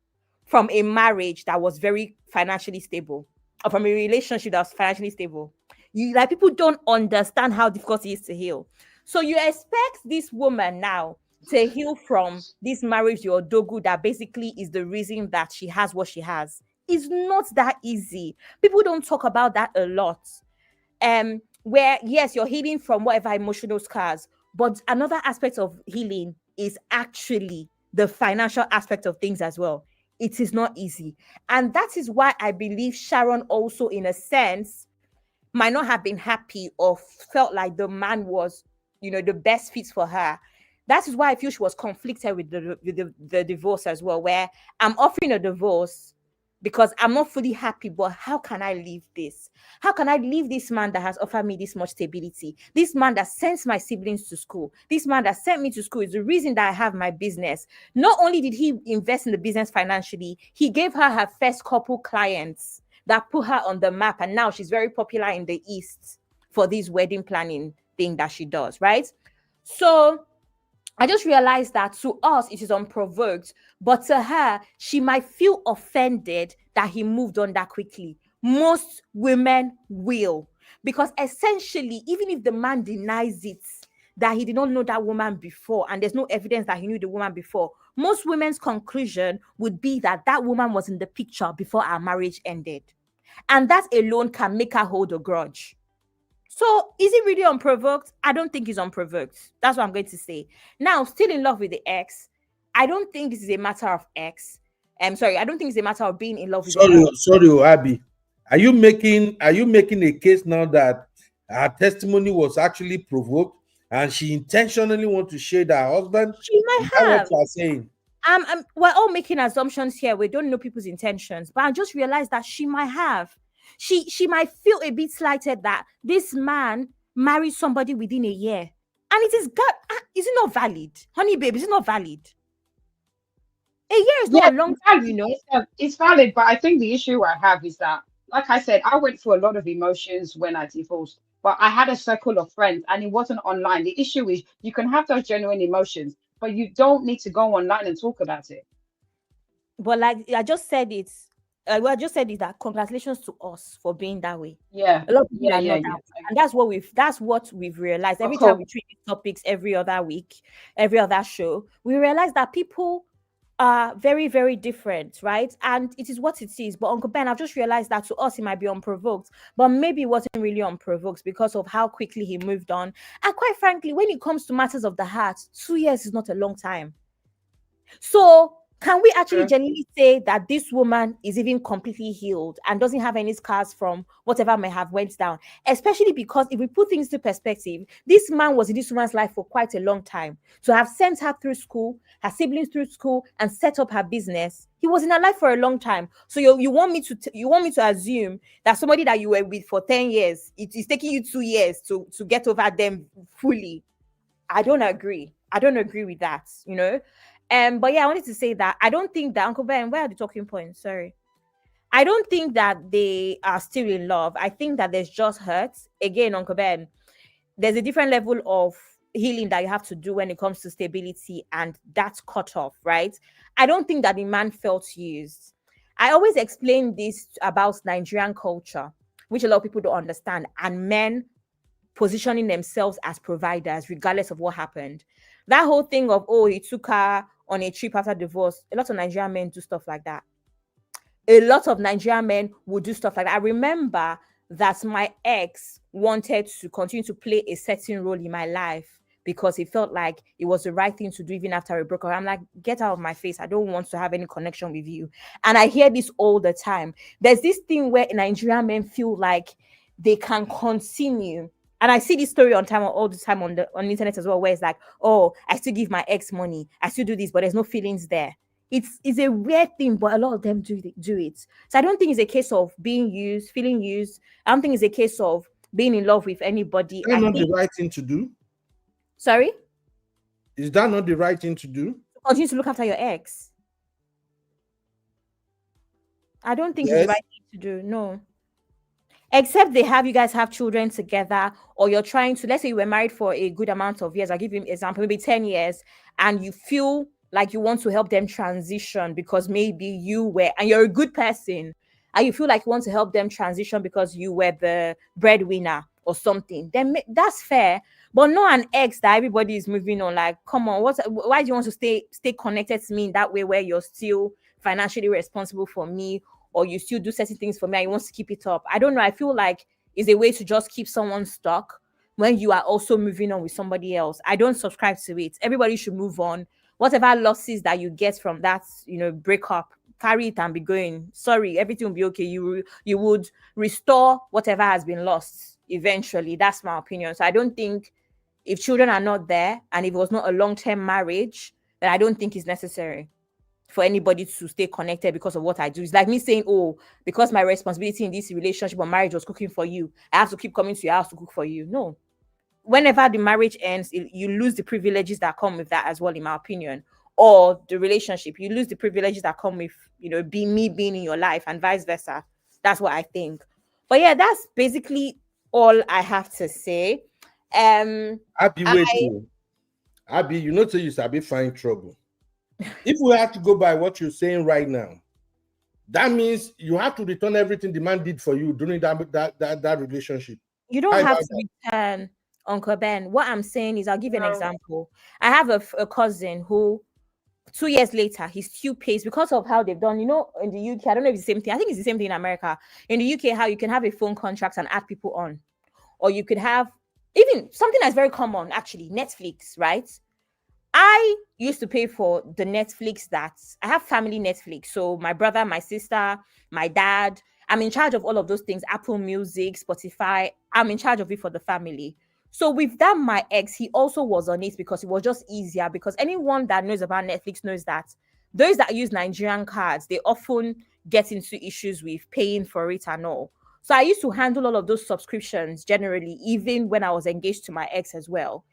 from a marriage that was very financially stable, or from a relationship that was financially stable. People don't understand how difficult it is to heal. So you expect this woman now to heal from this marriage, your dogu, that basically is the reason that she has what she has. It's not that easy. People don't talk about that a lot. Where yes, you're healing from whatever emotional scars, but another aspect of healing is actually the financial aspect of things as well. It is not easy. And that is why I believe Sharon also, in a sense, might not have been happy or felt like the man was, the best fit for her. That is why I feel she was conflicted with the divorce as well, where I'm offering a divorce because I'm not fully happy, but how can I leave this? How can I leave this man that has offered me this much stability? This man that sends my siblings to school. This man that sent me to school is the reason that I have my business. Not only did he invest in the business financially, he gave her first couple clients that put her on the map. And now she's very popular in the East for this wedding planning thing that she does, right? So I just realized that to us, it is unprovoked, but to her, she might feel offended that he moved on that quickly. Most women will, because essentially, even if the man denies it, that he did not know that woman before, and there's no evidence that he knew the woman before, most women's conclusion would be that that woman was in the picture before our marriage ended. And that alone can make her hold a grudge. So is it really unprovoked? I don't think it's unprovoked. That's what I'm going to say. Now, still in love with the ex. I don't think this is a matter of ex. I don't think it's a matter of being in love with the ex. Sorry, Abby. Are you making a case now that her testimony was actually provoked and she intentionally want to shade her husband? She might Is that what have. you are saying? We're all making assumptions here. We don't know people's intentions, but I just realized that she might have. She might feel a bit slighted that this man married somebody within a year. And is it not valid? Honey babe, is it not valid? A year is not a long time, It's valid, but I think the issue I have is that, like I said, I went through a lot of emotions when I divorced, but I had a circle of friends and it wasn't online. The issue is you can have those genuine emotions, but you don't need to go online and talk about it. But like I just said it, what I just said is that congratulations to us for being that way. Yeah. A lot of people Yeah, are yeah, not yeah. that way. And that's what we've realized. Every Cool. time we treat these topics every other week, every other show, we realize that people are very, very different, right? And it is what it is. But Uncle Ben, I've just realized that to us it might be unprovoked, but maybe it wasn't really unprovoked because of how quickly he moved on. And quite frankly, when it comes to matters of the heart, 2 years is not a long time. So can we actually genuinely say that this woman is even completely healed and doesn't have any scars from whatever may have went down? Especially because if we put things into perspective, this man was in this woman's life for quite a long time. To have sent her through school, her siblings through school, and set up her business, he was in her life for a long time. So you want me to assume that somebody that you were with for 10 years, it is taking you 2 years to get over them fully. I don't agree. I don't agree with that, you know. But yeah, I wanted to say that I don't think that Uncle Ben, where are the talking points? Sorry. I don't think that they are still in love. I think that there's just hurt. Again, Uncle Ben, there's a different level of healing that you have to do when it comes to stability, and that's cut off, right? I don't think that the man felt used. I always explain this about Nigerian culture, which a lot of people don't understand, and men positioning themselves as providers regardless of what happened. That whole thing of, oh, he took her on a trip after divorce, a lot of Nigerian men do stuff like that. A lot of Nigerian men would do stuff like that. I remember that my ex wanted to continue to play a certain role in my life because he felt like it was the right thing to do even after we broke up. I'm like, get out of my face. I don't want to have any connection with you. And I hear this all the time. There's this thing where Nigerian men feel like they can continue. And I see this story all the time on the internet as well, where it's like, oh, I still give my ex money, I still do this, but there's no feelings there. It's a weird thing, but a lot of them do it. So I don't think it's a case of being used, feeling used. I don't think it's a case of being in love with anybody. That's not the right thing to do. Sorry? Is that not the right thing to do? Continue to look after your ex. I don't think it's the right thing to do. No. Except you guys have children together, or you're trying to, let's say you were married for a good amount of years. I'll give you an example, maybe 10 years, and you feel like you want to help them transition because maybe and you're a good person, and you feel like you want to help them transition because you were the breadwinner or something, then that's fair. But not an ex that everybody is moving on. Like, come on, why do you want to stay connected to me in that way where you're still financially responsible for me, or you still do certain things for me and you want to keep it up? I don't know. I feel like it's a way to just keep someone stuck when you are also moving on with somebody else. I don't subscribe to it. Everybody should move on. Whatever losses that you get from that, breakup, carry it and be going. Sorry, everything will be okay. You would restore whatever has been lost eventually. That's my opinion. So I don't think, if children are not there and if it was not a long-term marriage, then I don't think it's necessary for anybody to stay connected because of what I do. It's like me saying, oh, because my responsibility in this relationship or marriage was cooking for you, I have to keep coming to your house to cook for you. No. Whenever the marriage ends, you lose the privileges that come with that as well, in my opinion. Or the relationship, you lose the privileges that come with, being in your life, and vice versa. That's what I think. But yeah, that's basically all I have to say. Abby, you know, so you sabi find trouble. If we have to go by what you're saying right now, that means you have to return everything the man did for you during that relationship. You don't have to return, Uncle Ben. What I'm saying is, I'll give you an example. I have a cousin who 2 years later, he still pays because of how they've done, in the UK. I don't know if it's the same thing. I think it's the same thing in America. In the UK, how you can have a phone contract and add people on. Or you could have even something that's very common, actually, Netflix, right? I used to pay for the Netflix I have family Netflix. So my brother, my sister, my dad, I'm in charge of all of those things. Apple Music, Spotify, I'm in charge of it for the family. So with that, my ex, he also was on it because it was just easier, because anyone that knows about Netflix knows that those that use Nigerian cards, they often get into issues with paying for it and all. So I used to handle all of those subscriptions generally, even when I was engaged to my ex as well.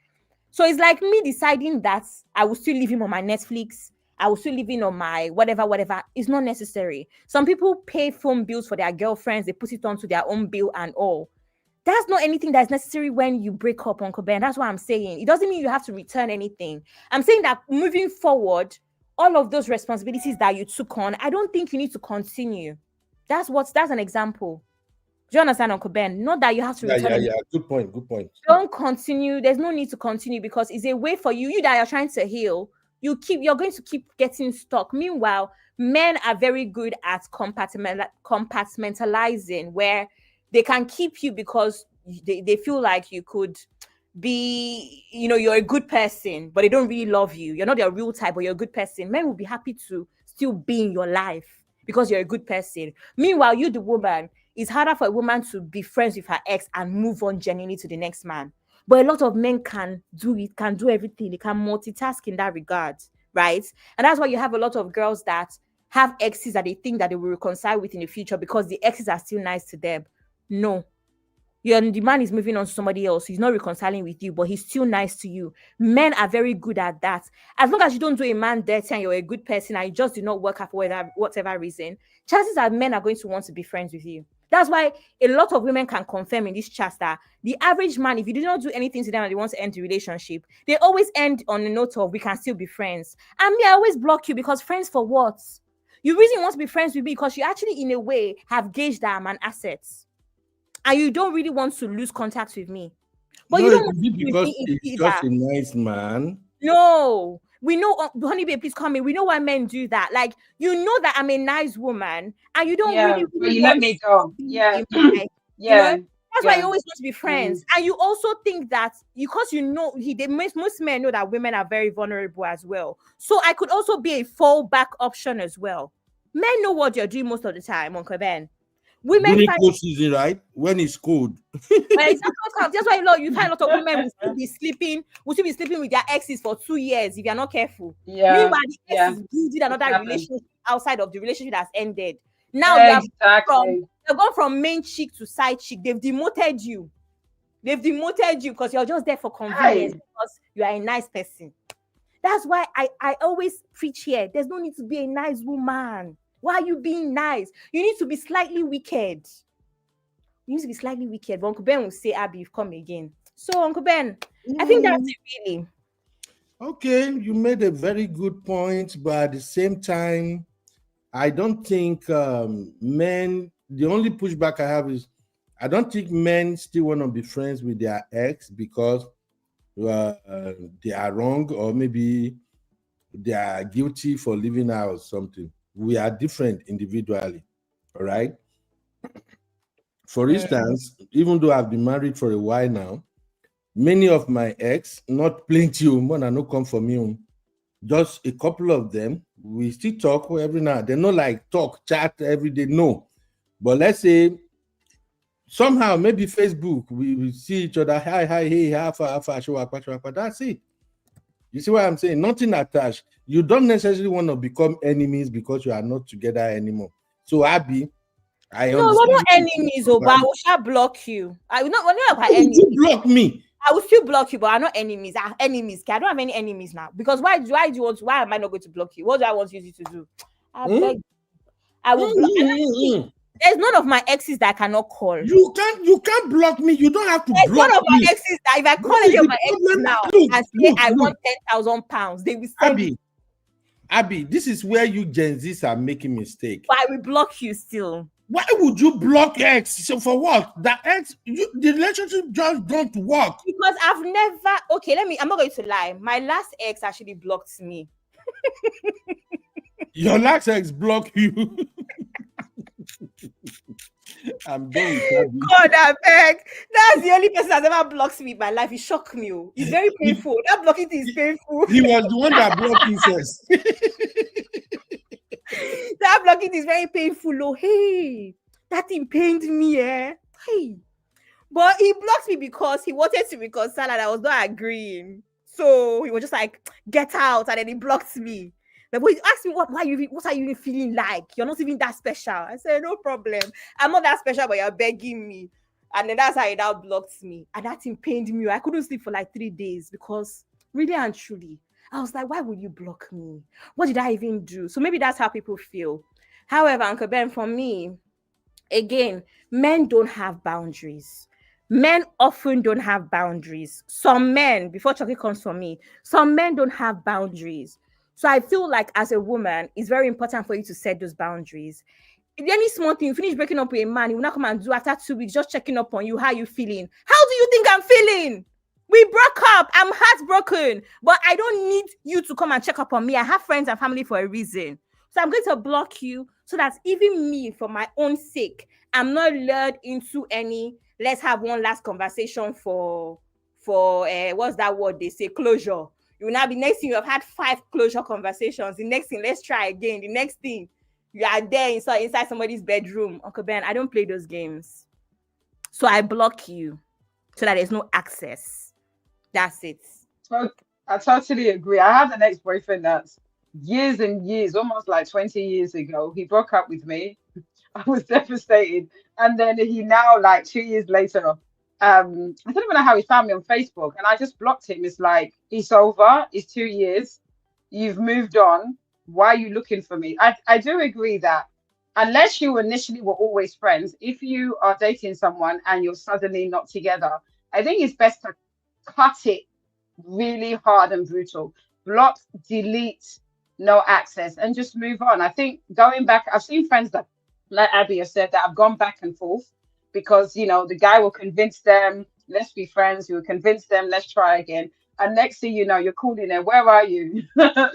So it's like me deciding that I will still leave him on my Netflix, I will still live in on my whatever. It's not necessary. Some people pay phone bills for their girlfriends, they put it onto their own bill and all. That's not anything that's necessary when you break up, Uncle Ben. That's what I'm saying. It doesn't mean you have to return anything. I'm saying that moving forward, all of those responsibilities that you took on, I don't think you need to continue. That's an example. Do you understand, Uncle Ben? Not that you have to return. Yeah. Good point. Don't continue. There's no need to continue, because it's a way for you that you're trying to heal. You're going to keep getting stuck. Meanwhile, men are very good at compartmentalizing, where they can keep you because they feel like you could be, you're a good person, but they don't really love you. You're not their real type, but you're a good person. Men will be happy to still be in your life because you're a good person. Meanwhile, you, the woman, it's harder for a woman to be friends with her ex and move on genuinely to the next man. But a lot of men can do it, can do everything. They can multitask in that regard, right? And that's why you have a lot of girls that have exes that they think that they will reconcile with in the future because the exes are still nice to them. No, the man is moving on to somebody else. He's not reconciling with you, but he's still nice to you. Men are very good at that. As long as you don't do a man dirty and you're a good person and you just do not work out for whatever reason, chances are men are going to want to be friends with you. That's why a lot of women can confirm in this chat that the average man, if you do not do anything to them and they want to end the relationship, they always end on a note of, we can still be friends. And me, I always block you because friends for what? You really want to be friends with me because you actually, in a way, have gauged that I'm an asset. And you don't really want to lose contact with me. But no, you don't it want could to be be with because me he's either. just a nice man. No. We know, honey babe, please come in. We know why men do that. Like, you know that I'm a nice woman and you don't really, but really you let want me to go. be Yeah. in my life. Yeah. That's why you always want to be friends. Mm. And you also think that because most men know that women are very vulnerable as well. So I could also be a fallback option as well. Men know what you're doing most of the time, Uncle Ben. Women During find cold season, right? When it's cold. well, that's why you find a lot of women will still be sleeping with their exes for 2 years if you're not careful. Yeah. Meanwhile, the ex Yeah. is building It another happens. relationship outside of the relationship that's ended. Now Exactly. you've gone from main chick to side chick. They've demoted you because you're just there for Hey. convenience because you are a nice person. That's why I always preach here. There's no need to be a nice woman. Why are you being nice? You need to be slightly wicked. You need to be slightly wicked. But Uncle Ben will say, Abby, you've come again. So, Uncle Ben, I think that's it, really. Okay, you made a very good point, but at the same time, I don't think men, the only pushback I have is I don't think men still want to be friends with their ex because they are wrong or maybe they are guilty for leaving out or something. We are different individually, all right? For instance, even though I've been married for a while now, many of my ex, not plenty, when I no come for me, just a couple of them, we still talk every now. They not like talk, chat every day, no. But let's say somehow, maybe Facebook, we see each other, hi, hey, that's it. You see what I'm saying? Nothing attached. You don't necessarily want to become enemies because you are not together anymore. So Abby, I No, understand. we're not enemies, but I will shall block you. We're not about enemies. You block me. I will still block you, but I'm not enemies. Enemies. I don't have any enemies now. Because why do you want to, why am I not going to block you? What do I want you to do? I beg. I will block. There's none of my exes that I cannot call. You can't block me. You don't have to There's block none of me. my exes that if I call any of my exes now and say I want 10,000 pounds, they will say Abby, this is where you Gen Zs are making mistake. But I will block you still. Why would you block ex? So for what? The ex, the relationship just don't work. Because I've never. Okay, I'm not going to lie. My last ex actually blocked me. Your last ex blocked you. I'm done with that. God, I beg. That's the only person that ever blocks me in my life. It shocked me. It's very painful. That blocking thing is painful. He was the one that blocked you first. That blocking is very painful. Oh, hey, that thing pained me. Hey, but he blocked me because he wanted to reconcile and I was not agreeing. So he was just like, get out, and then he blocked me. But he asked me what are you even feeling like? You're not even that special. I said, no problem. I'm not that special, but you're begging me. And then that's how he now blocked me. And that thing pained me. I couldn't sleep for like 3 days because really and truly, I was like, why would you block me? What did I even do? So maybe that's how people feel. However, Uncle Ben, for me, again, men don't have boundaries. Men often don't have boundaries. Some men, before Chucky comes for me, some men don't have boundaries. So I feel like as a woman, it's very important for you to set those boundaries. If any small thing, you finish breaking up with a man, he will not come and do after 2 weeks, just checking up on you. How are you feeling? How do you think I'm feeling? We broke up. I'm heartbroken. But I don't need you to come and check up on me. I have friends and family for a reason. So I'm going to block you so that even me, for my own sake, I'm not lured into any, let's have one last conversation for for what's that word they say, closure. You will now be next thing you have had 5 closure conversations. The next thing, let's try again. The next thing, you are there inside somebody's bedroom. Uncle Ben, I don't play those games. So I block you so that there's no access. That's it. I totally agree. I had an ex-boyfriend that's years and years, almost like 20 years ago. He broke up with me. I was devastated. And then he now, like 2 years later, I don't even know how he found me on Facebook, and I just blocked him. It's like, it's over. It's 2 years. You've moved on. Why are you looking for me? I do agree that unless you initially were always friends, if you are dating someone and you're suddenly not together, I think it's best to cut it really hard and brutal. Block, delete, no access, and just move on. I think going back, I've seen friends that, like Abby has said, that have gone back and forth because, you know, the guy will convince them, let's be friends. He will convince them, let's try again. And next thing you know, you're calling her, where are you?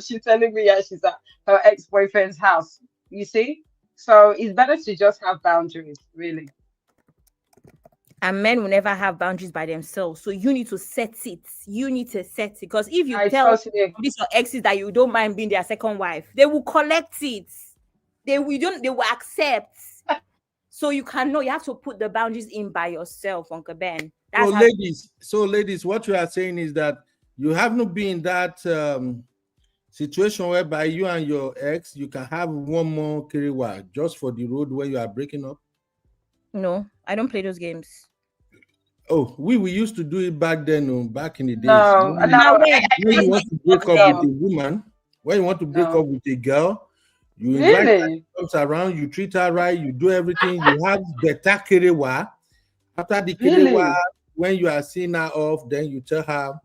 She's telling me, yeah, she's at her ex-boyfriend's house. You see? So it's better to just have boundaries, really. And men will never have boundaries by themselves. So you need to set it. You need to set it. Because if you I tell totally agree. these your exes that you don't mind being their second wife, they will collect it. They will accept. So you cannot, you have to put the boundaries in by yourself, Uncle Ben. That's ladies, what you are saying is that you have not been in that situation whereby you and your ex, you can have one more kiriwa just for the road where you are breaking up. No, I don't play those games. Oh, we used to do it back then, back in the days. No. When you want to break up with a woman, when you want to break up with a girl, you invite her, she comes around, you treat her right, you do everything, you have better kerewa. After the kerewa, when you are seeing her off, then you tell her,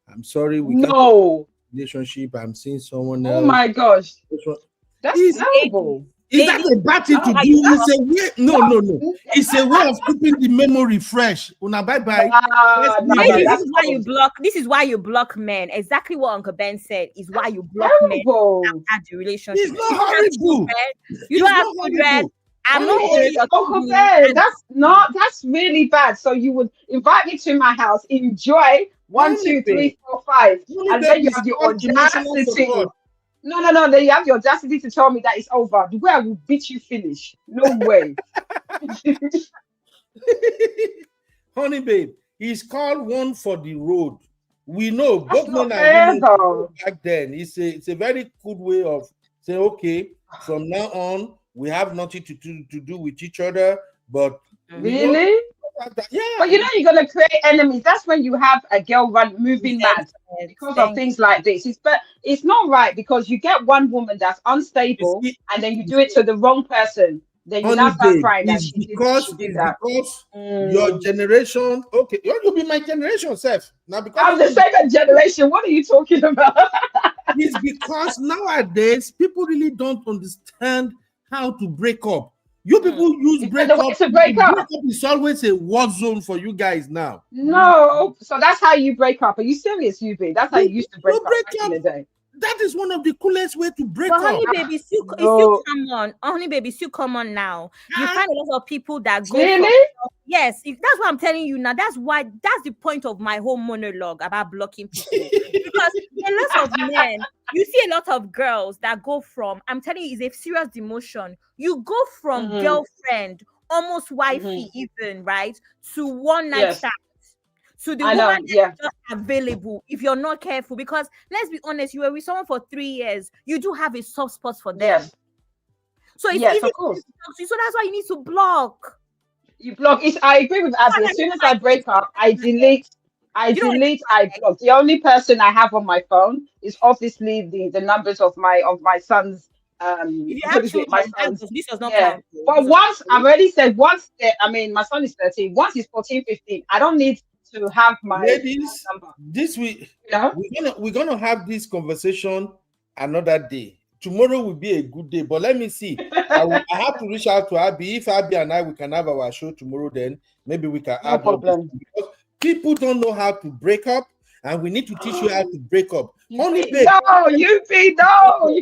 I'm sorry, we can't relationship, I'm seeing someone else. Oh my gosh. That's terrible. Is that a bad thing to do? It's a way. No. It's a way of keeping the memory fresh. Una bye. This is why you block. This is why you block men. Exactly what Uncle Ben said is why you block men after the relationship. It's not horrible. You don't have children. I'm not Uncle Ben. That's really bad. So you would invite me to my house, enjoy 1, 2, 3, 4, 5, and then you have the audacity. No. Then you have the audacity to tell me that it's over. The way I will beat you finish. No way. Honey, babe, he's called one for the road. We know That's both men and women back then. It's a very good way of saying, okay, from now on, we have nothing to do with each other. But really? Yeah. But you know you're gonna create enemies. That's when you have a girl moving mad because of things like this. It's not right because you get one woman that's unstable and then you do it to the wrong person. Then you now start crying that she did that. Because your generation, okay, you'll be my generation, Seth. Now because I'm the second generation. What are you talking about? It's because nowadays people really don't understand how to break up. You people use breakup to break up. Breakup is always a war zone for you guys now. No, so that's how you break up. Are you serious, UB? That's how you used to break up back in the day. That is one of the coolest way to break up. Honey baby, still come on. Honey baby, still come on now. You find a lot of people that go. Really? Yes, that's what I'm telling you now. That's the point of my whole monologue about blocking people. Because a lot of men, you see a lot of girls that go from, I'm telling you, it's a serious demotion. You go from girlfriend, almost wifey even, right? To one night stand. So the woman is just available if you're not careful. Because let's be honest, you were with someone for 3 years. You do have a soft spot for them. Yes. So it's easy of course. So that's why you need to block. You block. I agree with Abby. As soon as I break up, I delete, I block. The only person I have on my phone is obviously the numbers of my son's. If you have children, this does not count. But once I've already said my son is 13. Once he's 14, 15, I don't need to have my ladies number. This week we're gonna have this conversation another day. Tomorrow will be a good day, but let me see. I have to reach out to Abby. If Abby and we can have our show tomorrow, then maybe we can add problem. Because people don't know how to break up, and we need to teach you how to break up. No, you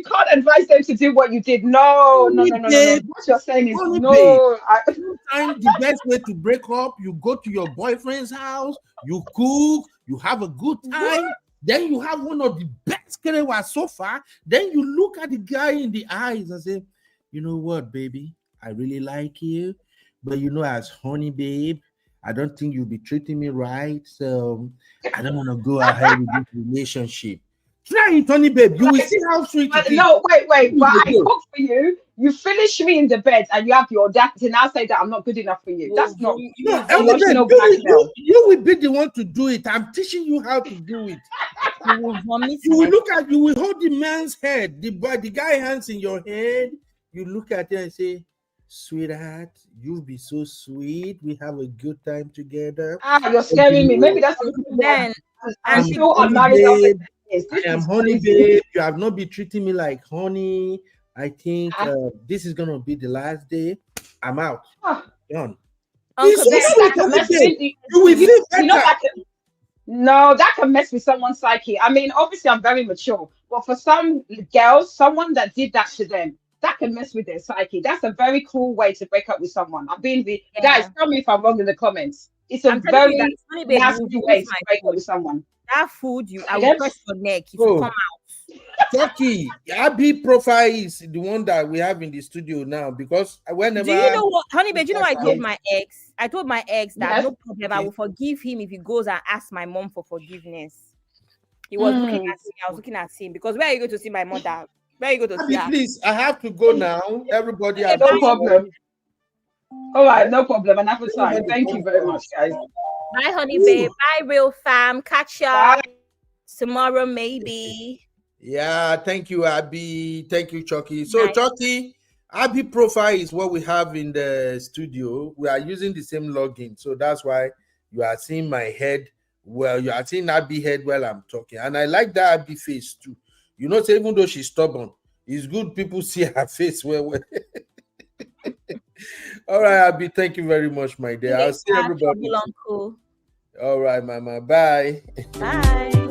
can't advise them to do what you did. No. What you're saying is no. Sometimes the best way to break up, you go to your boyfriend's house, you cook, you have a good time. Then you have one of the best kerewa so far. Then you look at the guy in the eyes and say, you know what, baby? I really like you. But you know, as honey, babe, I don't think you'll be treating me right. So I don't want to go ahead with this relationship. Try it, honey, babe. You will see how sweet it But is. no, wait. But I Go. cook for you. You finish me in the bed, and you have the audacity now say that I'm not good enough for you. That's not No, honey, babe, emotional blackmail. you will be the one to do it. I'm teaching you how to do it. You will vomit You will my you will hold the man's head, the guy hands in your head. You look at him and say, sweetheart, you'll be so sweet. We have a good time together. Ah, you're And you scaring me. Maybe know, that's the reason why then. I'm I'm still honey, unmarried after 10 babe. years. This I am is honey, crazy. babe. You have not been treating me like honey. I think Ah, this is gonna be the last day. I'm out. ah. Done. Uncle It's so You know Ben, sweet, that can honey, mess babe. with You will feel you know better. that can, no, that can mess with someone's psyche. I mean, obviously I'm very mature, but for some girls, someone that did that to them, that can mess with their psyche. That's a very cool way to break up with someone. I'm being the guys, yeah. tell me if I'm wrong in the comments. It's a I'm telling you that, very honey babe, you will nasty vomit way to my break up food. with someone. That food, I will Again? press your neck. It will come Oh, out. Turkey, Abby profile is the one that we have in the studio now because whenever Do you know what, honey babe? Do you know what I told Yes. my ex? I told my ex that Yes. no problem, I okay. will forgive him if he goes and asks my mom for forgiveness. He was looking at me, I was looking at him because where are you going to see my mother? Where are you going to see Abby, her? please, I have to go now. Everybody, Okay, I'm No so bye. problem. sorry. All right, no problem. Another time. Everybody Thank you come very much, guys. Bye, honey babe. Ooh. Bye, real fam. Catch Bye. ya tomorrow, maybe. Yeah, thank you, Abby. Thank you, Chucky. So, Night. Chucky, Abby profile is what we have in the studio. We are using the same login, so that's why you are seeing my head. Well, you are seeing Abby head while I'm talking, and I like that Abby face too. You know, so even though she's stubborn, it's good people see her face. Well. All right, Abby. Thank you very much, my dear. I'll see Later, everybody. trouble uncle. All right, Mama. Bye. Bye.